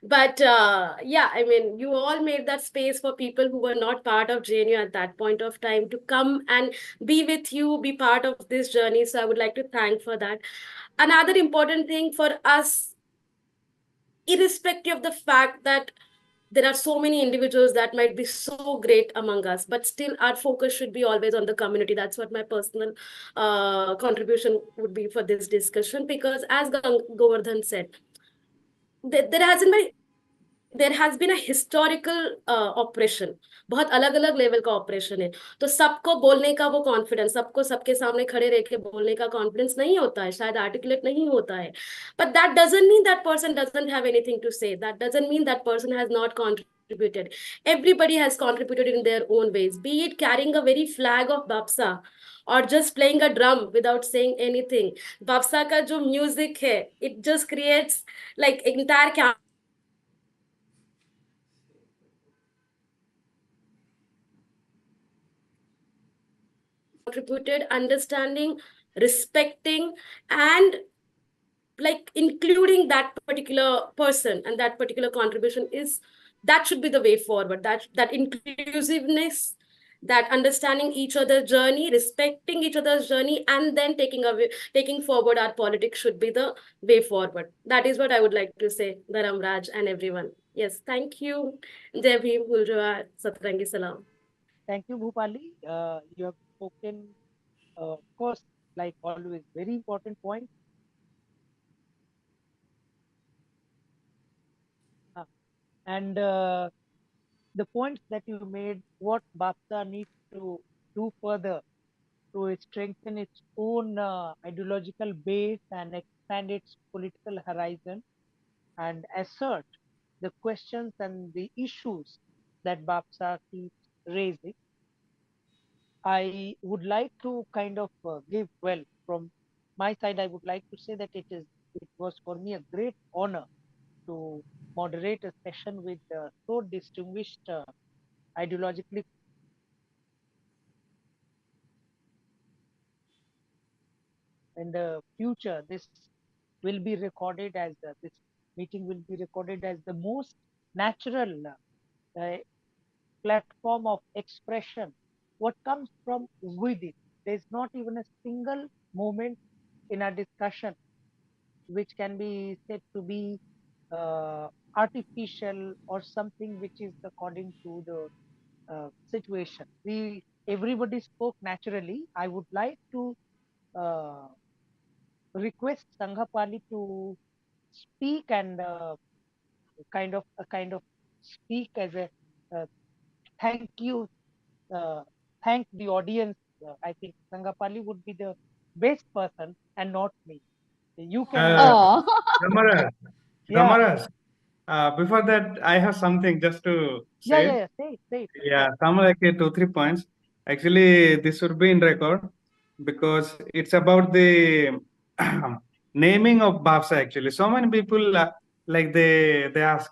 But yeah, I mean, you all made that space for people who were not part of JNU at that point of time to come and be with you, be part of this journey. So I would like to thank for that. Another important thing for us, irrespective of the fact that there are so many individuals that might be so great among us, but still our focus should be always on the community. That's what my personal contribution would be for this discussion, because as Govardhan said, there has been a historical oppression. बहुत अलग अलग level का operation है, तो सबको बोलने का वो कॉन्फिडेंस, सबको सबके सामने खड़े रह के बोलने का कॉन्फिडेंस नहीं होता है, शायद आर्टिकुलेट नहीं होता है. But that doesn't mean that person doesn't have anything to say. That doesn't mean that person has not contributed. Everybody has contributed in their own ways, be it carrying a very flag of BAPSA or just playing a drum without saying anything. BAPSA का जो music है, it just creates like entire contributed, understanding, respecting, and like including that particular person and that particular contribution that should be the way forward. That inclusiveness, that understanding each other's journey, respecting each other's journey, and then taking forward our politics should be the way forward. That is what I would like to say, Dharam Raj and everyone. Yes, thank you. Jai Bhim, Bhul Jawar, Satrangi Salam. Thank you, Bhupali. You have spoken, of course, like always, very important point. And the points that you made, what BAPSA needs to do further to strengthen its own ideological base and expand its political horizon and assert the questions and the issues that BAPSA keeps raising. I would like to kind of give, well, from my side, I would like to say that it was for me a great honor to moderate a session with so distinguished ideologically in the future. This will be recorded as this meeting will be recorded as the most natural platform of expression, what comes from within. There's not even a single moment in our discussion which can be said to be artificial or something which is according to the situation. Everybody spoke naturally. I would like to request Sanghapali to speak and kind of speak as a thank you, thank the audience. I think Sanghapali would be the best person and not me. You can. Ramaraj, before that, I have something just to say. Say. Yeah, some like 2-3 points. Actually, this should be in record because it's about the naming of BAPSA. Actually, so many people like they ask,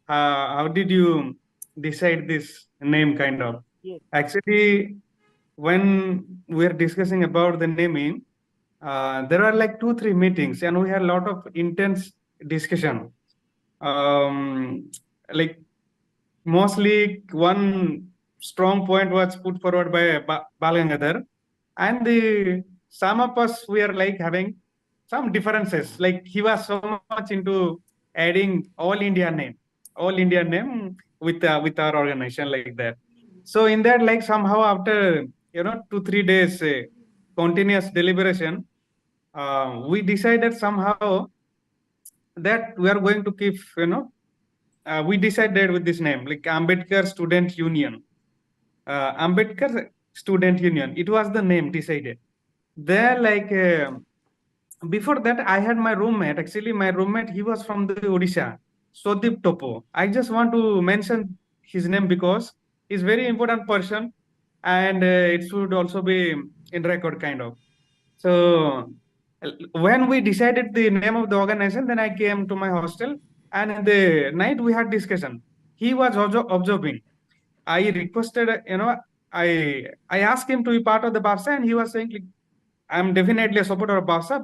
how did you decide this name? Kind of. Yes. Actually, when we are discussing about the naming, there are like 2-3 meetings, and we had a lot of intense discussion. Like mostly one strong point was put forward by Balgangadhar, and some of us were like having some differences. Like he was so much into adding all India name with our organization like that. So in that, like somehow after 2-3 days continuous deliberation, we decided somehow that we are going to keep, we decided with this name, like Ambedkar Student Union. Ambedkar Student Union, it was the name decided. There, like, before that, I had my roommate. Actually, my roommate, he was from the Odisha, Sodip Topo. I just want to mention his name because he's very important person, and it should also be in record, kind of. So when we decided the name of the organization, then I came to my hostel, and in the night we had discussion. He was also observing. I requested, I asked him to be part of the BAPSA, and he was saying, like, I'm definitely a supporter of BAPSA,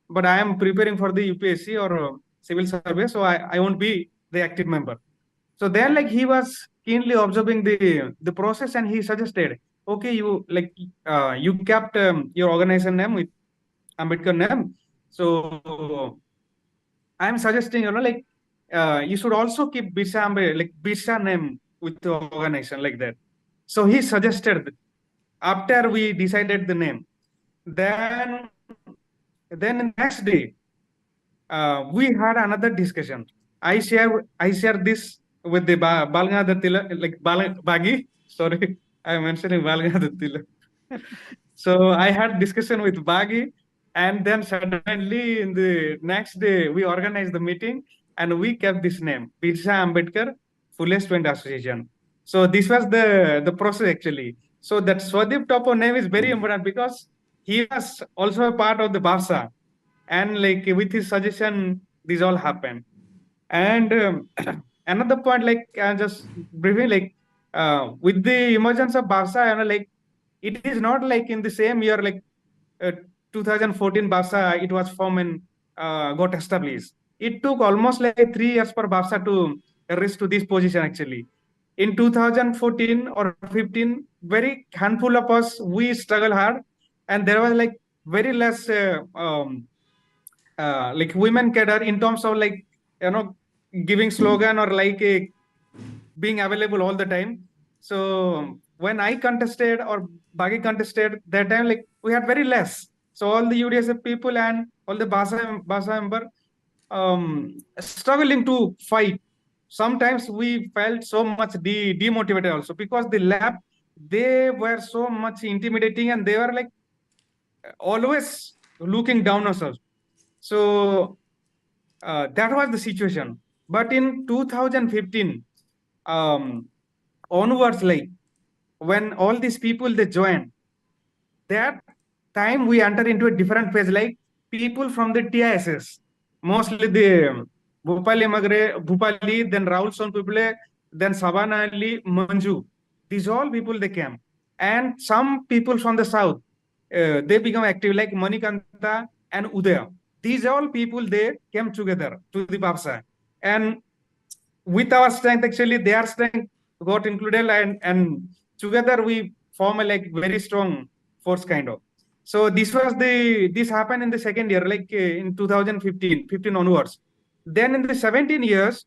but I am preparing for the UPSC or civil service, so I won't be the active member. So then, like, he was keenly observing the process, and he suggested, okay, you kept your organization name with Ambedkar name, so I'm suggesting, you should also keep BAPSA name with the organization, like that. So he suggested, after we decided the name, then the next day, we had another discussion. I share this with the Balganadhar Tilak, like Bagi. Sorry, I am mentioning Balganadhar Tilak. So I had discussion with Bagi, and then suddenly in the next day we organized the meeting, and we kept this name, Birsa Ambedkar Phule Student Association. So this was the process, actually. So that Swadip Topo name is very important because he was also a part of the BAPSA, and like with his suggestion, this all happened. And another point, like, just briefly, like, with the emergence of BAPSA, like, it is not like in the same year, like, 2014 BAPSA, it was formed and got established. It took almost like 3 years for BAPSA to reach to this position, actually. In 2014 or 15, very handful of us, we struggle hard, and there was like very less like women cadre in terms of, like, giving slogan or like being available all the time. So when I contested or Bagi contested, that time, like, we had very less. So all the UDSF people and all the BAPSA member struggling to fight. Sometimes we felt so much demotivated also, because the lab, they were so much intimidating, and they were like always looking down on us. So that was the situation. But in 2015 onwards, like, when all these people, they joined, that time we enter into a different phase, like people from the TISS, mostly the Bhupali, then Rahul Sonpipule, then Savana Ali, Manju. These all people, they came. And some people from the south, they become active, like Manikanta and Udaya. These all people, they came together to the BAPSA. And with our strength, actually, their strength got included, and together we form a like very strong force, kind of. So this happened in the second year, like in 2015 onwards. Then in the 17 years,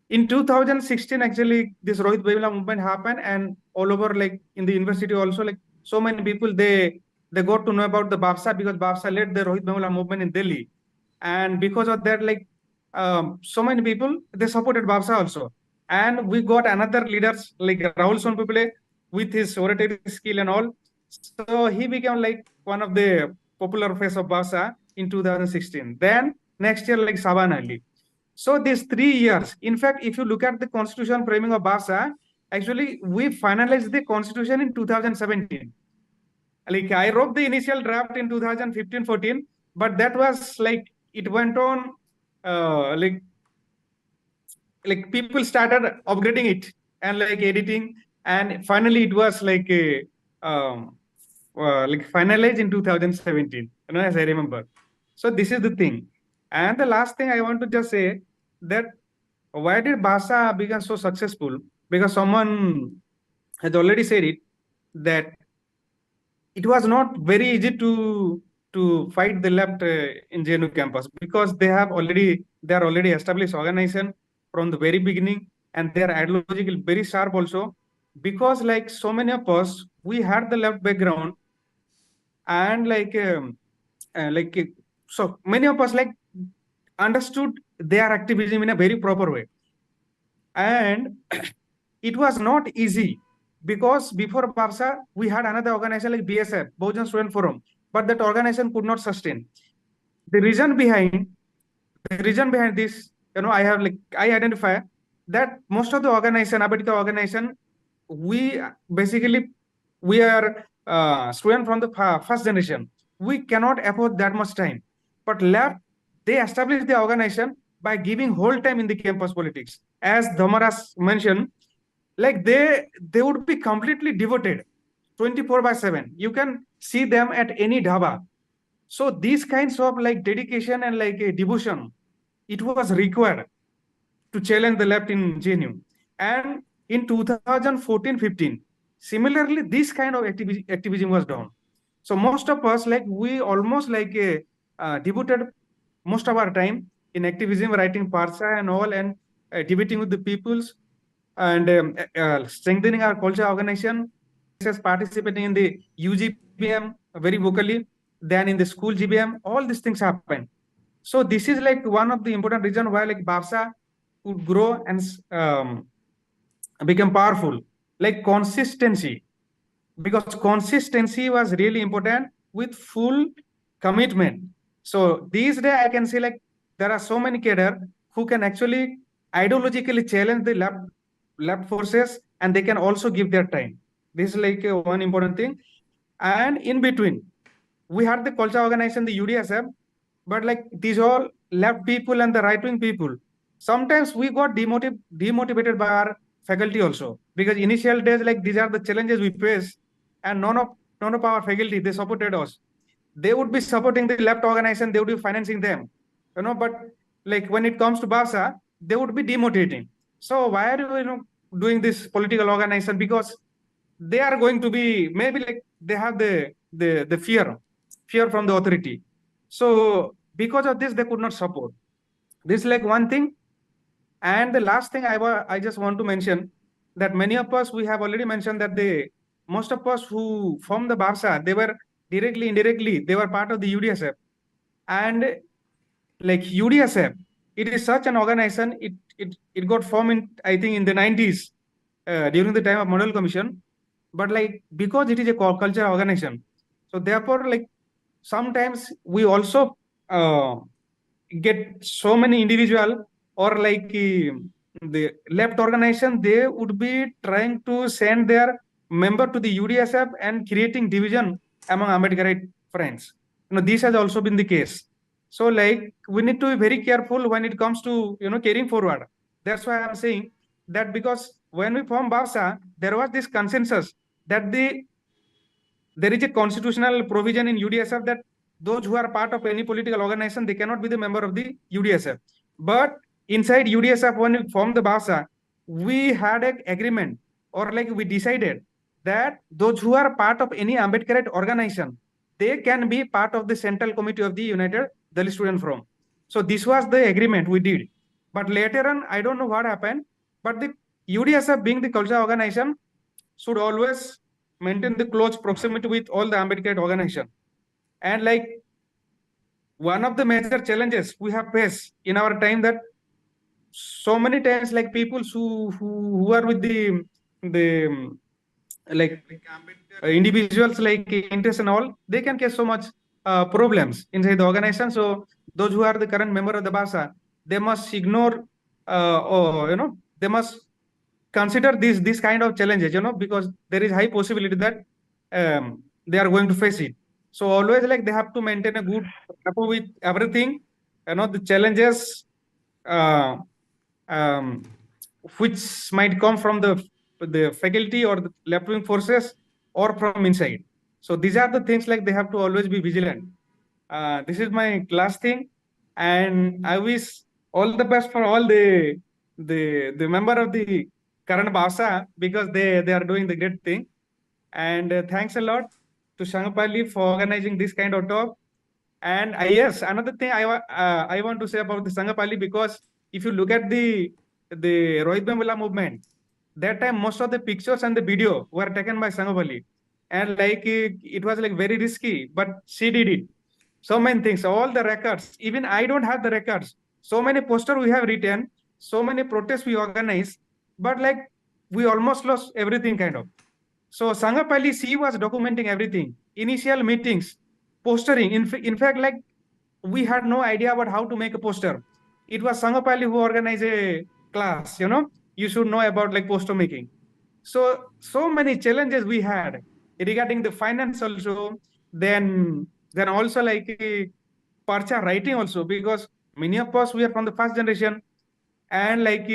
in 2016, actually, this Rohit Bhimla movement happened, and all over, like in the university also, like so many people, they got to know about the BAPSA, because BAPSA led the Rohit Bhimla movement in Delhi. And because of that, like, so many people, they supported BAPSA also. And we got another leaders like Rahul Sonpipule with his oratory skill and all. So he became like one of the popular face of BAPSA in 2016. Then next year, like Saban Ali. So these 3 years, in fact, if you look at the constitution framing of BAPSA, actually we finalized the constitution in 2017. Like, I wrote the initial draft in 2015-14, but that was like, it went on like people started upgrading it and like editing, and finally it was like like finalized in 2017, as I remember. So this is the thing. And the last thing I want to just say, that why did BAPSA become so successful? Because someone has already said it, that it was not very easy to fight the left in JNU campus, because they are already established organization from the very beginning, and they are ideological very sharp also. because like so many of us, we had the left background, and so many of us like understood their activism in a very proper way. And it was not easy, because before BAPSA, we had another organization like BSF, Bojan Student Forum, but that organization could not sustain. The reason behind this, I identify that most of the organization, Ambedkar organization, we basically we are student from the first generation. We cannot afford that much time. But left, they established the organization by giving whole time in the campus politics. As Dhamaras mentioned, like they would be completely devoted 24/7. You can see them at any dhaba. So these kinds of like dedication and like a devotion, it was required to challenge the left in JNU. And in 2014-15, similarly, this kind of activism was done. So most of us, like we almost like devoted most of our time in activism, writing parsa and all, and debating with the peoples, and strengthening our culture organization, participating in the UGBM very vocally, then in the school GBM, all these things happen. So this is like one of the important reason why like BAPSA could grow and become powerful, like consistency, because consistency was really important with full commitment. So these days I can say like there are so many cadre who can actually ideologically challenge the left forces, and they can also give their time. This is like one important thing. And in between, we had the culture organization, the UDSF, but like these all left people and the right-wing people, sometimes we got demotivated by our faculty also, because initial days, like these are the challenges we face, and none of our faculty, they supported us. They would be supporting the left organization, they would be financing them, but like when it comes to BAPSA, they would be demotivating. So why are you doing this political organization? Because they are going to be, maybe like they have the fear from the authority. So because of this, they could not support. This is like one thing. And the last thing I just want to mention, that many of us, we have already mentioned that most of us who formed the BAPSA, they were directly, indirectly, they were part of the UDSF. And like UDSF, it is such an organization, it got formed in, I think, in the 90s, during the time of Model Commission. But like, because it is a culture organization, so therefore, like sometimes we also get so many individual, or like the left organization, they would be trying to send their member to the UDSF and creating division among Ambedkarite friends. This has also been the case. So like we need to be very careful when it comes to carrying forward. That's why I'm saying that, because when we formed BAPSA, there was this consensus that there is a constitutional provision in UDSF that those who are part of any political organization, they cannot be the member of the UDSF. But inside UDSF, when we formed the BAPSA, we had an agreement, or like we decided that those who are part of any Ambedkarite organization, they can be part of the central committee of the United Dalit Student Forum. So this was the agreement we did. But later on, I don't know what happened, but the UDSF, being the culture organization, should always maintain the close proximity with all the Ambedkarite organization. And like one of the major challenges we have faced in our time, that so many times like people who are with the like individuals like interest and all, they can cause so much problems inside the organization. So those who are the current member of the BAPSA, they must ignore or they must consider this kind of challenges, because there is high possibility that they are going to face it. So always like they have to maintain a good rapport with everything, the challenges which might come from the faculty or the left-wing forces, or from inside. So these are the things like they have to always be vigilant. This is my last thing, and I wish all the best for all the member of the current BAPSA, because they are doing the great thing. And thanks a lot to Shangapali for organizing this kind of talk. And yes, another thing I want to say about the Sangapali, because if you look at the Rohit Bemula movement, that time most of the pictures and the video were taken by Sangapali, and like it was like very risky, but she did it. So many things, all the records. Even I don't have the records. So many posters we have written, so many protests we organized, but like we almost lost everything kind of. So Sangapali, she was documenting everything, initial meetings, postering. In fact, like we had no idea about how to make a poster. It was Sangapali who organized a class, you should know about like poster making. So many challenges we had regarding the finance also, then also like parcha writing also, because many of us we are from the first generation, and like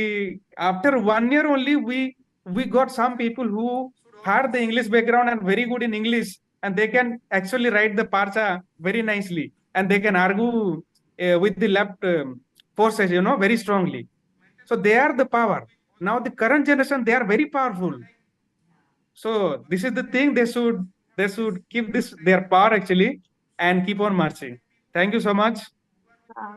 after 1 year only we got some people who had the English background and very good in English, and they can actually write the parcha very nicely, and they can argue with the left forces, very strongly. So they are the power. Now the current generation, they are very powerful. So this is the thing, they should keep this their power actually and keep on marching. Thank you so much.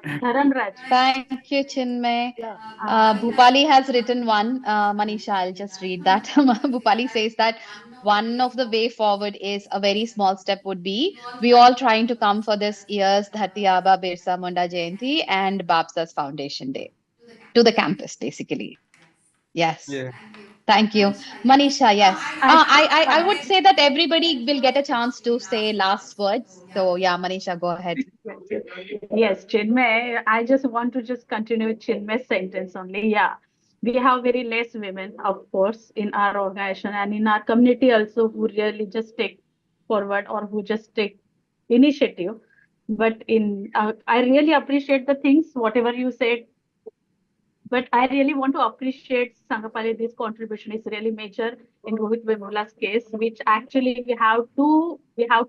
Dharamraj. Thank you, Chinmay. Yeah. Bhupali has written one. Manisha, I'll just read that. Bhupali says that one of the way forward is a very small step would be we all trying to come for this year's Dharti Aaba Birsa Munda Jayanti and BAPSA's Foundation Day to the campus, basically. Yes. Yeah. Thank you. Manisha, yes. I would say that everybody will get a chance to say last words. So yeah, Manisha, go ahead. Yes, Chinmay, I just want to just continue with Chinmay's sentence only. Yeah, we have very less women, of course, in our organization and in our community also who really just take forward or who just take initiative. But I really appreciate the things, whatever you said. But I really want to appreciate Sangapali. This contribution is really major in Rohit Vemula's case, which actually we have to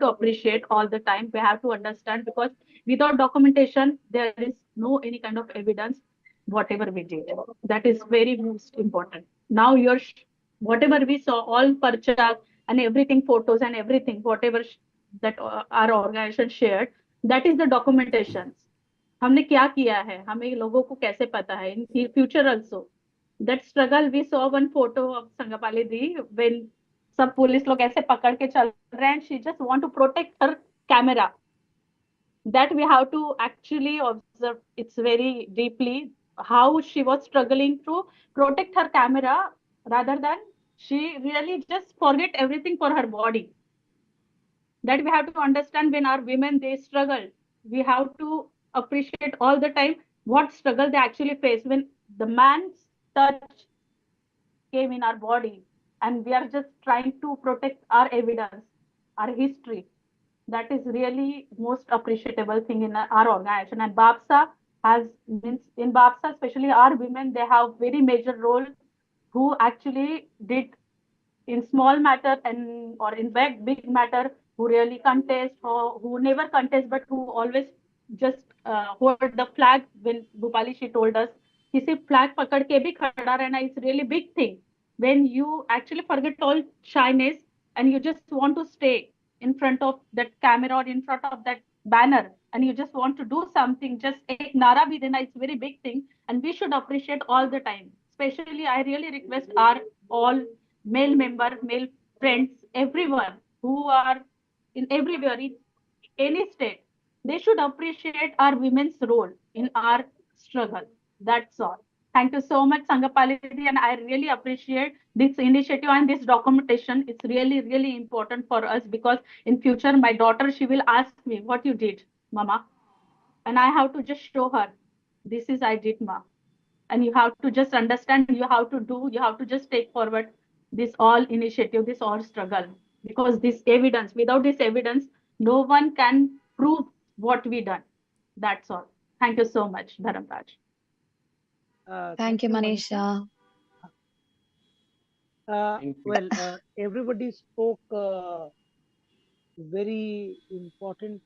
appreciate all the time. We have to understand because without documentation, there is no any kind of evidence whatever we did. That is very most important. Now whatever we saw, all purchase and everything, photos and everything, whatever that our organization shared, that is the documentation. हमने क्या किया है, हमें लोगों को कैसे पता है in future also that struggle we saw one photo of Sangpali di when सब पुलिस लोग ऐसे पकड़ के चल रहे हैं she just want to protect her camera that we have to actually observe it's very deeply how she was struggling to protect her camera rather than she really just forget everything for her body that we have to understand when our women they struggle we have to appreciate all the time what struggle they actually face when the man's touch came in our body and we are just trying to protect our evidence our history that is really most appreciable thing in our organization and BAPSA has means in BAPSA especially our women they have very major role who actually did in small matter and or in big matter who really contest or who never contest but who always just hold the flag when Bhupali she told us he said flag pakad ke bhi khada rehna is really big thing when you actually forget all shyness and you just want to stay in front of that camera or in front of that banner and you just want to do something just ek nara bhi dena is very big thing and we should appreciate all the time especially I really request our all male member, male friends, everyone who are in everywhere, in any state, they should appreciate our women's role in our struggle. That's all. Thank you so much, Sangapalidi, and I really appreciate this initiative and this documentation. It's really, really important for us because in future, my daughter, she will ask me what you did, Mama. And I have to just show her, this is I did, Ma and you have to just understand you have to just take forward this all initiative this all struggle because this evidence without this evidence no one can prove what we done that's all thank you so much Dharamraj Thank you, Manisha. Well, everybody spoke very important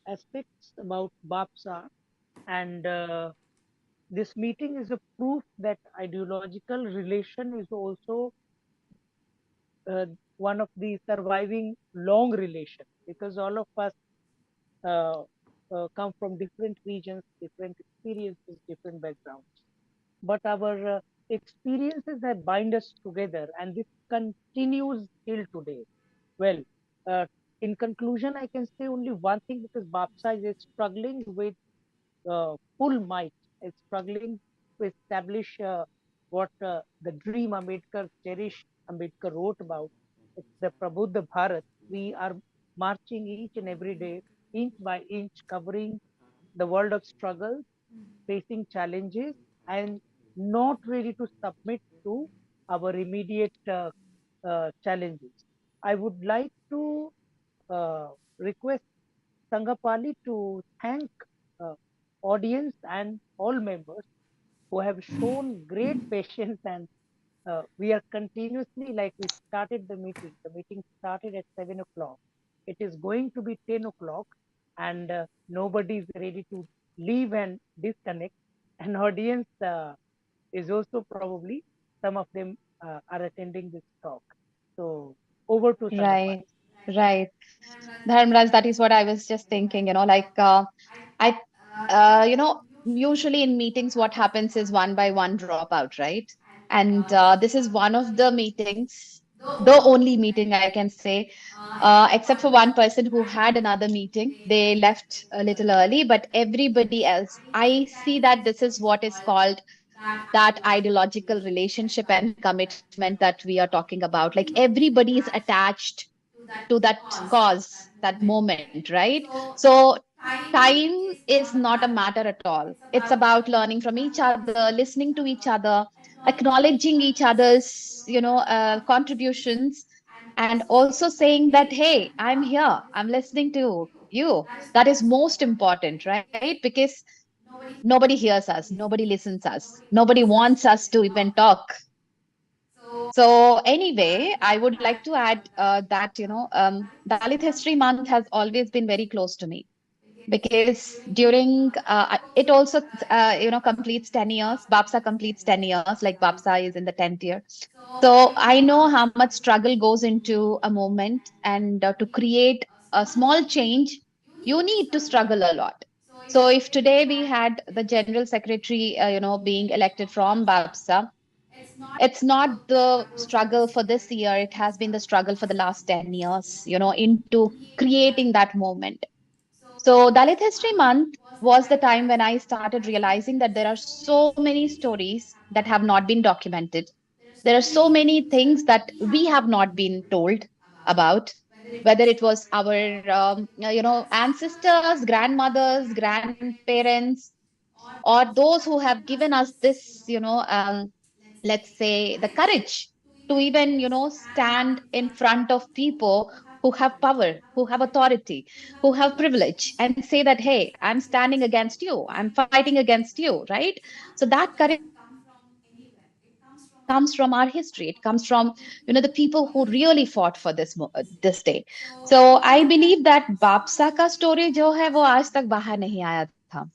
aspects about BAPSA, and this meeting is a proof that ideological relation is also one of the surviving long relation because all of us come from different regions, different experiences, different backgrounds. But our experiences that bind us together, and this continues till today. Well, uh, in conclusion, I can say only one thing, because BAPSA is struggling with full might, is struggling to establish what the dream Ambedkar cherished, Ambedkar wrote about. It's the Prabuddha Bharat. We are marching each and every day, inch by inch, covering the world of struggle, facing challenges, and not ready to submit to our immediate challenges. I would like to uh, request Sangapali to thank uh, audience and all members who have shown great patience, and we are continuously, like we started the meeting started at 7 o'clock. It is going to be 10 o'clock, and nobody is ready to leave and disconnect. And audience is also probably, some of them are attending this talk. So over to Sangapali. Right, right. Dharmraj, that is what I was just thinking, like I usually in meetings, what happens is one by one drop out, right? And this is one of the meetings, the only meeting I can say, except for one person who had another meeting. They left a little early, but everybody else, I see that this is what is called that ideological relationship and commitment that we are talking about. Like everybody is attached to that cause, that moment, right? So time is not a matter at all. It's about learning from each other, listening to each other, acknowledging each other's, contributions, and also saying that, hey, I'm here, I'm listening to you. That is most important, right? Because nobody hears us, nobody listens us, nobody wants us to even talk. So anyway, I would like to add that Dalit History Month has always been very close to me, because during it also completes 10 years. BAPSA completes 10 years, like BAPSA is in the 10th year. So I know how much struggle goes into a movement, and to create a small change, you need to struggle a lot. So if today we had the general secretary, being elected from BAPSA, it's not the struggle for this year. It has been the struggle for the last 10 years, into creating that moment. So Dalit History Month was the time when I started realizing that there are so many stories that have not been documented. There are so many things that we have not been told about, whether it was our, ancestors, grandmothers, grandparents, or those who have given us this, let's say, the courage to even, stand in front of people who have power, who have authority, who have privilege, and say that, hey, I'm standing against you, I'm fighting against you, right? So that courage comes from our history. It comes from, the people who really fought for this day. So I believe that बापसा का story जो है वो आज तक बाहर नहीं आया था.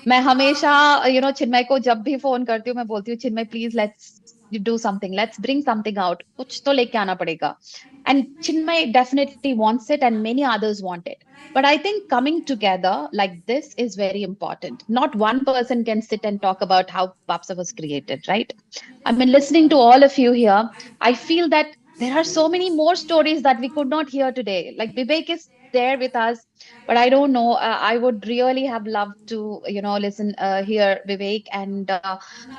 मैं हमेशा चिन्मय को जब भी फोन करती हूँ, मैं बोलती हूँ, Chinmay please let's do something, let's bring something out, कुछ तो लेके आना पड़ेगा. And Chinmay definitely wants it, and many others want it. But I think coming together like this is very important. Not one person can sit and talk about how BAPSA was created, right? I mean, listening to all of you here, I feel that there are so many more stories that we could not hear today. Like Vivek is there with us, but I don't know. I would really have loved to, listen, hear Vivek and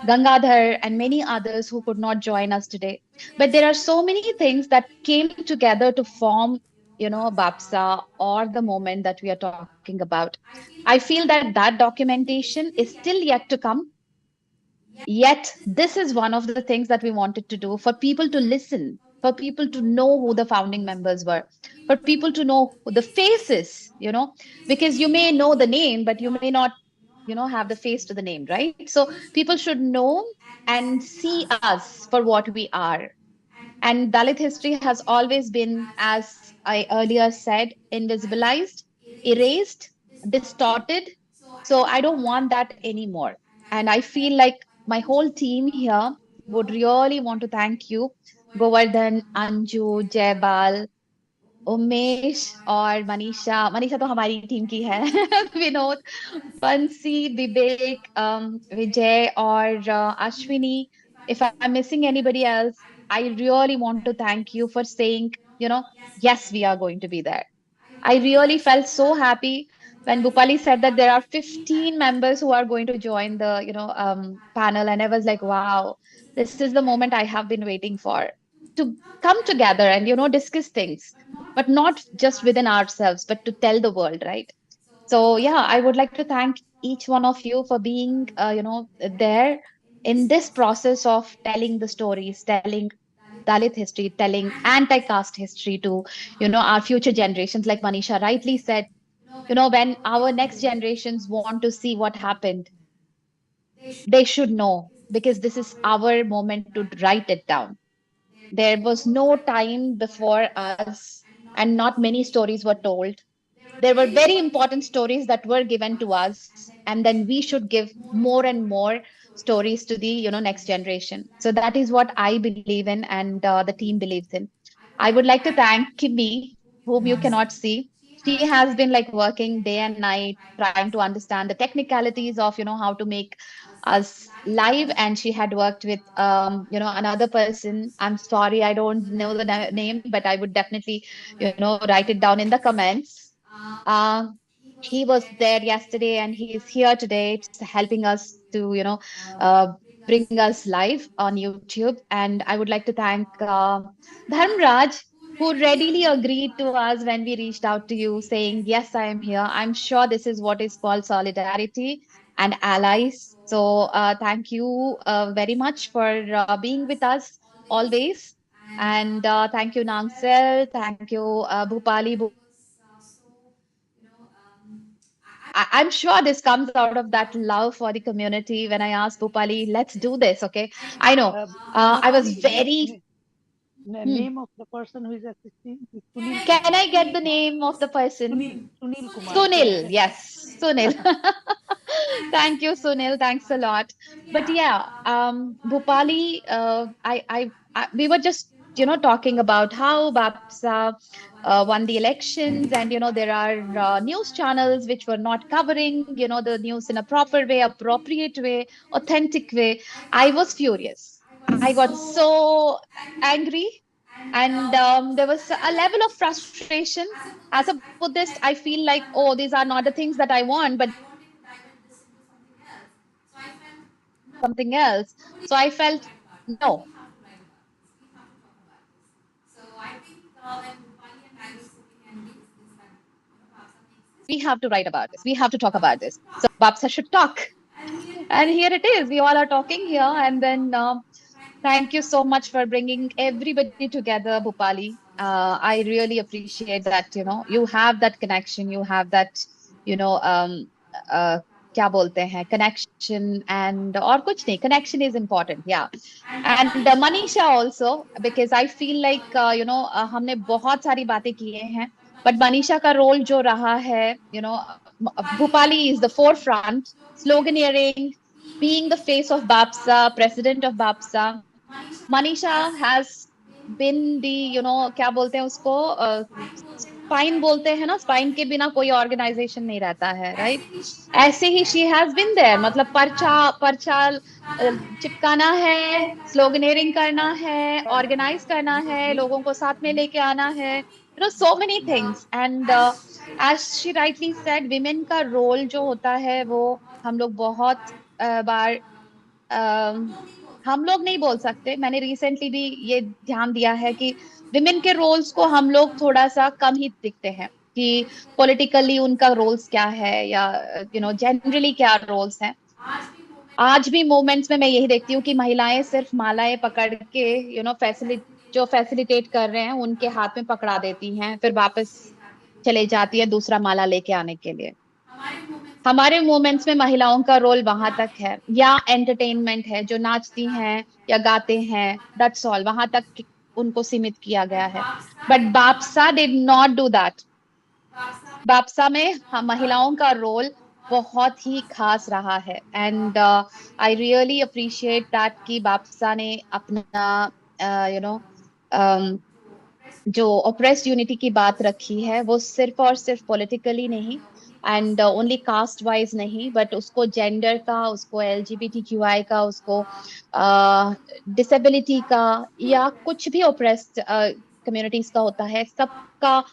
Gangadhar and many others who could not join us today. But there are so many things that came together to form, BAPSA, or the moment that we are talking about. I feel that that documentation is still yet to come. Yet, this is one of the things that we wanted to do, for people to listen, for people to know who the founding members were, for people to know who the faces, because you may know the name, but you may not, have the face to the name, right? So people should know and see us for what we are. And Dalit history has always been, as I earlier said, invisibilized, erased, distorted. So I don't want that anymore. And I feel like my whole team here would really want to thank you, Govardhan, Anju, Jaybal, Umesh और मनीषा. मनीषा तो हमारी team की है. विनोद, बंसी, विवेक, विजय और Ashwini. if I'm missing anybody else, I really want to thank you for saying, yes, we are going to be there. I really felt so happy when Bhupali said that there are 15 members who are going to join the, panel. And I was like, wow, this is the moment I have been waiting for, to come together and, discuss things, but not just within ourselves, but to tell the world, right? So yeah, I would like to thank each one of you for being, there in this process of telling the stories, telling Dalit history, telling anti-caste history to, our future generations. Like Manisha rightly said, when our next generations want to see what happened, they should know, because this is our moment to write it down. There was no time before us, and not many stories were told. There were very important stories that were given to us, and then we should give more and more stories to the next generation. So that is what I believe in, and the team believes in. I would like to thank Kimmy, whom you cannot see. She has been like working day and night trying to understand the technicalities of how to make us live, and she had worked with another person. I'm sorry, I don't know the name, but I would definitely write it down in the comments. uh, he was there yesterday and he is here today, helping us to bring us live on YouTube. And I would like to thank Dharmraj, who readily agreed to us when we reached out to you saying, yes, I am here. I'm sure this is what is called solidarity and allies. So thank you very much for being with us always. And thank you, Nangsel. Thank you, Bhupali. I'm sure this comes out of that love for the community. When I asked Bhupali, let's do this, okay? I know. I was Bhupali, very. name of the person who is assisting is Sunil Can Kumar. I get the name of the person? Sunil Kumar. Sunil, yes, Sunil. Thank you, Sunil. Thanks a lot. But yeah, Bhupali, we were just, talking about how BAPSA won the elections, and there are news channels which were not covering, the news in a proper way, appropriate way, authentic way. I was furious. I got so angry, and there was a level of frustration. As a Buddhist, I feel like, oh, these are not the things that I want, but something else. So I felt, no, we have to write about this. We have to talk about this. So BAPSA should talk. And here it is. We all are talking here. And then thank you so much for bringing everybody together, Bhupali. I really appreciate that, you have that connection, you have that, you know, uh, क्या बोलते हैं, connection, and और कुछ नहीं, connection is important, yeah. And Manisha also, because I feel like, हमने बहुत सारी बातें किए हैं, but Manisha का role जो रहा है, Bhupali is the forefront, sloganeering, being the face of BAPSA, president of BAPSA. Manisha has been the, क्या बोलते हैं उसको, स्पाइन बोलते हैं ना, स्पाइन के बिना कोई ऑर्गेनाइजेशन नहीं रहता है, राइट? ऐसे ही शी हैज बिन देयर, मतलब पर्चा पर्चा चिपकाना है, स्लोगनेरिंग करना है, ऑर्गेनाइज करना है, लोगों को साथ में लेके आना है, so many things. And as she rightly said, women का रोल जो होता है वो हम लोग बहुत बार हम लोग नहीं बोल सकते, मैंने रिसेंटली भी ये ध्यान दिया है कि विमेन के रोल्स को हम लोग थोड़ा सा कम ही दिखते हैं, कि पॉलिटिकली उनका रोल्स क्या है, या जनरली क्या रोल्स हैं। आज भी मोमेंट्स में मैं यही देखती हूँ कि महिलाएं सिर्फ मालाएं पकड़ के जो फैसिलिटेट कर रहे हैं उनके हाथ में पकड़ा देती हैं, फिर वापस चले जाती है दूसरा माला लेके आने के लिए। हमारे मोमेंट्स में महिलाओं का रोल वहां तक है, या एंटरटेनमेंट है, जो नाचती हैं या गाते हैं, दैट्स ऑल, वहां तक उनको सीमित किया गया है। But BAPSA did not do that. बापसा में महिलाओं का रोल बहुत ही खास रहा है, and I really appreciate that कि बापसा ने अपना जो ऑपरेस्ड यूनिटी की बात रखी है, वो सिर्फ और सिर्फ पॉलिटिकली नहीं, एंड ओनली कास्ट वाइज नहीं, बट उसको जेंडर का, उसको LGBTQI का, उसको डिसेबिलिटी का, या कुछ भी ओप्रेस्ड कम्युनिटीज का होता है, सबका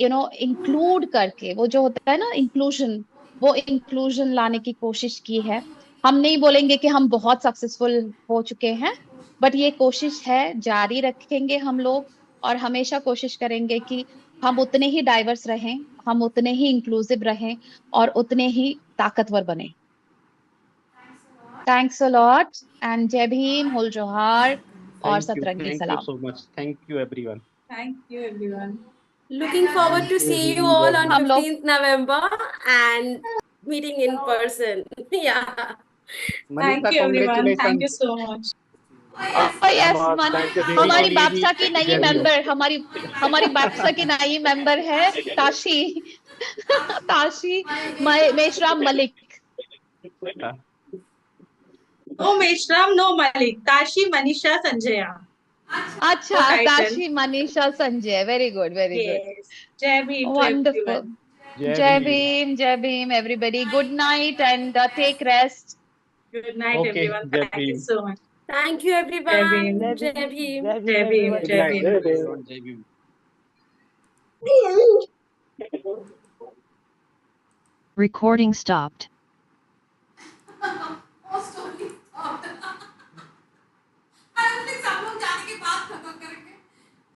इंक्लूड करके, वो जो होता है ना इंक्लूजन, वो इंक्लूजन लाने की कोशिश की है। हम नहीं बोलेंगे कि हम बहुत सक्सेसफुल हो चुके हैं, बट ये कोशिश है, जारी रखेंगे हम लोग, और हमेशा कोशिश करेंगे कि हम उतने ही डाइवर्स रहें, हम उतने ही इंक्लूसिव रहें, और उतने ही ताकतवर बने। थैंक्स अ लॉट, एंड जय भीम, होल जोहार और सतरंगी Thank you सलाम। so much. Thank you, everyone. Thank you, everyone. Looking forward to see you all on 15th November and meeting in person. Yeah. Thank Manisha, you, everyone. Thank you congratulations. so much. Yes मन, Thank you so हमारी much. बापसा की नई जय Bhim. Member, हमारी बापसा की नई member है Tashi Tashi Meshram Malik. No Meshram, no Malik. Tashi, Manisha, Sanjaya. अच्छा, Tashi Manisha Sanjay, very good, very good, Yes. Jai Bhim to wonderful. everyone. Jai Bhim everybody, good night and take rest. Good night, Okay, everyone. Jai Thank you Bhim. so much. Thank you, Jai everyone. Bhim. Jai Bhim. Jai Bhim, Jai Bhim. everyone. Jai Good night. Bhim. Jai Bhim. Recording stopped. Story